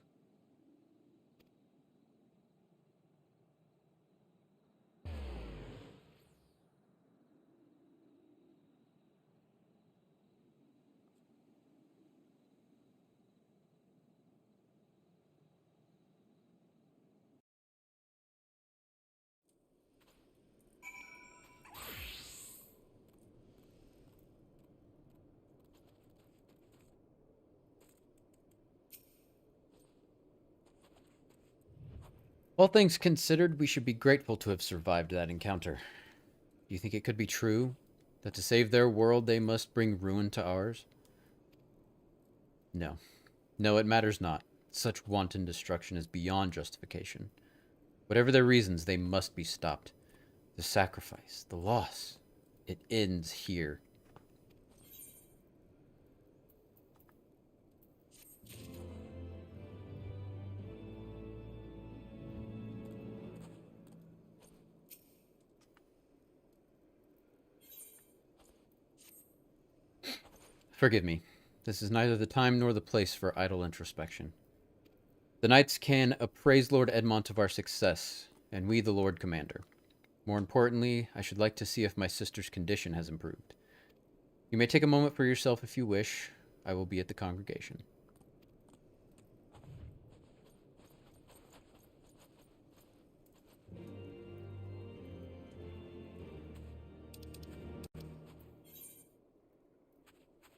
All things considered, we should be grateful to have survived that encounter. Do you think it could be true that to save their world they must bring ruin to ours? No. No, it matters not. Such wanton destruction is beyond justification. Whatever their reasons, they must be stopped. The sacrifice, the loss, it ends here. Forgive me. This is neither the time nor the place for idle introspection. The knights can appraise Lord Edmont of our success, and we the Lord Commander. More importantly, I should like to see if my sister's condition has improved. You may take a moment for yourself if you wish. I will be at the congregation.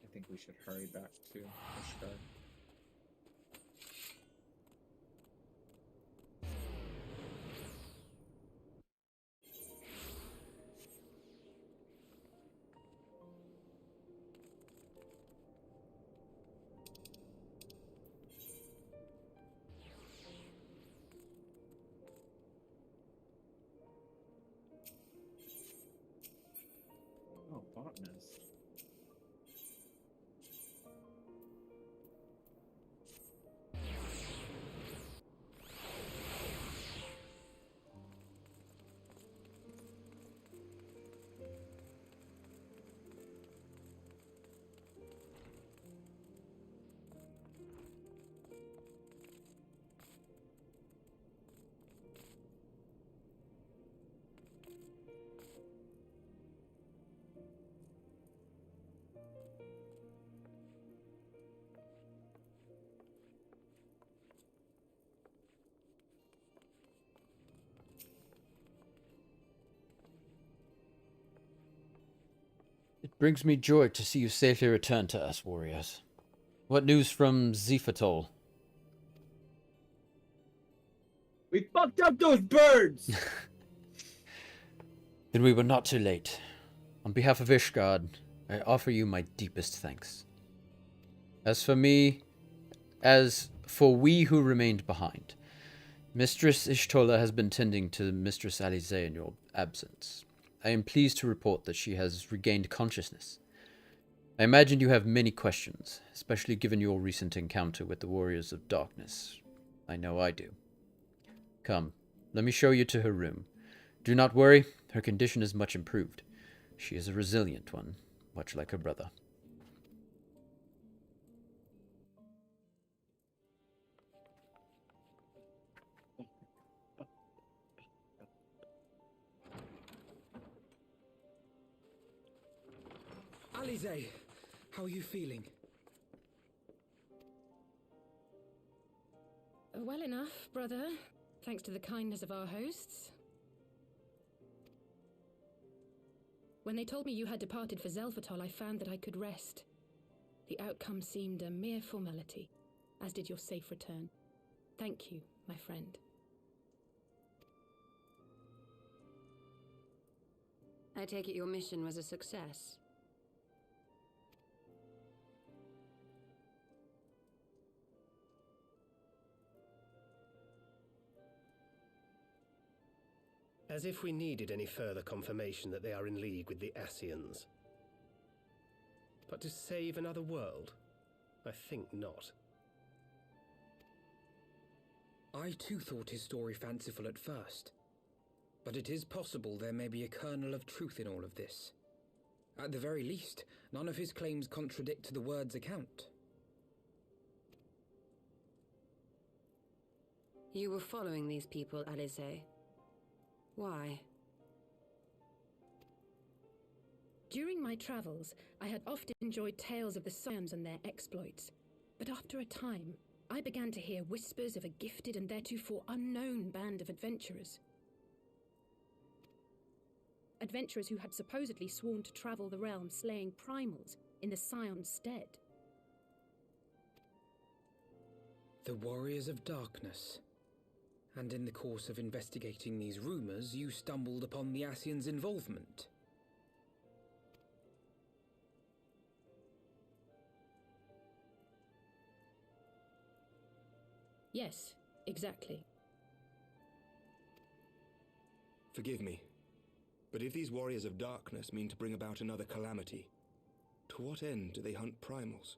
I think we should hurry back to Ishtar. Oh, botanist. It brings me joy to see you safely return to us, warriors. What news from Zephatol? We fucked up those birds! Then we were not too late. On behalf of Ishgard, I offer you my deepest thanks. As for we who remained behind, Mistress Ishtola has been tending to Mistress Alisaie in your absence. I am pleased to report that she has regained consciousness. I imagine you have many questions, especially given your recent encounter with the Warriors of Darkness. I know I do. Come, let me show you to her room. Do not worry, her condition is much improved. She is a resilient one, much like her brother. Alisaie, how are you feeling? Well enough, brother. Thanks to the kindness of our hosts. When they told me you had departed for Zelfatol, I found that I could rest. The outcome seemed a mere formality, as did your safe return. Thank you, my friend. I take it your mission was a success. As if we needed any further confirmation that they are in league with the Asians. But to save another world? I think not. I too thought his story fanciful at first. But it is possible there may be a kernel of truth in all of this. At the very least, none of his claims contradict the word's account. You were following these people, Alisaie. Why? During my travels, I had often enjoyed tales of the Scions and their exploits. But after a time, I began to hear whispers of a gifted and theretofore unknown band of adventurers. Adventurers who had supposedly sworn to travel the realm slaying primals in the Scion's stead. The Warriors of Darkness. And in the course of investigating these rumors, you stumbled upon the Asians' involvement. Yes, exactly. Forgive me, but if these Warriors of Darkness mean to bring about another calamity, to what end do they hunt primals?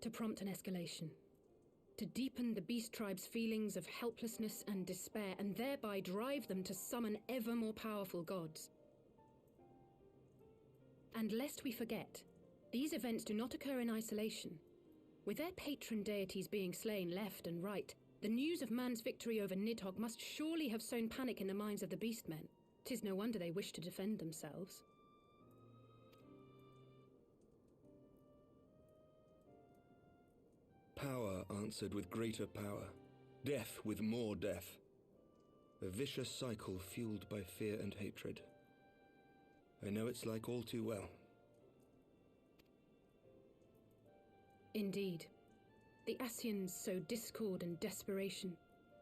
To prompt an escalation. To deepen the beast tribe's feelings of helplessness and despair, and thereby drive them to summon ever more powerful gods. And lest we forget, these events do not occur in isolation. With their patron deities being slain left and right, the news of man's victory over Nidhogg must surely have sown panic in the minds of the beastmen. 'Tis no wonder they wish to defend themselves. Power answered with greater power, death with more death. A vicious cycle fueled by fear and hatred. I know it's like all too well. Indeed. The Asians sow discord and desperation,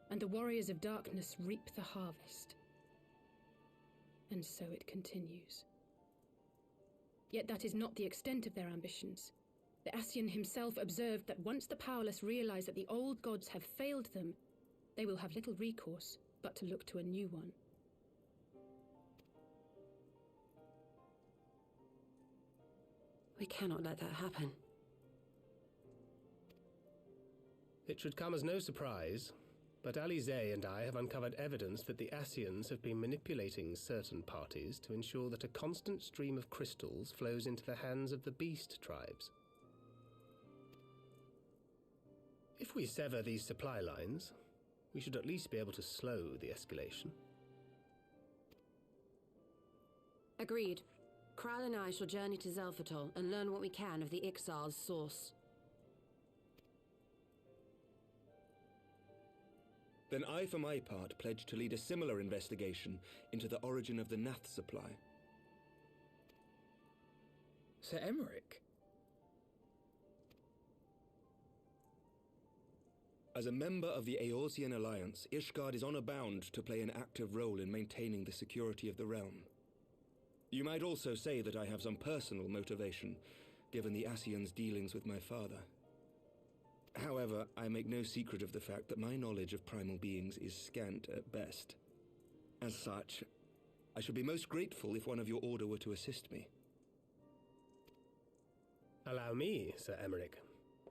and the Warriors of Darkness reap the harvest. And so it continues. Yet that is not the extent of their ambitions. The Asian himself observed that once the powerless realize that the old gods have failed them, they will have little recourse but to look to a new one. We cannot let that happen. It should come as no surprise, but Alisaie and I have uncovered evidence that the Asians have been manipulating certain parties to ensure that a constant stream of crystals flows into the hands of the beast tribes. If we sever these supply lines, we should at least be able to slow the escalation. Agreed. Kral and I shall journey to Zelfatol and learn what we can of the Ixal's source. Then I, for my part, pledge to lead a similar investigation into the origin of the Nath supply. Sir Emmerich? As a member of the Eorzean Alliance, Ishgard is honor bound to play an active role in maintaining the security of the realm. You might also say that I have some personal motivation, given the Ascians' dealings with my father. However, I make no secret of the fact that my knowledge of primal beings is scant at best. As such, I should be most grateful if one of your order were to assist me. Allow me, Sir Emmerich.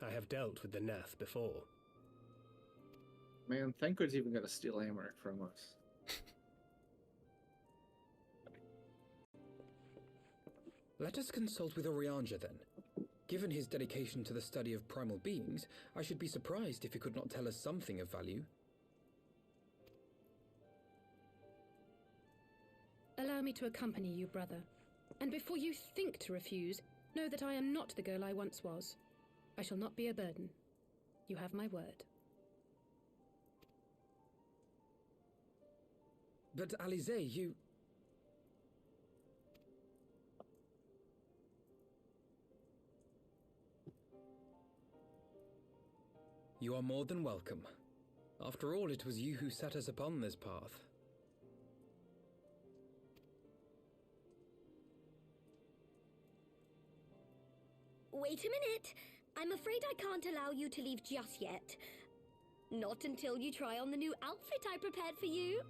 I have dealt with the Nath before. Man, Thancred's even gonna steal Amaric from us. Let us consult with Orianja then. Given his dedication to the study of primal beings, I should be surprised if he could not tell us something of value. Allow me to accompany you, brother. And before you think to refuse, know that I am not the girl I once was. I shall not be a burden. You have my word. But Alisaie, you... You are more than welcome. After all, it was you who set us upon this path. Wait a minute. I'm afraid I can't allow you to leave just yet. Not until you try on the new outfit I prepared for you.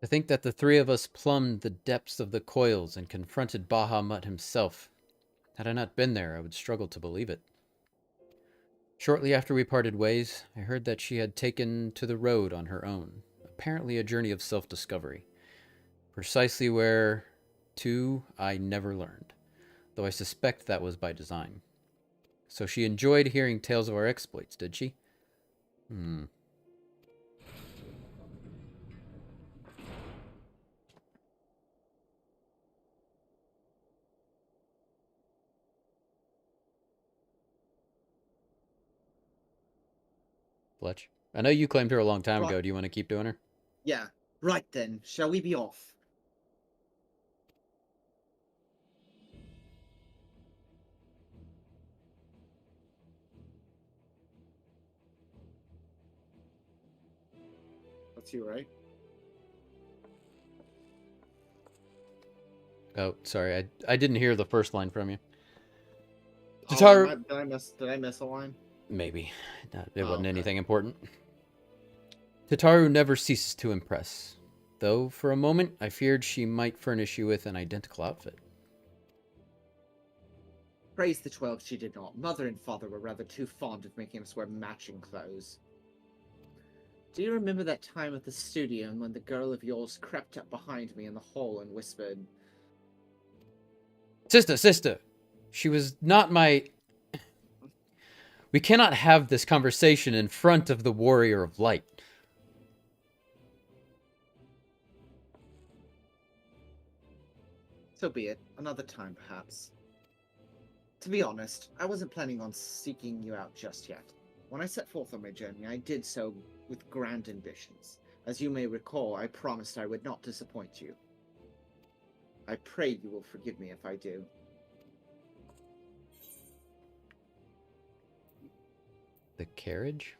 To think that the three of us plumbed the depths of the coils and confronted Bahamut himself. Had I not been there, I would struggle to believe it. Shortly after we parted ways, I heard that she had taken to the road on her own, apparently a journey of self-discovery. Precisely where to, I never learned, though I suspect that was by design. So she enjoyed hearing tales of our exploits, did she? Fletch? I know you claimed her a long time ago. Do you want to keep doing her? Yeah. Right then, shall we be off? That's you, right? Oh, sorry. I didn't hear the first line from you. Oh, Tataru... did I miss a line? Maybe. It wasn't okay. anything important. Tataru never ceases to impress, though for a moment I feared she might furnish you with an identical outfit. Praise the 12, she did not. Mother and father were rather too fond of making us wear matching clothes. Do you remember that time at the studio when the girl of yours crept up behind me in the hall and whispered, Sister! She was not my... We cannot have this conversation in front of the Warrior of Light. So be it. Another time, perhaps. To be honest, I wasn't planning on seeking you out just yet. When I set forth on my journey, I did so with grand ambitions. As you may recall, I promised I would not disappoint you. I pray you will forgive me if I do. The carriage?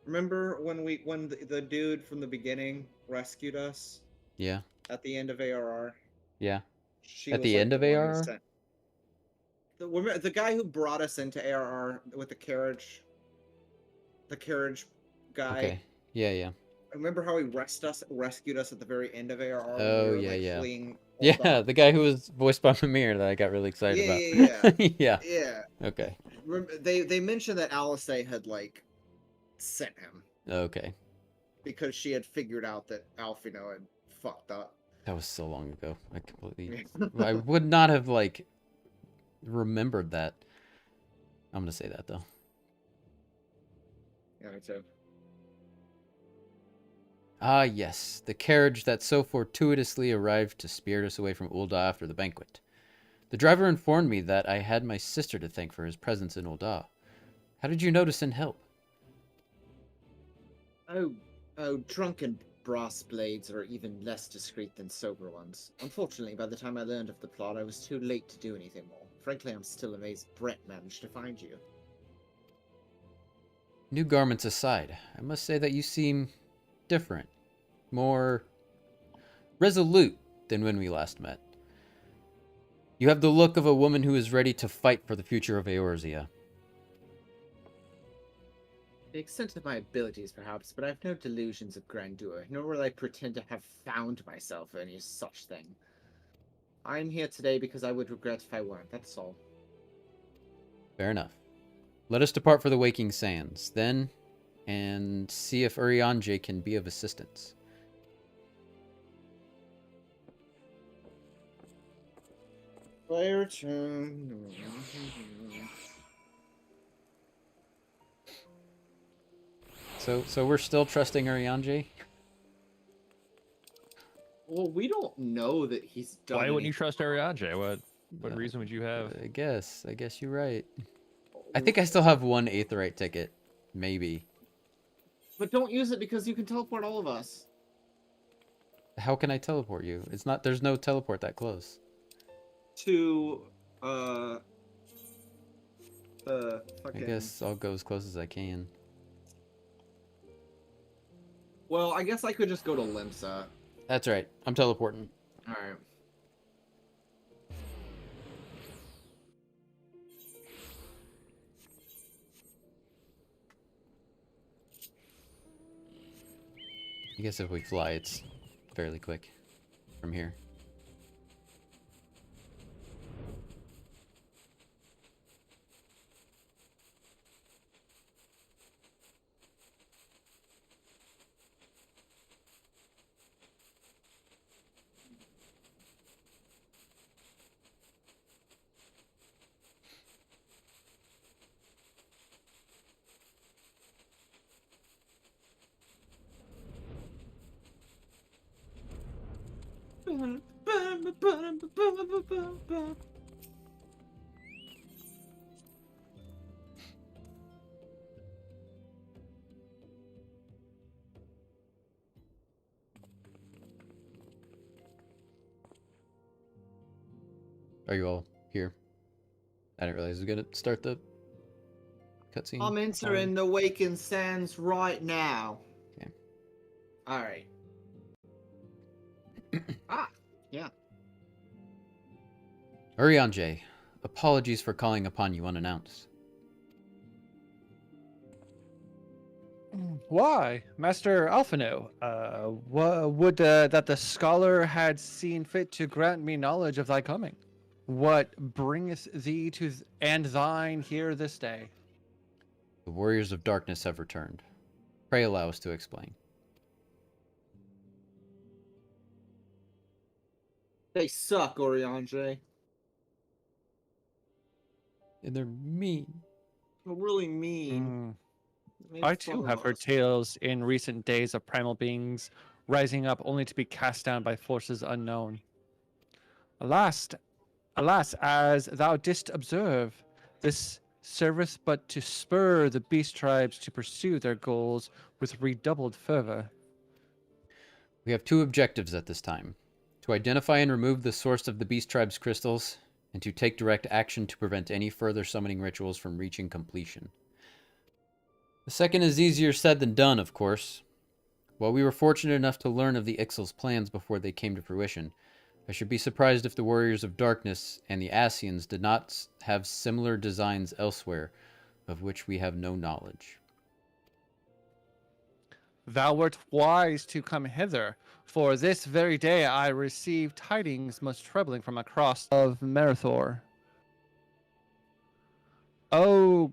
Remember when the dude from the beginning rescued us? Yeah. At the end of ARR? Yeah. She At was, the like, end of one who ARR? sent- The guy who brought us into ARR with the carriage guy. Okay. Yeah. Remember how he rescued us at the very end of ARR? When Oh, we were, yeah. Fleeing Yeah, the guy who was voiced by Mimir that I got really excited about. Yeah. Yeah. Okay. They mentioned that Alisaie had, sent him. Okay. Because she had figured out that Alphino had fucked up. That was so long ago. I completely... I would not have, remembered that. I'm gonna say that, though. Yeah, me too. Ah, yes, the carriage that so fortuitously arrived to spirit us away from Ul'dah after the banquet. The driver informed me that I had my sister to thank for his presence in Ul'dah. How did you notice and help? Oh, drunken brass blades are even less discreet than sober ones. Unfortunately, by the time I learned of the plot, I was too late to do anything more. Frankly, I'm still amazed Brett managed to find you. New garments aside, I must say that you seem different, more resolute than when we last met. You have the look of a woman who is ready to fight for the future of Eorzea. The extent of my abilities, perhaps, but I have no delusions of grandeur, nor will I pretend to have found myself or any such thing. I am here today because I would regret if I weren't, that's all. Fair enough. Let us depart for the Waking Sands, then, and see if Urianger can be of assistance. Player turn. So we're still trusting Urianger? Well, we don't know that he's done. Why wouldn't you trust Urianger? What reason would you have? I guess you're right. I think I still have one Aetheryte ticket, maybe. But don't use it because you can teleport all of us. How can I teleport you? There's no teleport that close. To I guess I'll go as close as I can. Well, I guess I could just go to Limsa. That's right. I'm teleporting. Alright. I guess if we fly, it's fairly quick from here. Are you all here? I didn't realize it was gonna start the cutscene. I'm entering the Waking Sands right now. Okay. Alright. Yeah. Urianger, apologies for calling upon you unannounced. Why, Master Alphino? Would that the scholar had seen fit to grant me knowledge of thy coming? What bringeth thee to and thine here this day? The warriors of darkness have returned. Pray allow us to explain. They suck, Urianger. And they're mean. They're really mean. I too have heard tales in recent days of primal beings rising up only to be cast down by forces unknown. Alas, as thou didst observe, this serveth but to spur the beast tribes to pursue their goals with redoubled fervor. We have two objectives at this time. To identify and remove the source of the beast tribe's crystals, and to take direct action to prevent any further summoning rituals from reaching completion. The second is easier said than done, of course. While we were fortunate enough to learn of the Ixal's plans before they came to fruition, I should be surprised if the Warriors of Darkness and the Asians did not have similar designs elsewhere, of which we have no knowledge. Thou wert wise to come hither, for this very day I received tidings most troubling from across of Marathor. O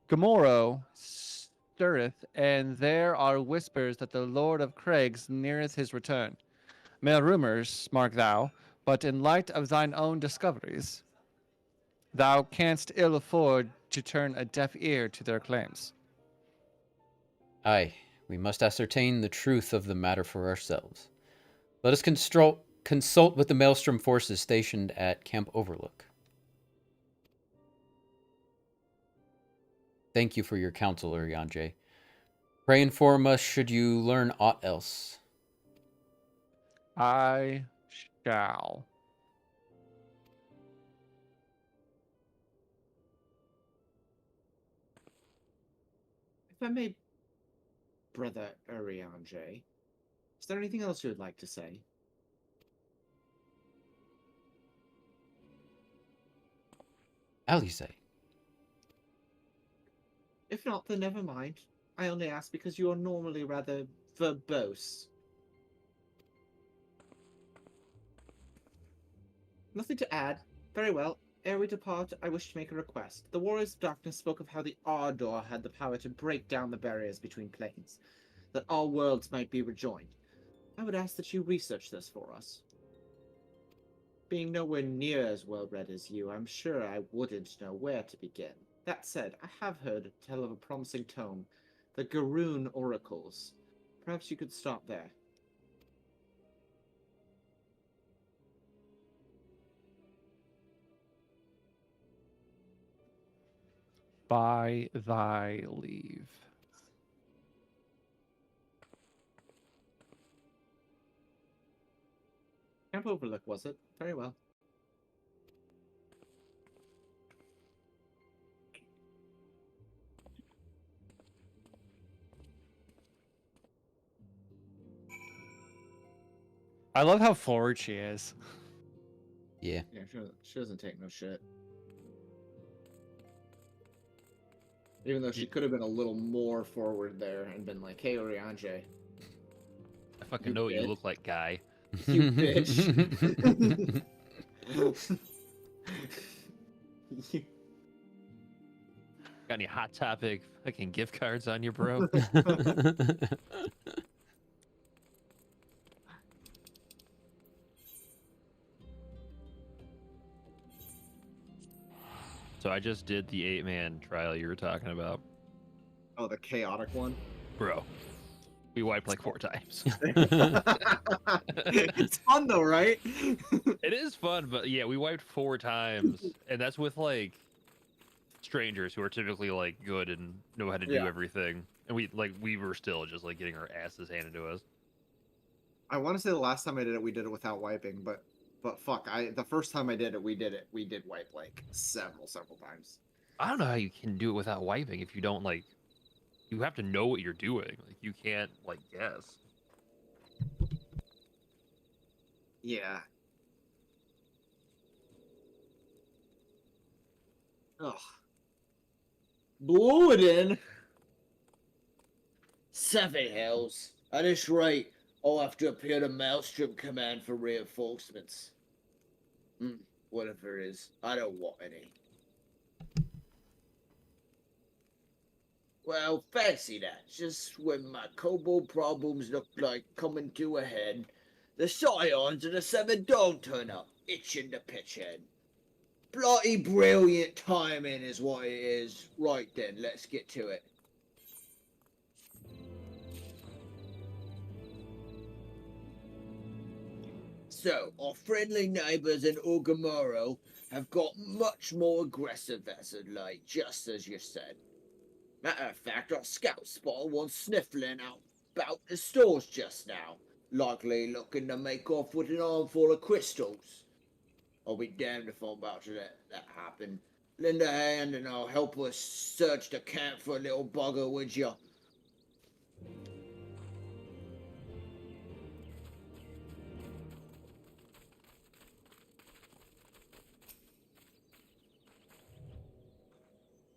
Gamoro stirreth, and there are whispers that the Lord of Craigs neareth his return. Mere rumors, mark thou, but in light of thine own discoveries, thou canst ill afford to turn a deaf ear to their claims. Aye, We must ascertain the truth of the matter for ourselves. Let us consult with the Maelstrom forces stationed at Camp Overlook. Thank you for your counsel, Urianger. Pray inform us should you learn aught else. I shall. If I may, Brother Urianger, is there anything else you would like to say? Alisaie. If not, then never mind. I only ask because you are normally rather verbose. Nothing to add. Very well. Ere we depart, I wish to make a request. The Warriors of Darkness spoke of how the Ardor had the power to break down the barriers between planes, that all worlds might be rejoined. I would ask that you research this for us. Being nowhere near as well-read as you, I'm sure I wouldn't know where to begin. That said, I have heard tell of a promising tome, the Garoon Oracles. Perhaps you could stop there. By thy leave. Camp Overlook, was it? Very well. I love how forward she is. Yeah. Yeah, she doesn't take no shit. Even though she could have been a little more forward there and been like, hey, Urianger. I fucking know what you look like, guy. You bitch. Got any Hot Topic fucking gift cards on you, bro? So I just did the 8-man trial you were talking about. Oh, the chaotic one? Bro, we wiped like 4 times. It's fun though, right? It is fun, but yeah, we wiped 4 times, and that's with like strangers who are typically like good and know how to do everything, and we were still just like getting our asses handed to us. I want to say the last time I did it, we did it without wiping, but fuck, the first time I did it, we did wipe like several times. I don't know how you can do it without wiping if you don't like. You have to know what you're doing. Like you can't like guess. Yeah. Ugh. Blow it in. 7 hells. At this rate, I'll have to appear to Maelstrom Command for reinforcements. Whatever it is, I don't want any. Well, fancy that. Just when my kobold problems look like coming to a head, the scions of the 7 don't turn up, itching to pitch in. Bloody brilliant timing is what it is. Right then, let's get to it. So, our friendly neighbours in Orgamoro have got much more aggressive as of late, just as you said. Matter of fact, our scout spotted one sniffling out about the stores just now, likely looking to make off with an armful of crystals. I'll be damned if I'm about to let that happen. Lend a hand and I'll help us search the camp for a little bugger, would ya?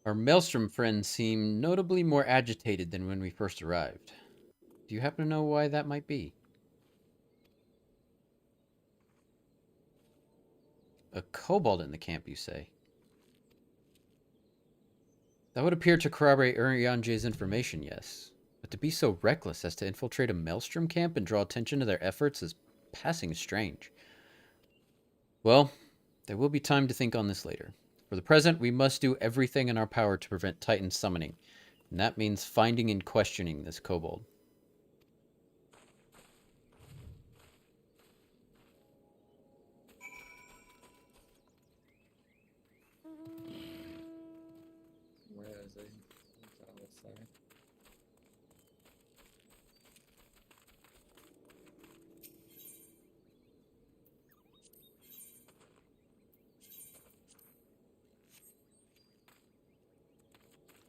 Our Maelstrom friends seem notably more agitated than when we first arrived. Do you happen to know why that might be? A kobold in the camp, you say? That would appear to corroborate Urianger's information, yes. But to be so reckless as to infiltrate a Maelstrom camp and draw attention to their efforts is passing strange. Well, there will be time to think on this later. For the present, we must do everything in our power to prevent Titan summoning, and that means finding and questioning this kobold.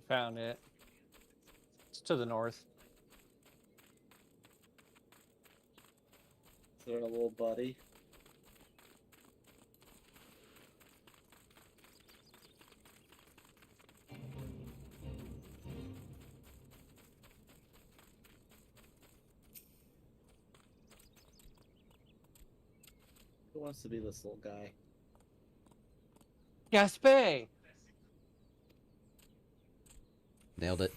Found it. It's to the north. Is there a little buddy? Who wants to be this little guy? Gaspé! Nailed it.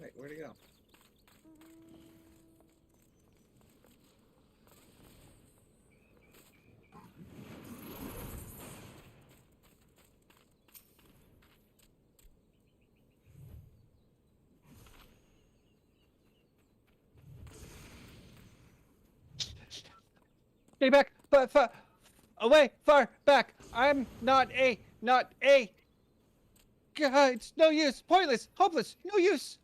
Wait, where'd he go? Stay back! Far, away! Far back! I'm not a... God, it's no use! Pointless! Hopeless! No use!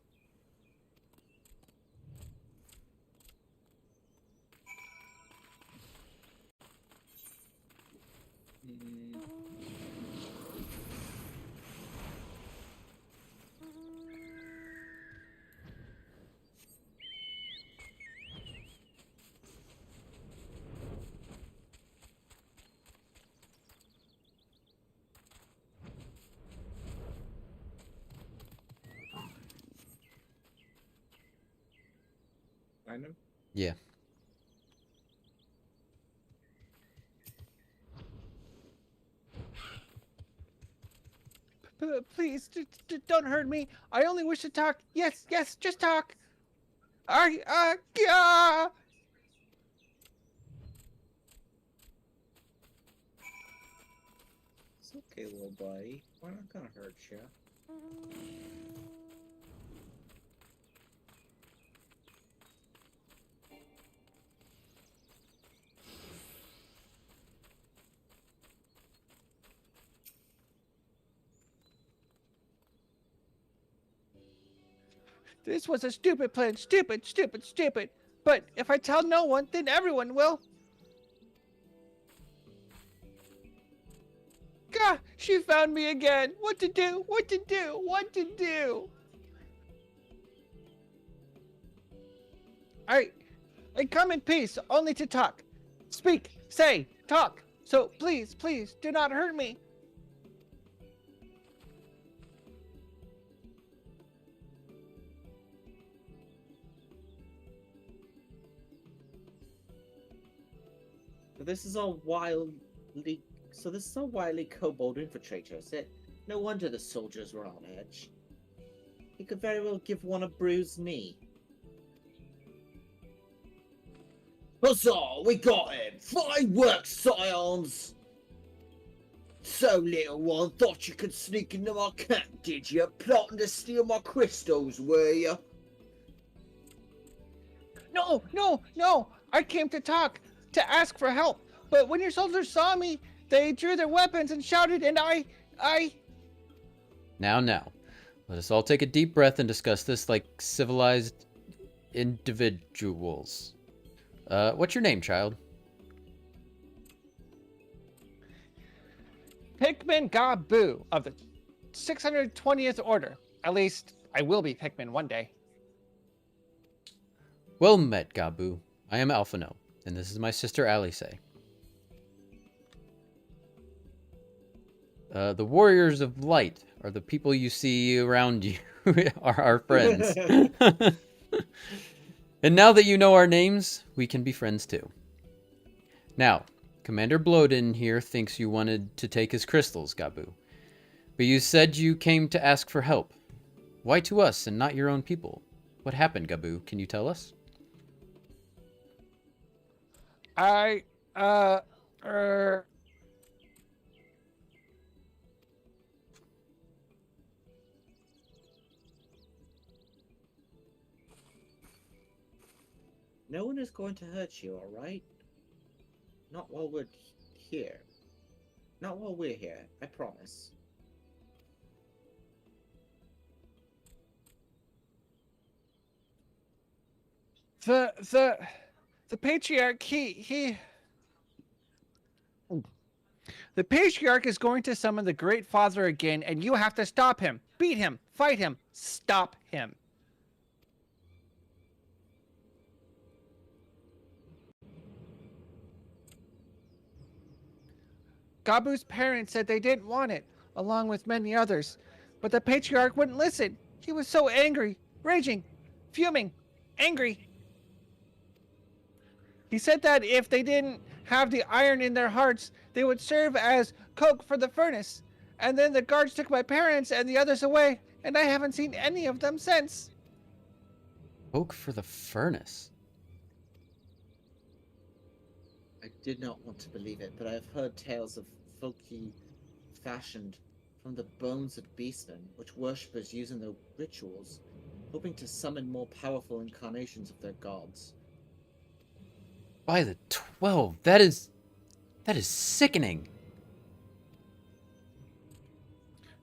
Find him? Yeah. Please, don't hurt me. I only wish to talk. Yes, just talk. Yeah. It's okay, little buddy. We're not gonna hurt you. This was a stupid plan. Stupid. But if I tell no one, then everyone will. Gah, she found me again. What to do? I come in peace, only to talk. Speak, say, talk. So please, do not hurt me. This is all wildly kobold infiltrator, is it? No wonder the soldiers were on edge. He could very well give one a bruised knee. Huzzah! We got him! Fine work, scions! So, little one, thought you could sneak into my camp, did you? Plotting to steal my crystals, were you? No! I came to talk, to ask for help. But when your soldiers saw me, they drew their weapons and shouted, and I... Now. Let us all take a deep breath and discuss this like civilized individuals. What's your name, child? Pikmin Gabu of the 620th Order. At least, I will be Pikmin one day. Well met, Gabu. I am Alphino, and this is my sister Alisaie. The Warriors of Light are the people you see around you are our friends. And now that you know our names, we can be friends too. Now, Commander Bloden here thinks you wanted to take his crystals, Gabu. But you said you came to ask for help. Why to us and not your own people? What happened, Gabu? Can you tell us? No one is going to hurt you, alright? Not while we're here. Not while we're here, I promise. The patriarch, the patriarch is going to summon the Great Father again, and you have to stop him. Beat him. Fight him. Stop him. Gabu's parents said they didn't want it, along with many others. But the patriarch wouldn't listen. He was so angry, raging, fuming, angry. He said that if they didn't have the iron in their hearts, they would serve as coke for the furnace. And then the guards took my parents and the others away, and I haven't seen any of them since. Coke for the furnace? I did not want to believe it, but I have heard tales of folky fashioned from the bones of beastmen, which worshippers use in their rituals, hoping to summon more powerful incarnations of their gods. By the 12, that is sickening.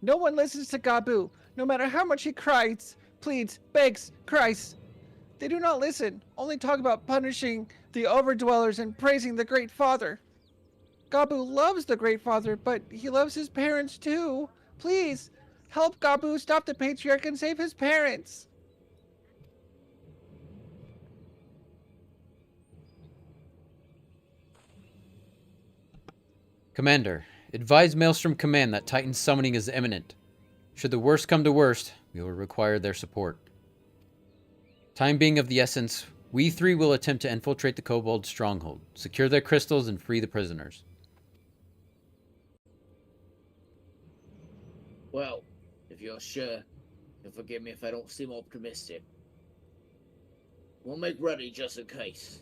No one listens to Gabu, no matter how much he cries, pleads, begs, cries. They do not listen, only talk about punishing the overdwellers and praising the Great Father. Gabu loves the Great Father, but he loves his parents too. Please, help Gabu stop the patriarch and save his parents. Commander, advise Maelstrom Command that Titan summoning is imminent. Should the worst come to worst, we will require their support. Time being of the essence, we three will attempt to infiltrate the Kobold stronghold, secure their crystals, and free the prisoners. Well, if you're sure, you'll forgive me if I don't seem optimistic. We'll make ready just in case.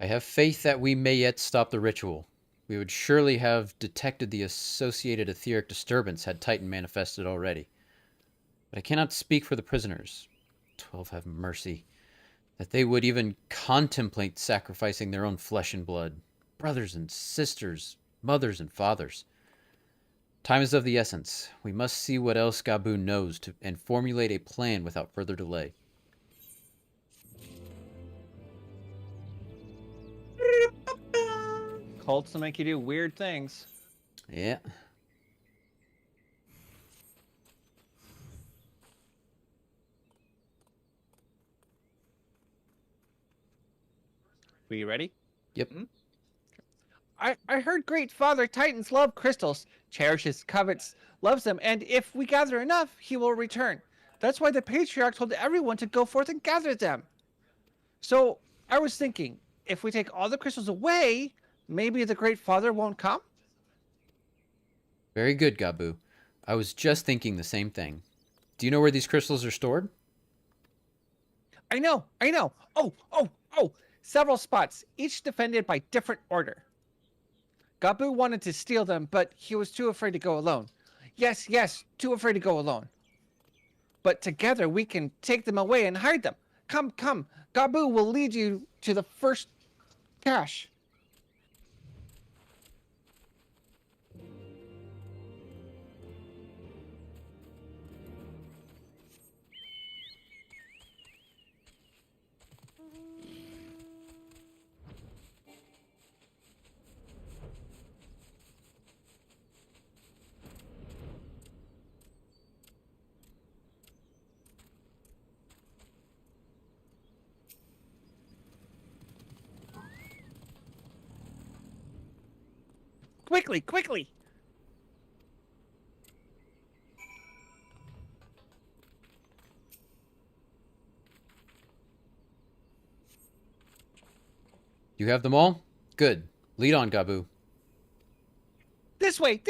I have faith that we may yet stop the ritual. We would surely have detected the associated etheric disturbance had Titan manifested already. But I cannot speak for the prisoners. 12 have mercy. That they would even contemplate sacrificing their own flesh and blood. Brothers and sisters, mothers and fathers. Time is of the essence. We must see what else Gabu knows and formulate a plan without further delay. Cults will make you do weird things. Yeah. Are you ready? Yep. I heard Great Father Titans love crystals, cherishes, covets, loves them, and if we gather enough, he will return. That's why the Patriarch told everyone to go forth and gather them. So, I was thinking, if we take all the crystals away, maybe the Great Father won't come? Very good, Gabu. I was just thinking the same thing. Do you know where these crystals are stored? I know. Oh! Several spots, each defended by different order. Gabu wanted to steal them, but he was too afraid to go alone. Yes, too afraid to go alone. But together we can take them away and hide them. Come. Gabu will lead you to the first cache. Quickly! You have them all? Good. Lead on, Gabu. This way!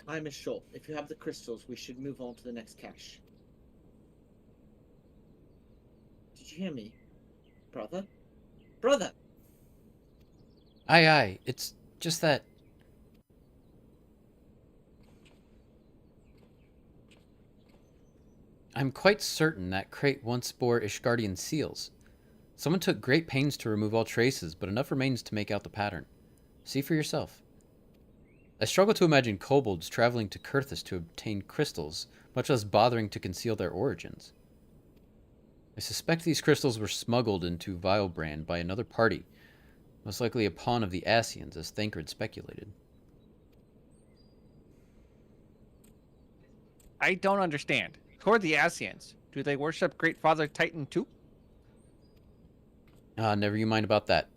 Time is short. If you have the crystals, we should move on to the next cache. Did you hear me? Brother? Brother! Aye, aye. It's just that... I'm quite certain that crate once bore Ishgardian seals. Someone took great pains to remove all traces, but enough remains to make out the pattern. See for yourself. I struggle to imagine kobolds traveling to Kurthus to obtain crystals, much less bothering to conceal their origins. I suspect these crystals were smuggled into Vilebrand by another party, most likely a pawn of the Asians, as Thancred speculated. I don't understand. Who are the Asians? Do they worship Great Father Titan too? Never you mind about that.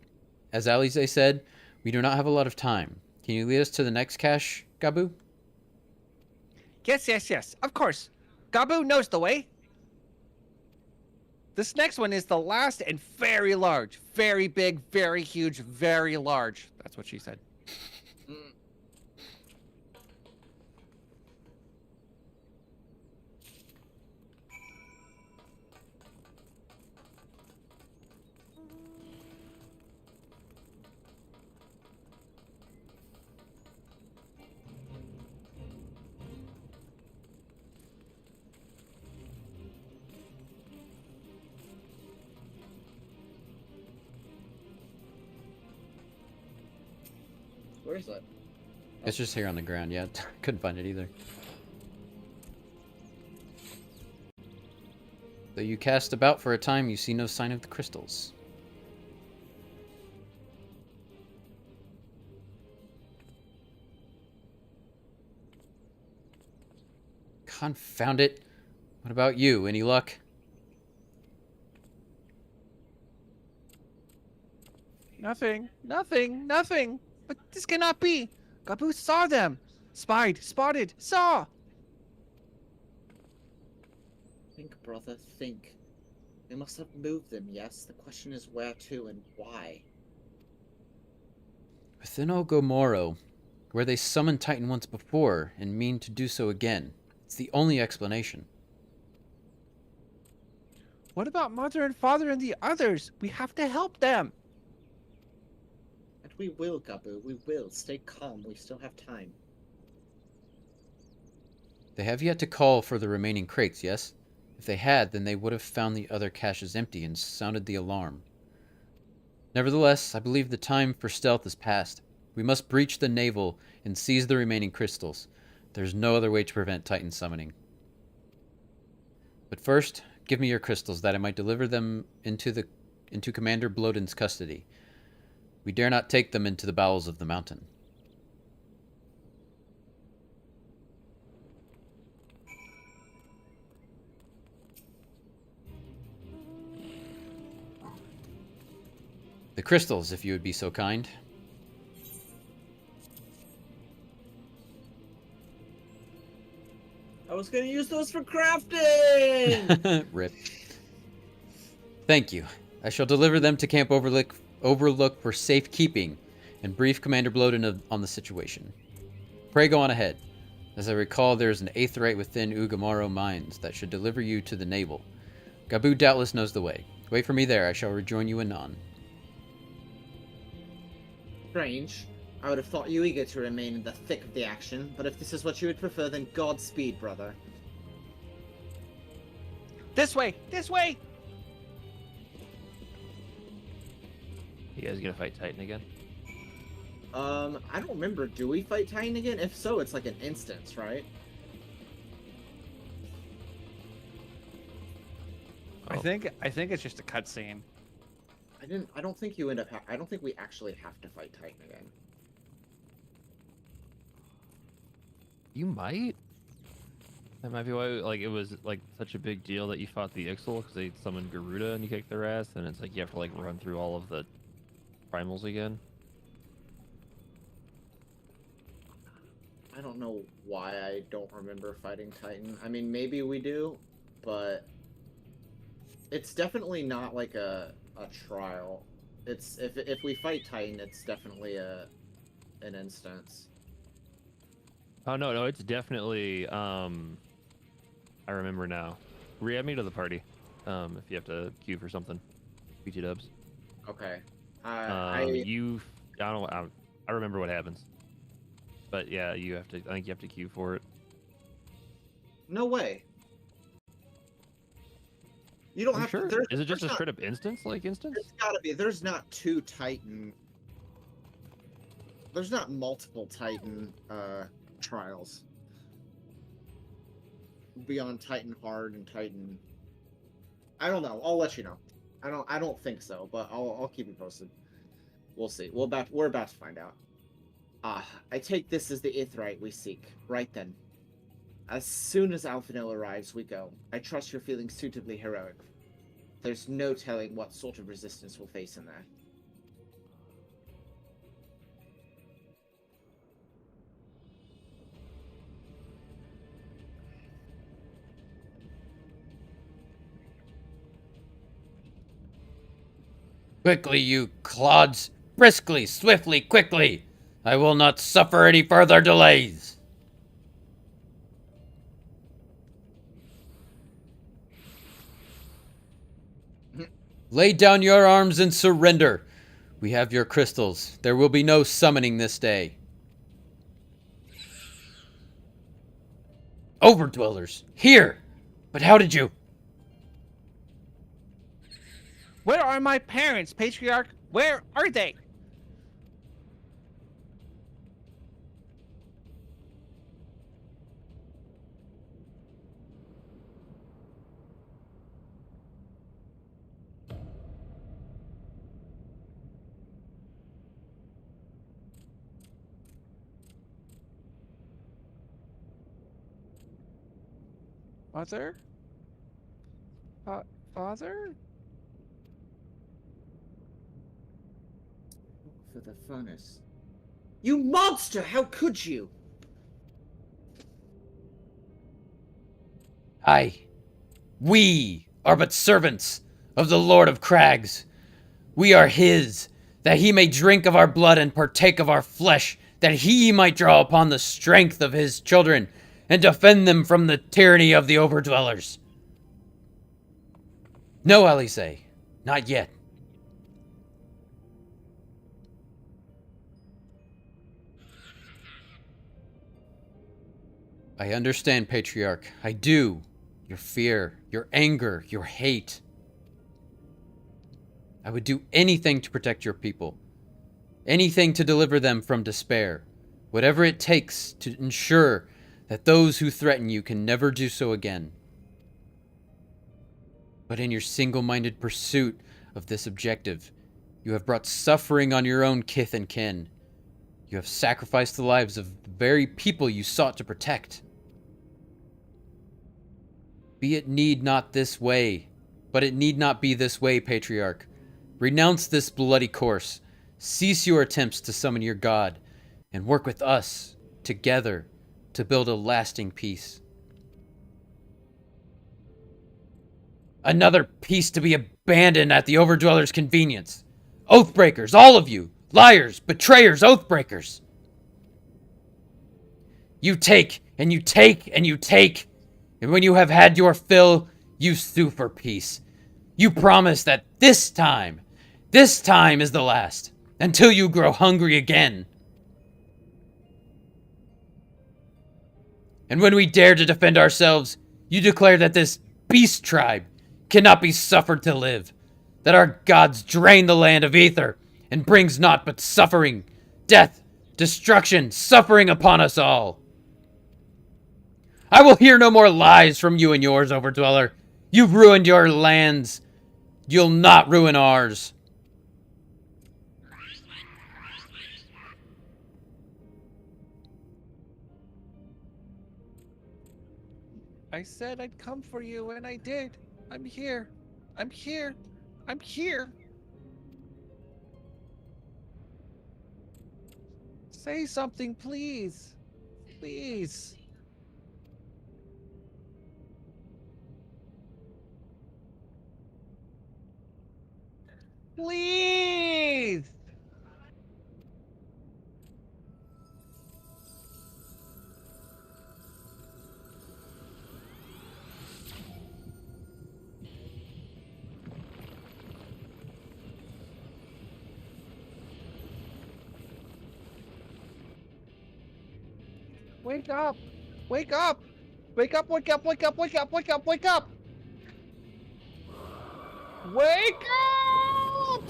As Alisaie said, we do not have a lot of time. Can you lead us to the next cache, Gabu? Yes. Of course. Gabu knows the way. This next one is the last and very large. Very big, very huge, very large. That's what she said. Where is it? It's just here on the ground, yeah. Couldn't find it either. Though you cast about for a time, you see no sign of the crystals. Confound it. What about you? Any luck? Nothing. But this cannot be. Gabu saw them. Spied, spotted, saw. Think, brother, think. They must have moved them, yes? The question is where to and why. Within Ogomoro, where they summoned Titan once before and mean to do so again. It's the only explanation. What about Mother and Father and the others? We have to help them. And we will, Gabu, we will. Stay calm, we still have time. They have yet to call for the remaining crates, yes? If they had, then they would have found the other caches empty and sounded the alarm. Nevertheless, I believe the time for stealth is past. We must breach the navel and seize the remaining crystals. There's no other way to prevent Titan summoning. But first, give me your crystals that I might deliver them into Commander Bloden's custody. We dare not take them into the bowels of the mountain. The crystals, if you would be so kind. I was gonna use those for crafting! Rip. Thank you. I shall deliver them to Camp Overlook for safekeeping and brief Commander Bloden on the situation. Pray go on ahead. As I recall, there is an aetheryte within Ugamaro mines that should deliver you to the navel. Gabu doubtless knows the way. Wait for me there. I shall rejoin you anon. Strange. I would have thought you eager to remain in the thick of the action, but if this is what you would prefer, then Godspeed, brother. This way! This way! You guys gonna fight Titan again? I don't remember. Do we fight Titan again? If so, it's like an instance, right? Oh. I think it's just a cutscene. I don't think you end up. I don't think we actually have to fight Titan again. You might. That might be why, like, it was like such a big deal that you fought the Ixal because they summoned Garuda and you kicked their ass, and it's like you have to like run through all of the primals again. I don't know why I don't remember fighting Titan. I mean, maybe we do, but it's definitely not like a trial. It's if we fight Titan, it's definitely an instance. Oh no, it's definitely. I remember now. Re-add me to the party. If you have to queue for something. BT dubs. Okay. I don't. I remember what happens. But yeah, you have to. I think you have to queue for it. No way. You don't I'm have sure. to. Is it just a straight up instance? Instance? There's gotta be. There's not two Titan. There's not multiple Titan trials beyond Titan Hard and Titan. I don't know. I'll let you know. I don't think so, but I'll keep you posted. We'll see. We're about to find out. I take this as the Ithrite we seek. Right then. As soon as Alphanil arrives, we go. I trust you're feeling suitably heroic. There's no telling what sort of resistance we'll face in there. Quickly, you clods! Briskly, swiftly, quickly! I will not suffer any further delays! Lay down your arms and surrender. We have your crystals. There will be no summoning this day. Overdwellers, here! But how did you... Where are my parents, Patriarch? Where are they? Mother? Father? For the furnace. You monster! How could you? We are but servants of the Lord of Crags. We are his, that he may drink of our blood and partake of our flesh, that he might draw upon the strength of his children and defend them from the tyranny of the overdwellers. No, Alisaie, not yet. I understand, Patriarch. I do. Your fear, your anger, your hate. I would do anything to protect your people. Anything to deliver them from despair. Whatever it takes to ensure that those who threaten you can never do so again. But in your single-minded pursuit of this objective, you have brought suffering on your own kith and kin. You have sacrificed the lives of the very people you sought to protect. Be it need not this way, but it need not be this way, Patriarch. Renounce this bloody course, cease your attempts to summon your god, and work with us, together, to build a lasting peace. Another peace to be abandoned at the Overdweller's convenience. Oathbreakers, all of you! Liars, betrayers, oathbreakers! You take, and you take, and you take, and when you have had your fill, you sue for peace. You promise that this time is the last, until you grow hungry again. And when we dare to defend ourselves, you declare that this beast tribe cannot be suffered to live, that our gods drain the land of ether and brings naught but suffering, death, destruction, suffering upon us all. I will hear no more lies from you and yours, Overdweller. You've ruined your lands. You'll not ruin ours. I said I'd come for you, and I did. I'm here. I'm here. I'm here. Say something, please. Please. Please. Wake up! Wake up! Wake up, wake up, wake up, wake up, wake up, wake up! Wake up!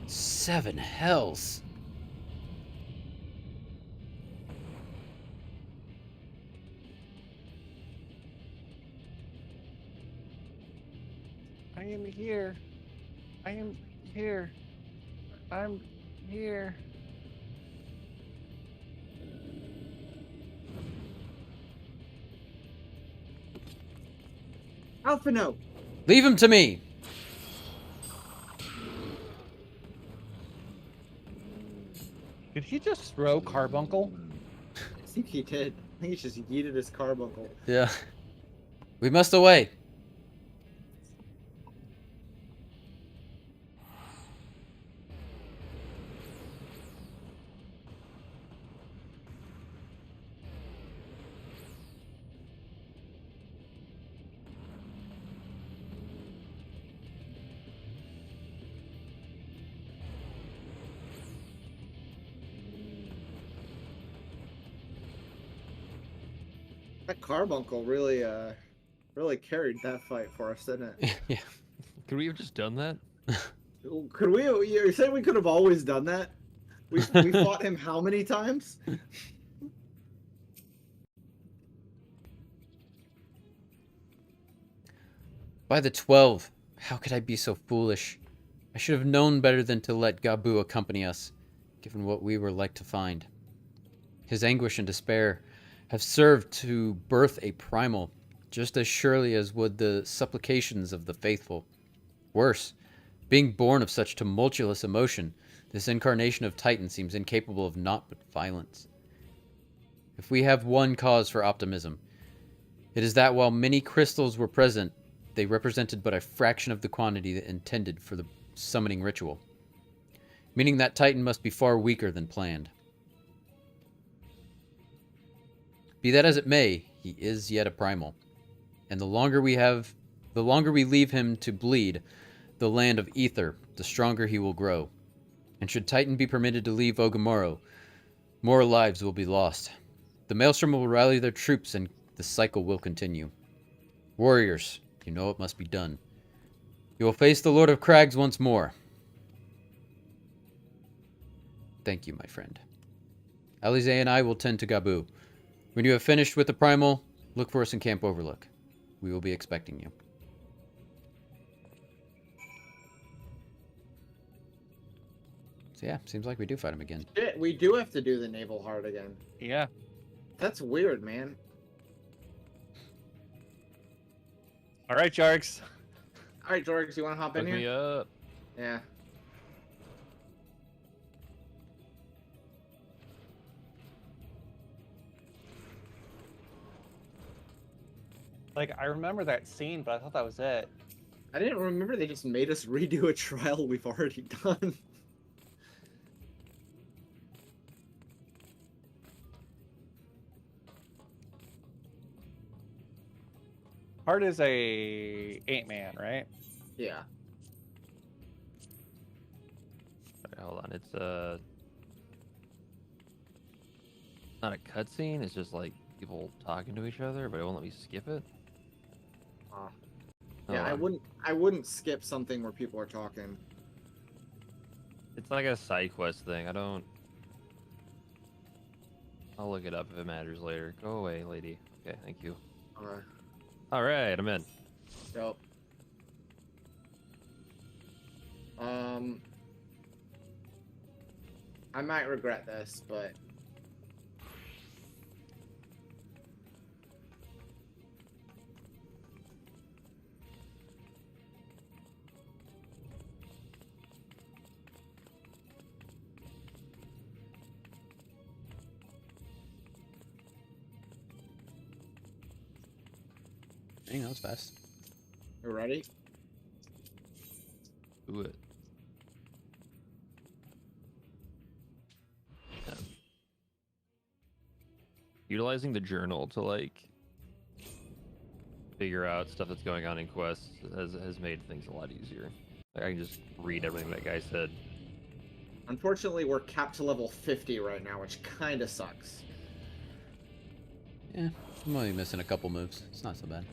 Seven hells. I am here. I am here. I'm here. Alphino! Leave him to me. Did he just throw Carbuncle? I think he did. I think he just yeeted his carbuncle. Yeah. We must away. That carbuncle really, really carried that fight for us, didn't it? Yeah. Could we have just done that? Could we? You're saying we could have always done that? We fought him how many times? By the 12, how could I be so foolish? I should have known better than to let Gabu accompany us, given what we were like to find. His anguish and despair have served to birth a primal, just as surely as would the supplications of the faithful. Worse, being born of such tumultuous emotion, this incarnation of Titan seems incapable of naught but violence. If we have one cause for optimism, it is that while many crystals were present, they represented but a fraction of the quantity intended for the summoning ritual, meaning that Titan must be far weaker than planned. Be that as it may, he is yet a primal, and the longer we leave him to bleed the land of ether, the stronger he will grow. And should Titan be permitted to leave Ogamoro, more lives will be lost. The Maelstrom will rally their troops, and the cycle will continue. Warriors, you know it must be done. You will face the Lord of Crags once more. Thank you, my friend. Alisaie and I will tend to Gabu. When you have finished with the primal, look for us in Camp Overlook. We will be expecting you. So yeah, seems like we do fight him again. Shit, we do have to do the naval heart again. Yeah. That's weird, man. All right, Jarks. All right, Jorgs, you want to hop in Hook here? me up. Yeah. Like, I remember that scene, but I thought that was it. I didn't remember they just made us redo a trial we've already done. Heart is a 8-man, right? Yeah. Alright, hold on. It's not a cutscene. It's just like people talking to each other, but it won't let me skip it. Yeah, I wouldn't skip something where people are talking. It's like a side quest thing. I'll look it up if it matters later. Go away, lady. Okay, thank you. Alright. Alright, I'm in. Dope. I might regret this, but Dang, that was fast. You ready? Do it. Yeah. Utilizing the journal to like figure out stuff that's going on in quests has made things a lot easier. Like, I can just read everything that guy said. Unfortunately, we're capped to level 50 right now, which kind of sucks. Yeah, I'm only missing a couple moves. It's not so bad.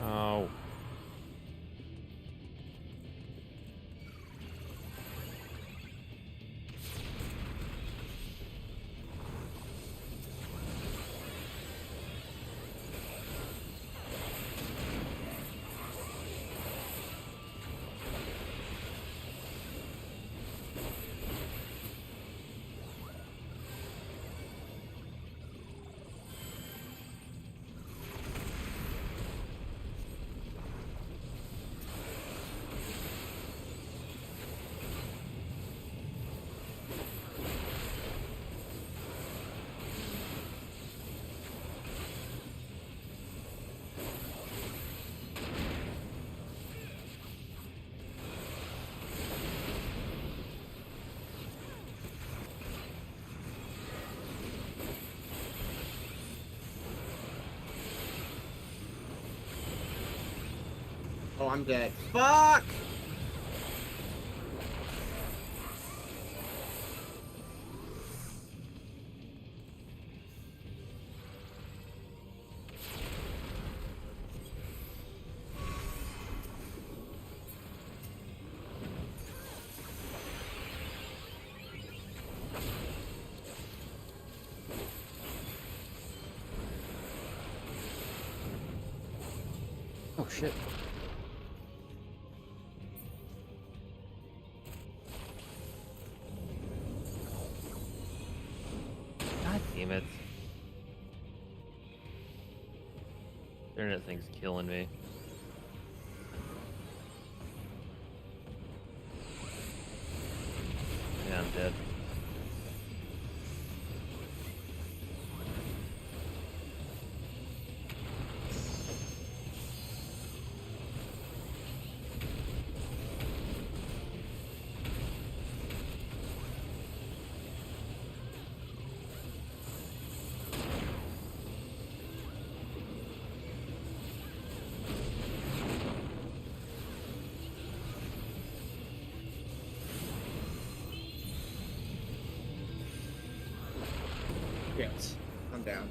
Oh. Oh, I'm dead. Fuck! Oh shit. God damn it. Internet thing's killing me. Yeah, I'm dead. Yes, I'm down.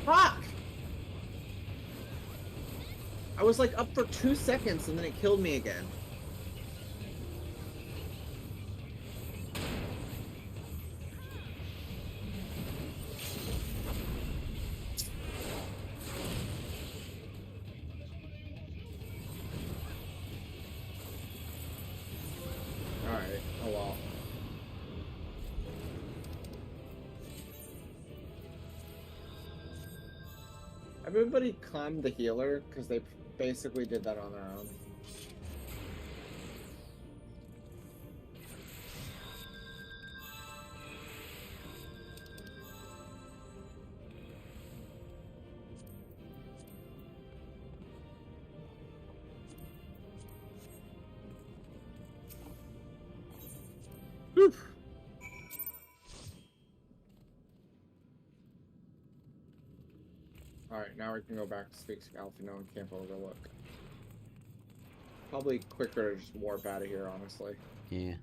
Fuck! I was like up for 2 seconds and then it killed me again. Alright, oh well. Everybody calmed the healer, because they basically did that on their own. Oof. Alright, now we can go back to speak to Alphino and Camp Overlook. Probably quicker to just warp out of here, honestly. Yeah.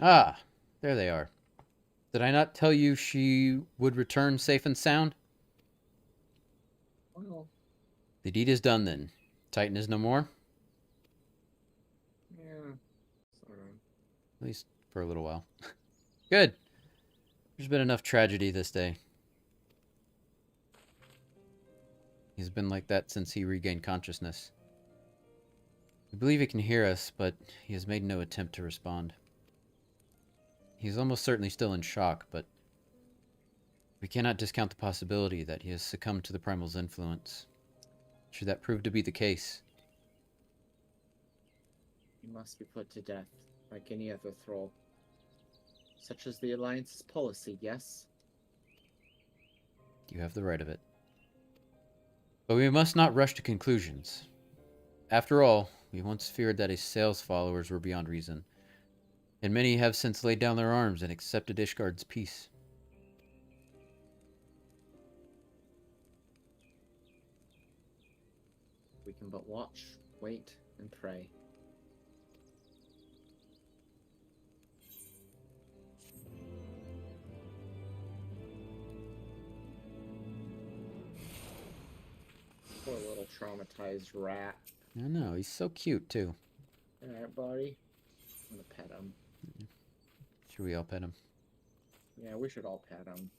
Ah, there they are. Did I not tell you she would return safe and sound? Well, The deed is done then. Titan is no more? yeah, sort of. At least for a little while. Good. There's been enough tragedy this day. He's been like that since he regained consciousness. We believe he can hear us, but he has made no attempt to respond. He's almost certainly still in shock, but we cannot discount the possibility that he has succumbed to the Primal's influence. Should that prove to be the case, He must be put to death, like any other thrall. Such as the Alliance's policy, yes? you have the right of it. But we must not rush to conclusions. After all, we once feared that Asael's followers were beyond reason, and many have since laid down their arms and accepted Ishgard's peace. We can but watch, wait, and pray. Poor little traumatized rat. I know, he's so cute, too. Alright, buddy. I'm gonna pet him. Should we all pet him? Yeah, we should all pet him.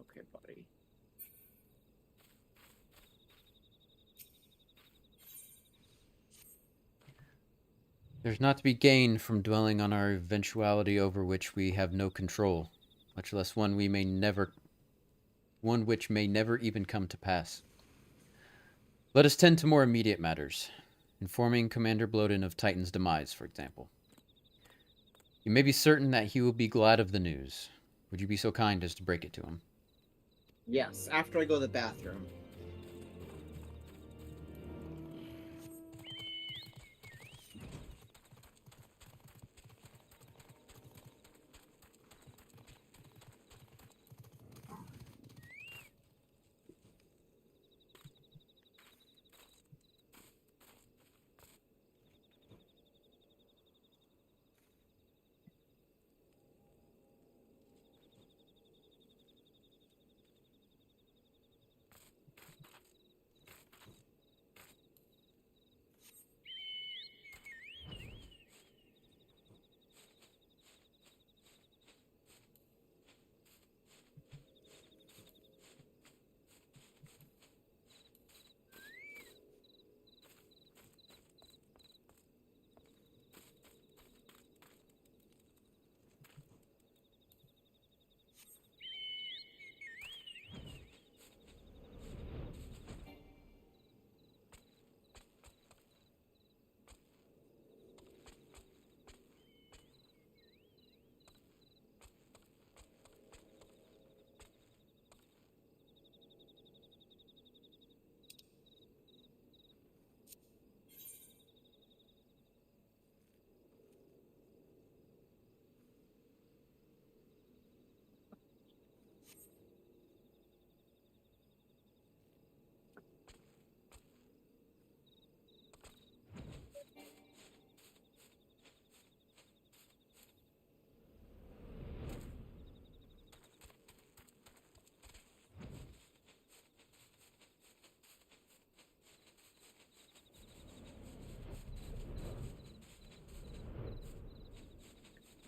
Okay, buddy. There's not to be gain from dwelling on our eventuality over which we have no control, much less one which may never even come to pass. Let us tend to more immediate matters, informing Commander Bloden of Titan's demise, for example. You may be certain that he will be glad of the news. Would you be so kind as to break it to him? Yes, after I go to the bathroom.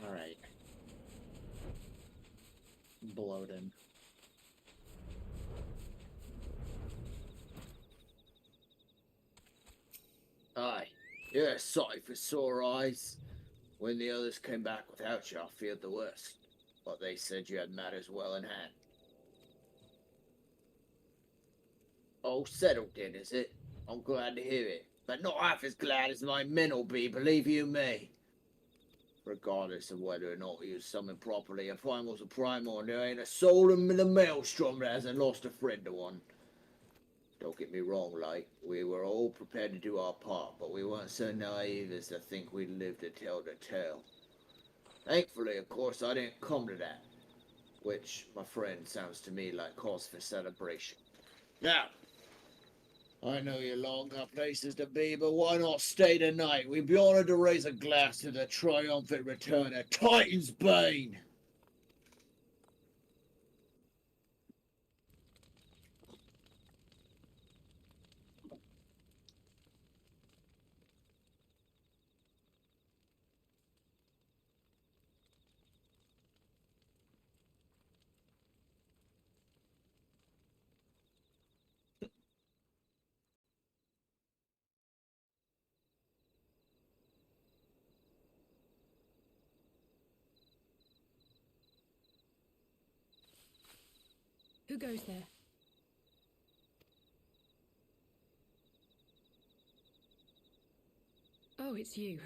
Alright. Bloden. Aye, you're a sight for sore eyes. When the others came back without you, I feared the worst. But they said you had matters well in hand. All settled then, is it? I'm glad to hear it. But not half as glad as my men'll be, believe you me. Regardless of whether or not he was summoned properly, a primal's a primal, and there ain't a soul in the maelstrom that hasn't lost a friend to one. Don't get me wrong, like, we were all prepared to do our part, but we weren't so naive as to think we'd live to tell the tale. Thankfully, of course, I didn't come to that, which, my friend, sounds to me like cause for celebration. Now, I know you long got places to be, but why not stay tonight? We'd be honored to raise a glass to the triumphant return of Titan's Bane! Who goes there? Oh, it's you.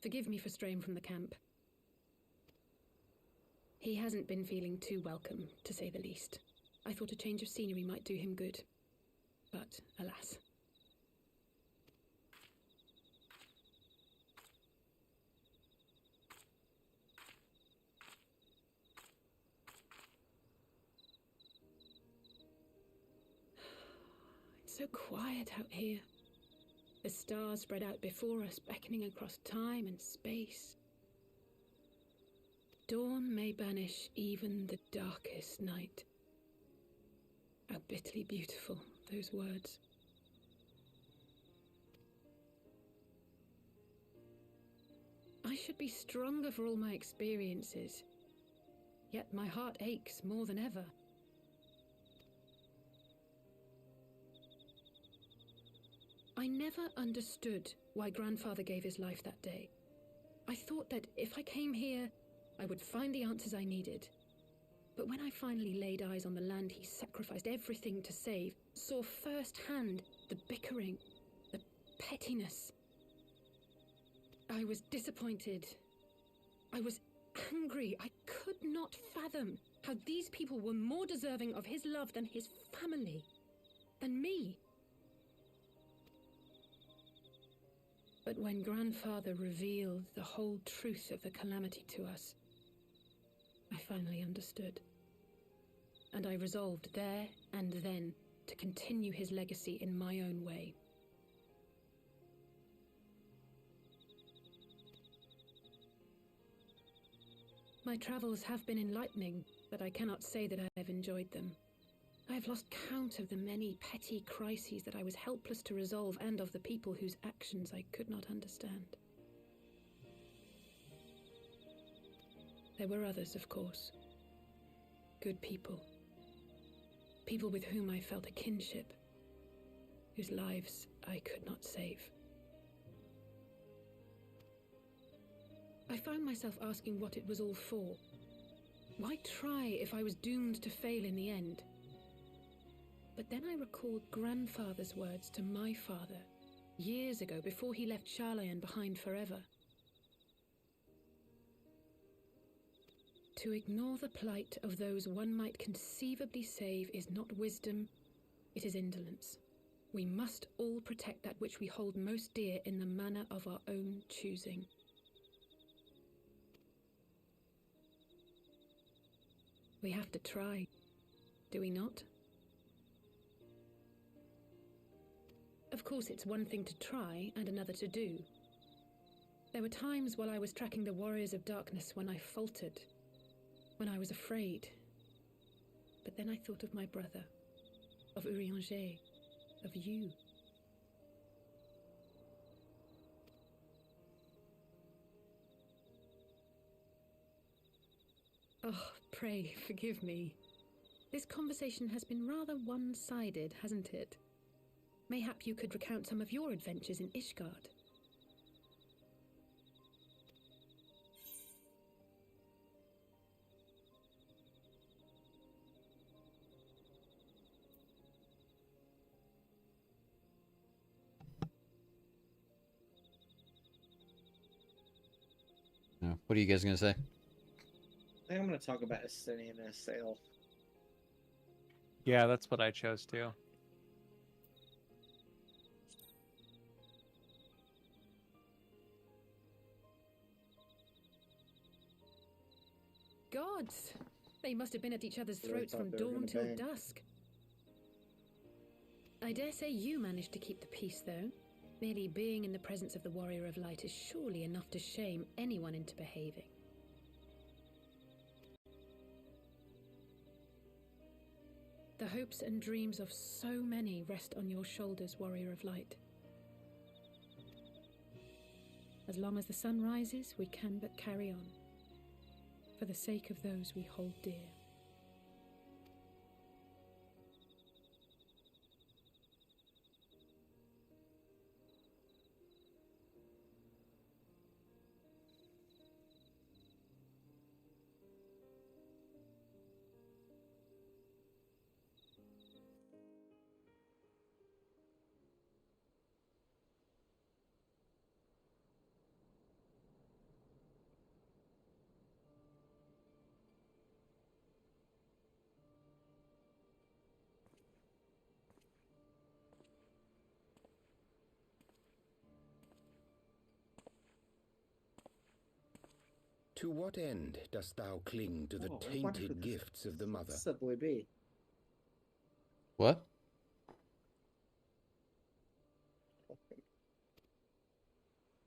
Forgive me for straying from the camp. He hasn't been feeling too welcome, to say the least. I thought a change of scenery might do him good. But, alas. It's so quiet out here. The stars spread out before us, beckoning across time and space. Dawn may banish even the darkest night. How bitterly beautiful, those words. I should be stronger for all my experiences, yet my heart aches more than ever. I never understood why Grandfather gave his life that day. I thought that if I came here, I would find the answers I needed. But when I finally laid eyes on the land he sacrificed everything to save, saw firsthand the bickering, the pettiness, I was disappointed. I was angry. I could not fathom how these people were more deserving of his love than his family, than me. But when Grandfather revealed the whole truth of the calamity to us, I finally understood. And I resolved there and then to continue his legacy in my own way. My travels have been enlightening, but I cannot say that I have enjoyed them. I have lost count of the many petty crises that I was helpless to resolve and of the people whose actions I could not understand. There were others, of course. Good people. People with whom I felt a kinship, whose lives I could not save. I found myself asking what it was all for. Why try if I was doomed to fail in the end? But then I recalled Grandfather's words to my father, years ago, before he left Charlayan behind forever. To ignore the plight of those one might conceivably save is not wisdom, it is indolence. We must all protect that which we hold most dear in the manner of our own choosing. We have to try, do we not? Of course, it's one thing to try and another to do. There were times while I was tracking the Warriors of Darkness when I faltered, when I was afraid. But then I thought of my brother, of Urianger, of you. Oh, pray forgive me. This conversation has been rather one-sided, hasn't it? Mayhap you could recount some of your adventures in Ishgard. No. What are you guys gonna say? I think I'm going to talk about Estinian and Assail. Yeah, that's what I chose too. Gods! They must have been at each other's Really throats from thought they were dawn gonna till bang. dusk. I dare say you managed to keep the peace, though. Merely being in the presence of the Warrior of Light is surely enough to shame anyone into behaving. The hopes and dreams of so many rest on your shoulders, Warrior of Light. As long as the sun rises, we can but carry on, for the sake of those we hold dear. To what end dost thou cling to the Oh, I wonder who tainted this gifts of the mother? Possibly be. What?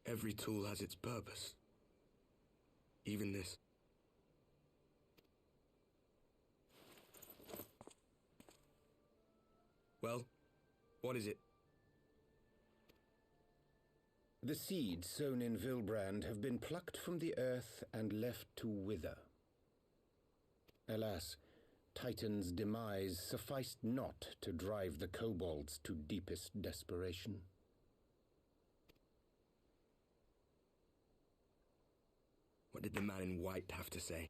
Every tool has its purpose. Even this. Well, what is it? The seeds sown in Vilbrand have been plucked from the earth and left to wither. Alas, Titan's demise sufficed not to drive the kobolds to deepest desperation. What did the man in white have to say?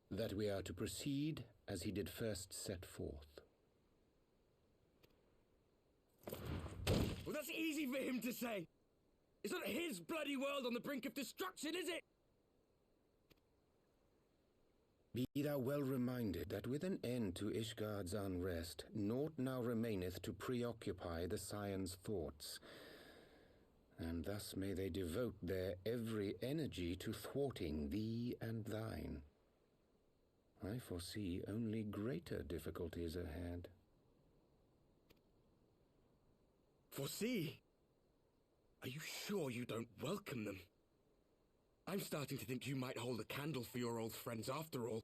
That we are to proceed as he did first set forth. Well, that's easy for him to say. It's not his bloody world on the brink of destruction, is it? Be thou well reminded that with an end to Ishgard's unrest, naught now remaineth to preoccupy the Scion's thoughts, and thus may they devote their every energy to thwarting thee and thine. I foresee only greater difficulties ahead. Foresee? Are you sure you don't welcome them? I'm starting to think you might hold a candle for your old friends after all.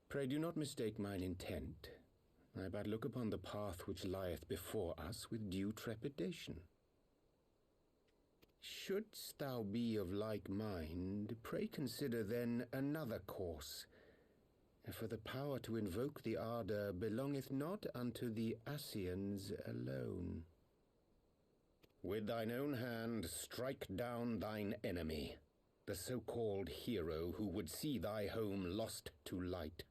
Pray do not mistake mine intent. I but look upon the path which lieth before us with due trepidation. Shouldst thou be of like mind, pray consider then another course. For the power to invoke the ardour belongeth not unto the Asians alone. With thine own hand strike down thine enemy, the so-called hero who would see thy home lost to light.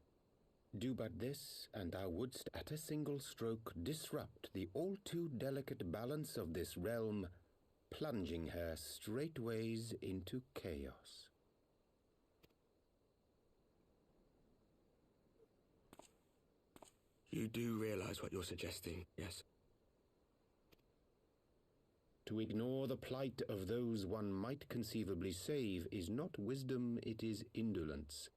Do but this, and thou wouldst at a single stroke disrupt the all-too delicate balance of this realm, plunging her straightways into chaos. You do realize what you're suggesting, yes? To ignore the plight of those one might conceivably save is not wisdom, it is indolence.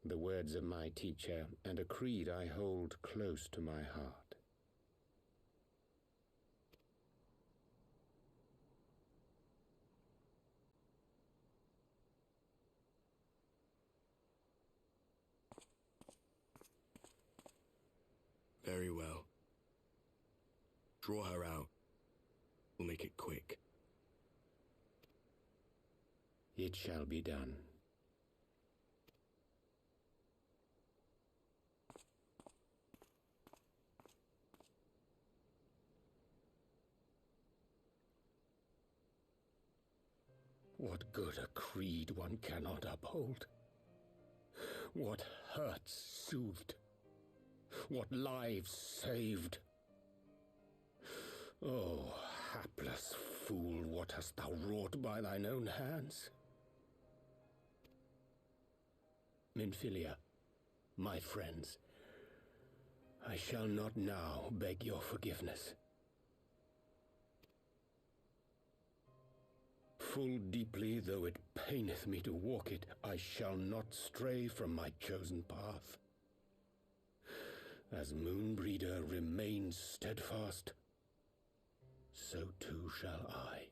The words of my teacher, and a creed I hold close to my heart. Very well. Draw her out. We'll make it quick. It shall be done. What good a creed one cannot uphold? What hurts soothed? What lives saved? Oh, hapless fool, what hast thou wrought by thine own hands? Minfilia, my friends, I shall not now beg your forgiveness. Full deeply though it paineth me to walk it, I shall not stray from my chosen path. As Moonbreeder remains steadfast, so too shall I.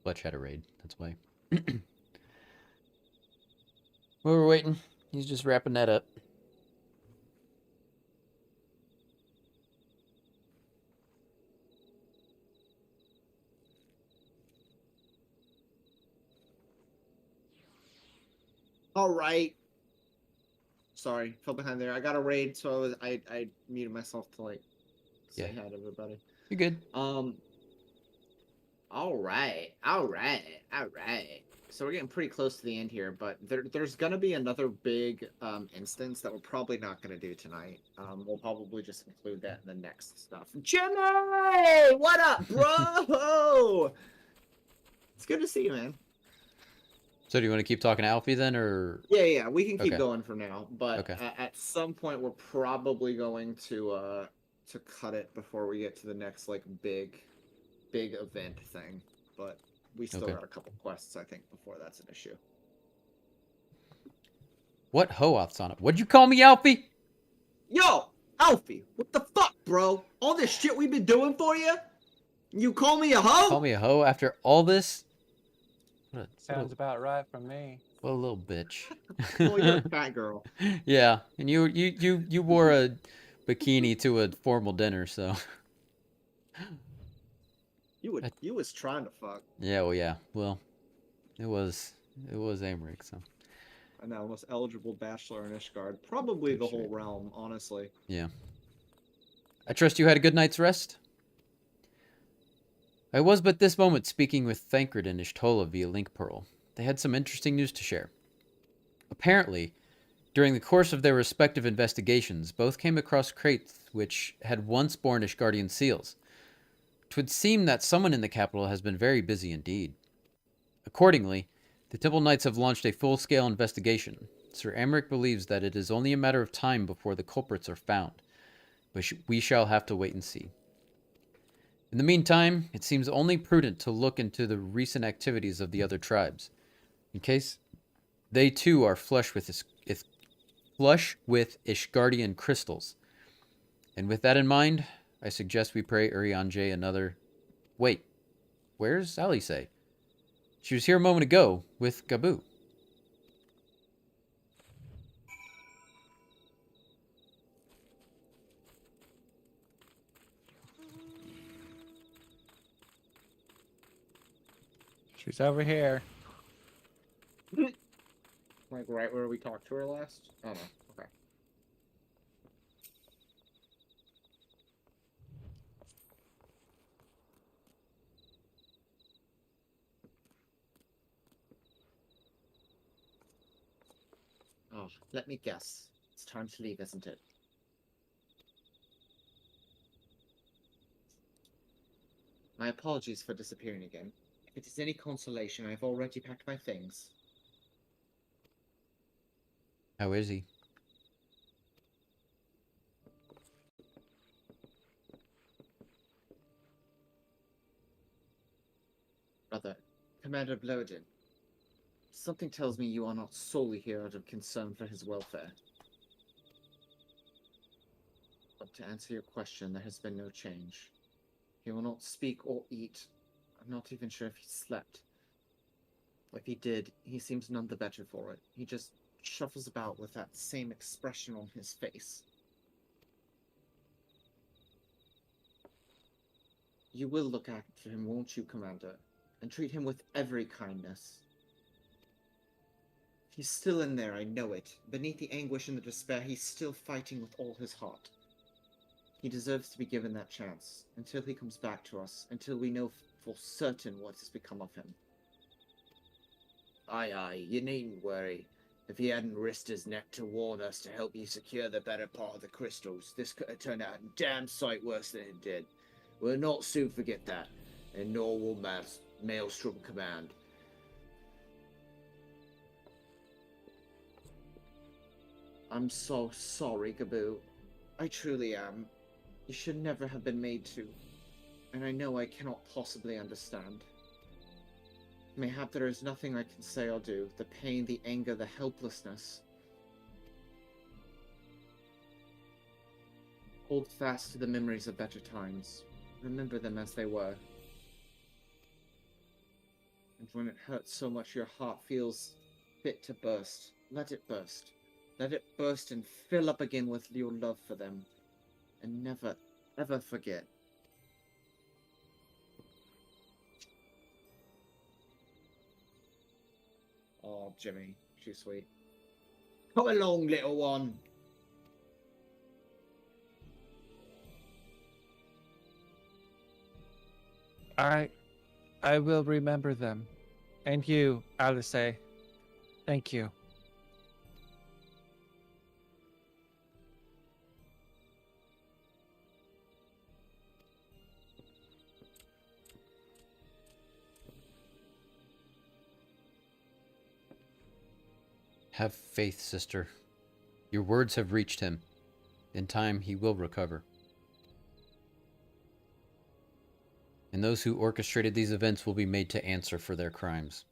Fletch had a raid, that's why. While we're waiting, he's just wrapping that up. All right. Sorry, fell behind there. I got a raid, so I muted myself to like say hi to everybody. You're good. All right. So we're getting pretty close to the end here, but there's gonna be another big instance that we're probably not gonna do tonight. We'll probably just include that in the next stuff. Jimmy, what up, bro? It's good to see you, man. So do you want to keep talking to Alfie then, or? Yeah, we can keep Okay. going for now, but Okay. at some point we're probably going to cut it before we get to the next like big event thing. But we still Okay. got a couple quests, I think, before that's an issue. What Hoath's on it? What'd you call me, Alfie? Yo, Alfie, what the fuck, bro? All this shit we've been doing for you? You call me a hoe? Call me a hoe after all this? Sounds about right from me. What a little bitch. Well, you're a fat girl. Yeah, and you wore a bikini to a formal dinner, so. You was trying to fuck. Yeah, well, yeah. Well, it was Amric, so. And now most eligible bachelor in Ishgard. Probably the whole realm, honestly. Yeah. I trust you had a good night's rest? I was but this moment speaking with Thancred and Ishtola via Link Pearl. They had some interesting news to share. Apparently, during the course of their respective investigations, both came across crates which had once borne Ishgardian seals. 'Twould seem that someone in the capital has been very busy indeed. Accordingly, the Temple Knights have launched a full-scale investigation. Sir Amric believes that it is only a matter of time before the culprits are found, but we shall have to wait and see. In the meantime, it seems only prudent to look into the recent activities of the other tribes, in case they too are flush with Ishgardian crystals. And with that in mind, I suggest we pray Urianger another... Wait, where's Alisaie? She was here a moment ago with Gabu. She's over here. right where we talked to her last? Oh no. Okay. Oh, let me guess. It's time to leave, isn't it? My apologies for disappearing again. If it is any consolation, I've already packed my things. How is he? Brother, Commander Blodin, something tells me you are not solely here out of concern for his welfare. But to answer your question, there has been no change. He will not speak or eat. I'm not even sure if he slept. If he did, he seems none the better for it. He just shuffles about with that same expression on his face. You will look after him, won't you, Commander? And treat him with every kindness. He's still in there, I know it. Beneath the anguish and the despair, he's still fighting with all his heart. He deserves to be given that chance, until he comes back to us, until we know for certain what has become of him. Aye, you needn't worry. If he hadn't risked his neck to warn us to help you secure the better part of the crystals, this could have turned out a damn sight worse than it did. We'll not soon forget that, and nor will Maelstrom Command. I'm so sorry, Gaboo. I truly am. You should never have been made to. And I know I cannot possibly understand. Mayhap there is nothing I can say or do. The pain, the anger, the helplessness. Hold fast to the memories of better times. Remember them as they were. And when it hurts so much your heart feels fit to burst, let it burst. Let it burst and fill up again with your love for them. And never, ever forget. Oh, Jimmy, too sweet. Come along, little one. I will remember them. And you, Alisaie. Thank you. Have faith, sister. Your words have reached him. In time, he will recover. And those who orchestrated these events will be made to answer for their crimes.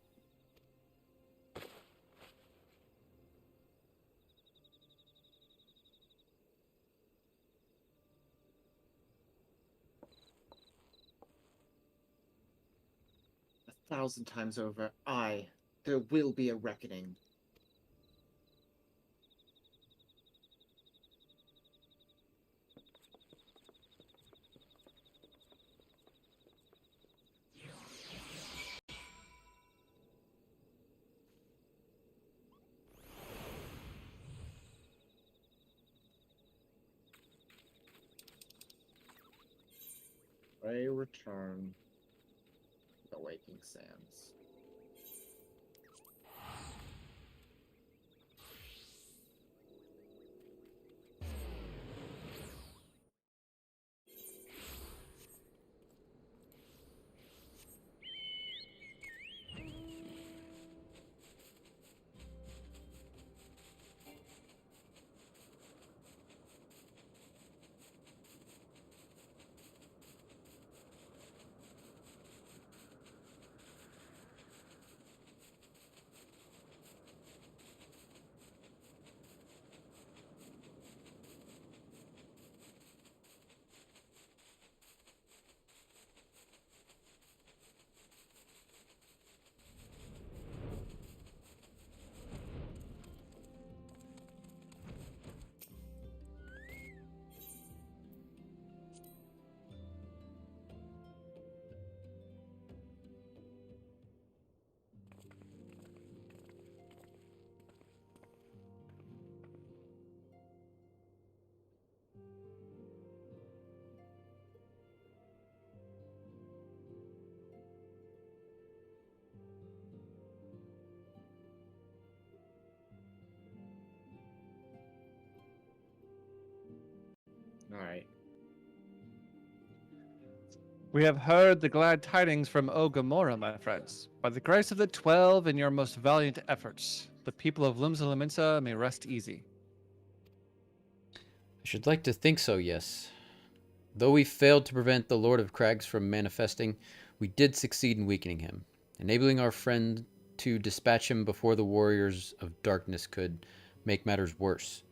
A 1,000 times over, there will be a reckoning. Ray return. The Waking Sands. We have heard the glad tidings from Ogamora, my friends. By the grace of the 12 and your most valiant efforts, the people of Lumsa may rest easy. I should like to think so, yes. Though we failed to prevent the Lord of Crags from manifesting, we did succeed in weakening him, enabling our friend to dispatch him before the warriors of darkness could make matters worse.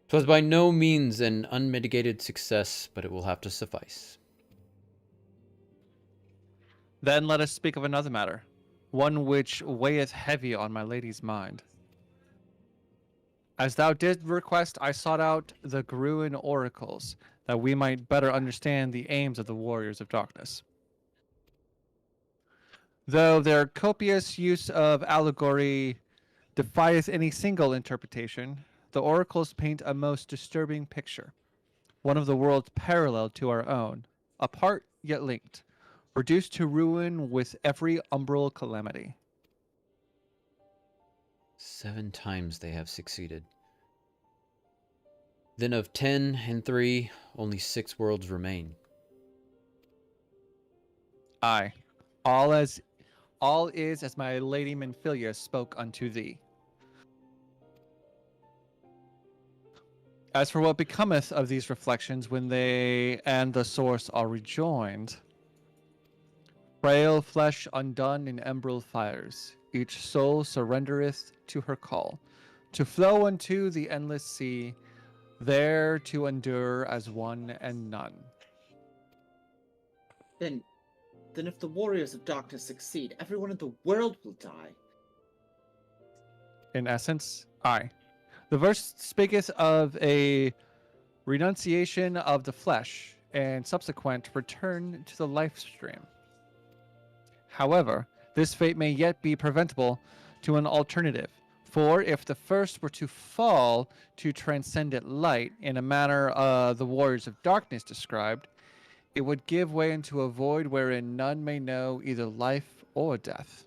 'Twas by no means an unmitigated success, but it will have to suffice. Then let us speak of another matter, one which weigheth heavy on my lady's mind. As thou didst request, I sought out the Gruin oracles, that we might better understand the aims of the warriors of darkness. Though their copious use of allegory defieth any single interpretation, the oracles paint a most disturbing picture, one of the worlds parallel to our own, apart yet linked, reduced to ruin with every umbral calamity. 7 times they have succeeded. Then of 10 and 3, only 6 worlds remain. Aye, all is as my lady Menphilia spoke unto thee. As for what becometh of these reflections when they and the source are rejoined, frail flesh undone in emerald fires, each soul surrendereth to her call, to flow unto the endless sea, there to endure as one and none. Then if the warriors of darkness succeed, everyone in the world will die. In essence, aye. The verse speaketh of a renunciation of the flesh and subsequent return to the life stream. However, this fate may yet be preventable to an alternative, for if the first were to fall to transcendent light in a manner the warriors of darkness described, it would give way into a void wherein none may know either life or death.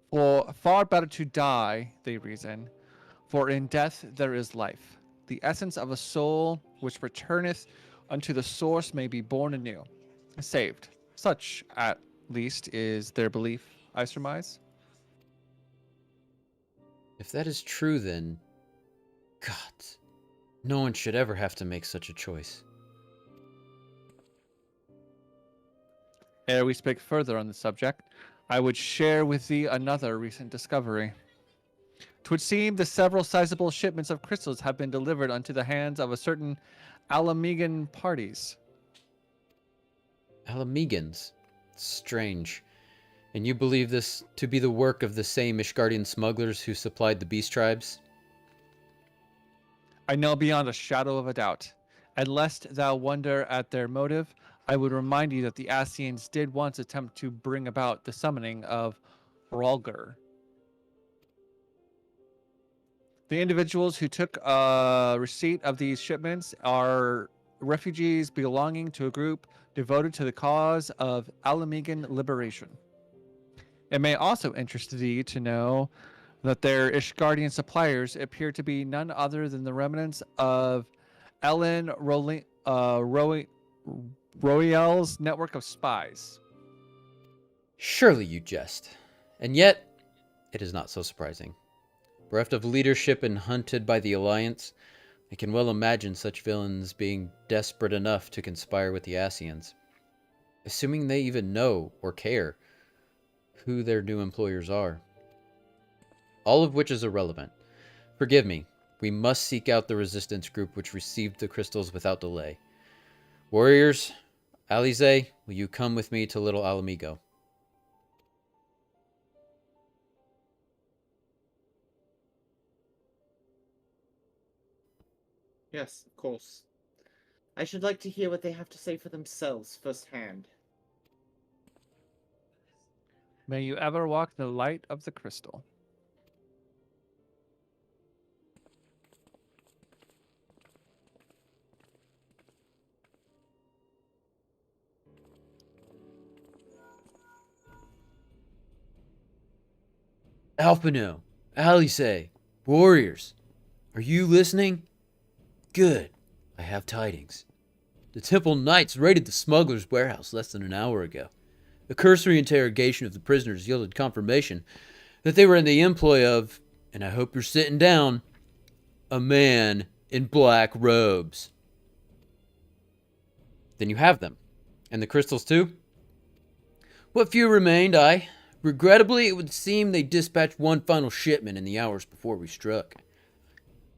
For far better to die, they reason, for in death there is life. The essence of a soul which returneth unto the source may be born anew, saved. Such, at least, is their belief, I surmise. If that is true, then... God, no one should ever have to make such a choice. Ere we speak further on the subject, I would share with thee another recent discovery. 'Twould seem the several sizable shipments of crystals have been delivered unto the hands of a certain Alamegan parties. Alamegans? Strange. And you believe this to be the work of the same Ishgardian smugglers who supplied the beast tribes? I know beyond a shadow of a doubt. And lest thou wonder at their motive, I would remind you that the Asians did once attempt to bring about the summoning of Hrolgr. The individuals who took receipt of these shipments are refugees belonging to a group devoted to the cause of Alamegan liberation. It may also interest thee to know that their Ishgardian suppliers appear to be none other than the remnants of Ellen Royale's network of spies. Surely you jest. And yet, it is not so surprising. Bereft of leadership and hunted by the Alliance, I can well imagine such villains being desperate enough to conspire with the Asians. Assuming they even know, or care, who their new employers are. All of which is irrelevant. Forgive me, we must seek out the resistance group which received the crystals without delay. Warriors, Alisaie, will you come with me to Little Alamigo? Yes, of course. I should like to hear what they have to say for themselves firsthand. May you ever walk in the light of the crystal. Alphino, Alisaie, warriors, are you listening? Good, I have tidings. The Temple Knights raided the smuggler's warehouse less than an hour ago. A cursory interrogation of the prisoners yielded confirmation that they were in the employ of, and I hope you're sitting down, a man in black robes. Then you have them. And the crystals too? What few remained, regrettably, it would seem they dispatched one final shipment in the hours before we struck.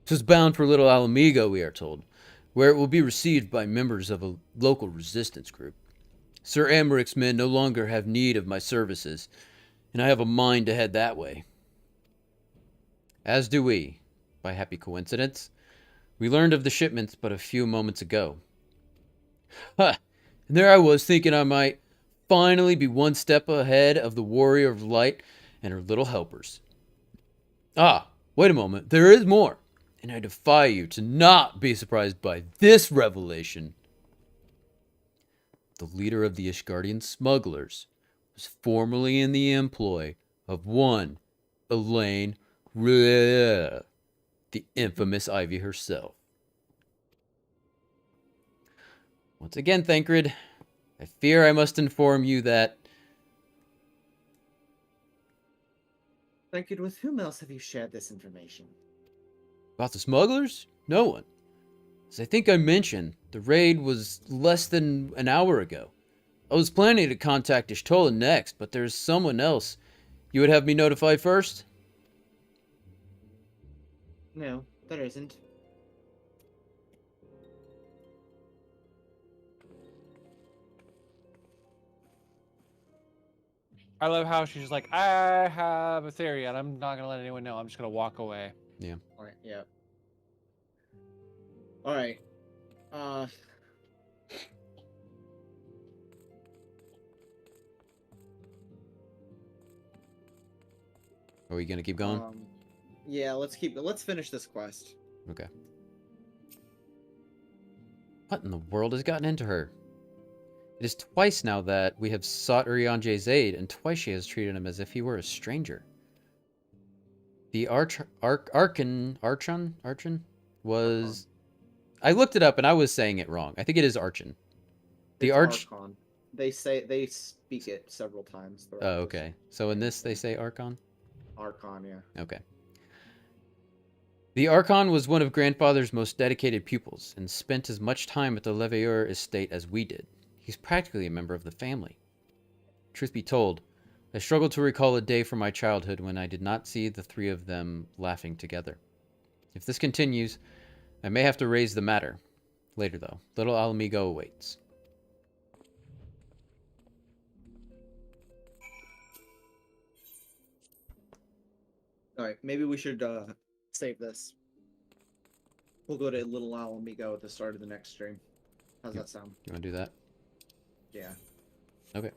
'Twas bound for Little Alamigo, we are told, where it will be received by members of a local resistance group. Sir Amric's men no longer have need of my services, and I have a mind to head that way. As do we, by happy coincidence. We learned of the shipments but a few moments ago. Ha! And there I was thinking I might finally be one step ahead of the Warrior of Light and her little helpers. Ah, wait a moment, there is more, and I defy you to not be surprised by this revelation. The leader of the Ishgardian smugglers was formerly in the employ of one Elaine Rhea, the infamous Ivy herself. Once again, Thancred, I fear I must inform you that... Thancred, with whom else have you shared this information? About the smugglers? No one. As I think I mentioned, the raid was less than an hour ago. I was planning to contact Ishtola next, but there's someone else. You would have me notified first? No, there isn't. I love how she's like, I have a theory, and I'm not gonna let anyone know. I'm just gonna walk away. Yeah. All right. Yeah. All right. Are we gonna keep going? Yeah. Let's finish this quest. Okay. What in the world has gotten into her? It is twice now that we have sought Urianje's aid, and twice she has treated him as if he were a stranger. The Archon was... I looked it up and I was saying it wrong. I think it is Archon. The Archon. They speak it several times. Oh, okay. So in this they say Archon? Archon, yeah. Okay. The Archon was one of Grandfather's most dedicated pupils, and spent as much time at the Leveilleur estate as we did. He's practically a member of the family. Truth be told, I struggle to recall a day from my childhood when I did not see the three of them laughing together. If this continues, I may have to raise the matter. Later, though. Little Alamigo awaits. Alright, maybe we should save this. We'll go to Little Alamigo at the start of the next stream. How's that sound? You want to do that? Yeah. Okay.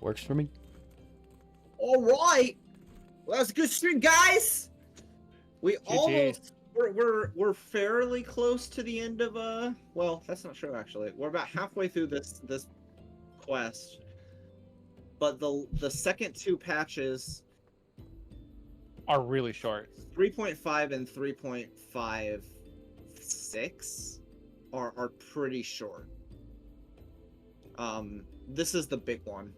Works for me. Alright! Well, that was a good stream, guys! We almost... We're fairly close to the end of, well, that's not true, actually. We're about halfway through this quest. But the second two patches... are really short. 3.5 and 3.56 are pretty short. This is the big one.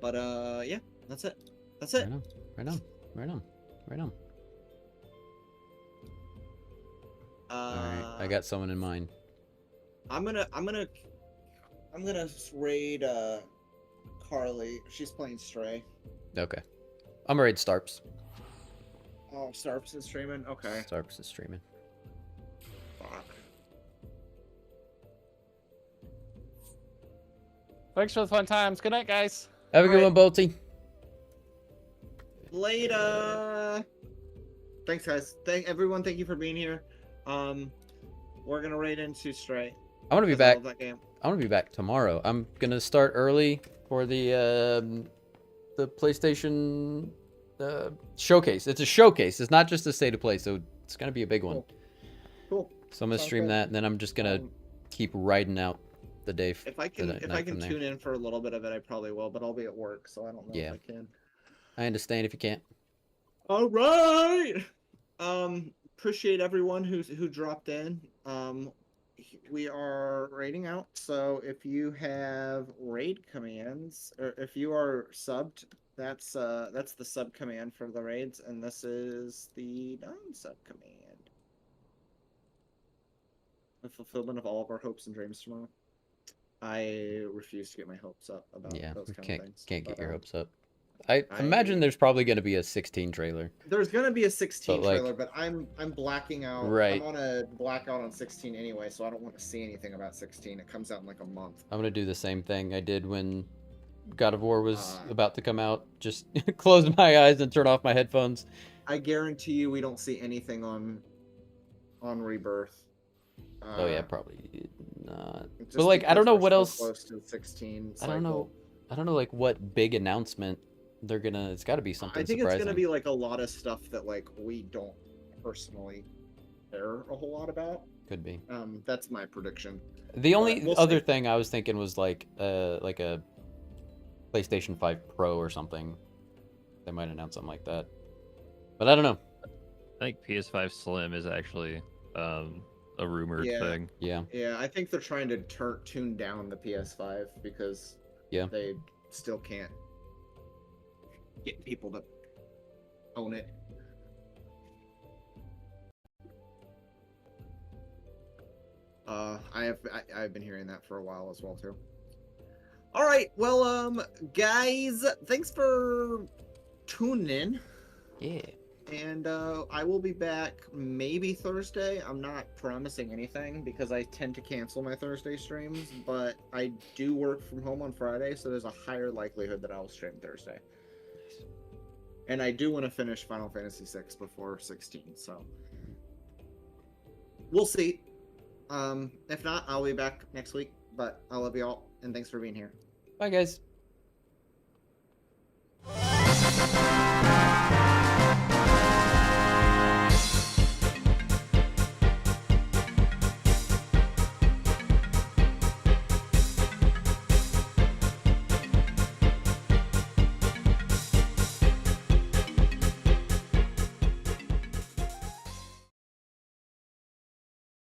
But yeah, that's it. That's it. Right on. Alright, I got someone in mind. I'm gonna raid Carly. She's playing Stray. Okay. I'm gonna raid Starps. Oh, Starps is streaming? Okay. Starps is streaming. Fuck. Thanks for the fun times. Good night, guys. Have a good one, Bolty. Later. Thanks, guys. Thank you for being here. We're gonna raid into Stray. I want to be back. That game. I want to be back tomorrow. I'm gonna start early for the PlayStation showcase. It's a showcase. It's not just a state of play, so it's gonna be a big one. Cool. So I'm gonna stream that, and then I'm just gonna keep riding out the day. If I can, tune in for a little bit of it, I probably will. But I'll be at work, so I don't know if I can. I understand if you can't. All right. Appreciate everyone who dropped in. We are raiding out, so if you have raid commands, or if you are subbed, that's the sub command for the raids, and this is the non-sub command. The fulfillment of all of our hopes and dreams tomorrow. I refuse to get my hopes up about those kind of things. Can't get your hopes up. I imagine there's probably going to be a 16 trailer. There's going to be a 16 trailer, but I'm blacking out. Right. I'm on a blackout on 16 anyway, so I don't want to see anything about 16. It comes out in like a month. I'm going to do the same thing I did when God of War was about to come out. Just close my eyes and turn off my headphones. I guarantee you we don't see anything on Rebirth. Oh yeah, probably not. But like I don't know what else. Close to 16 I don't know like what big announcement they're gonna. It's got to be something. I think surprising. It's gonna be like a lot of stuff that like we don't personally care a whole lot about. Could be. That's my prediction. The only other thing I was thinking was like a PlayStation 5 Pro or something. They might announce something like that. But I don't know. I think PS5 Slim is actually a rumored thing. Yeah. Yeah, I think they're trying to tune down the PS5 because they still can't get people to own it. I've been hearing that for a while as well too. All right, well, guys, thanks for tuning in. Yeah. And I will be back maybe Thursday. I'm not promising anything because I tend to cancel my Thursday streams, but I do work from home on Friday, so there's a higher likelihood that I'll stream Thursday. And I do want to finish Final Fantasy VI before 16, so we'll see. If not, I'll be back next week, but I love you all, and thanks for being here. Bye, guys.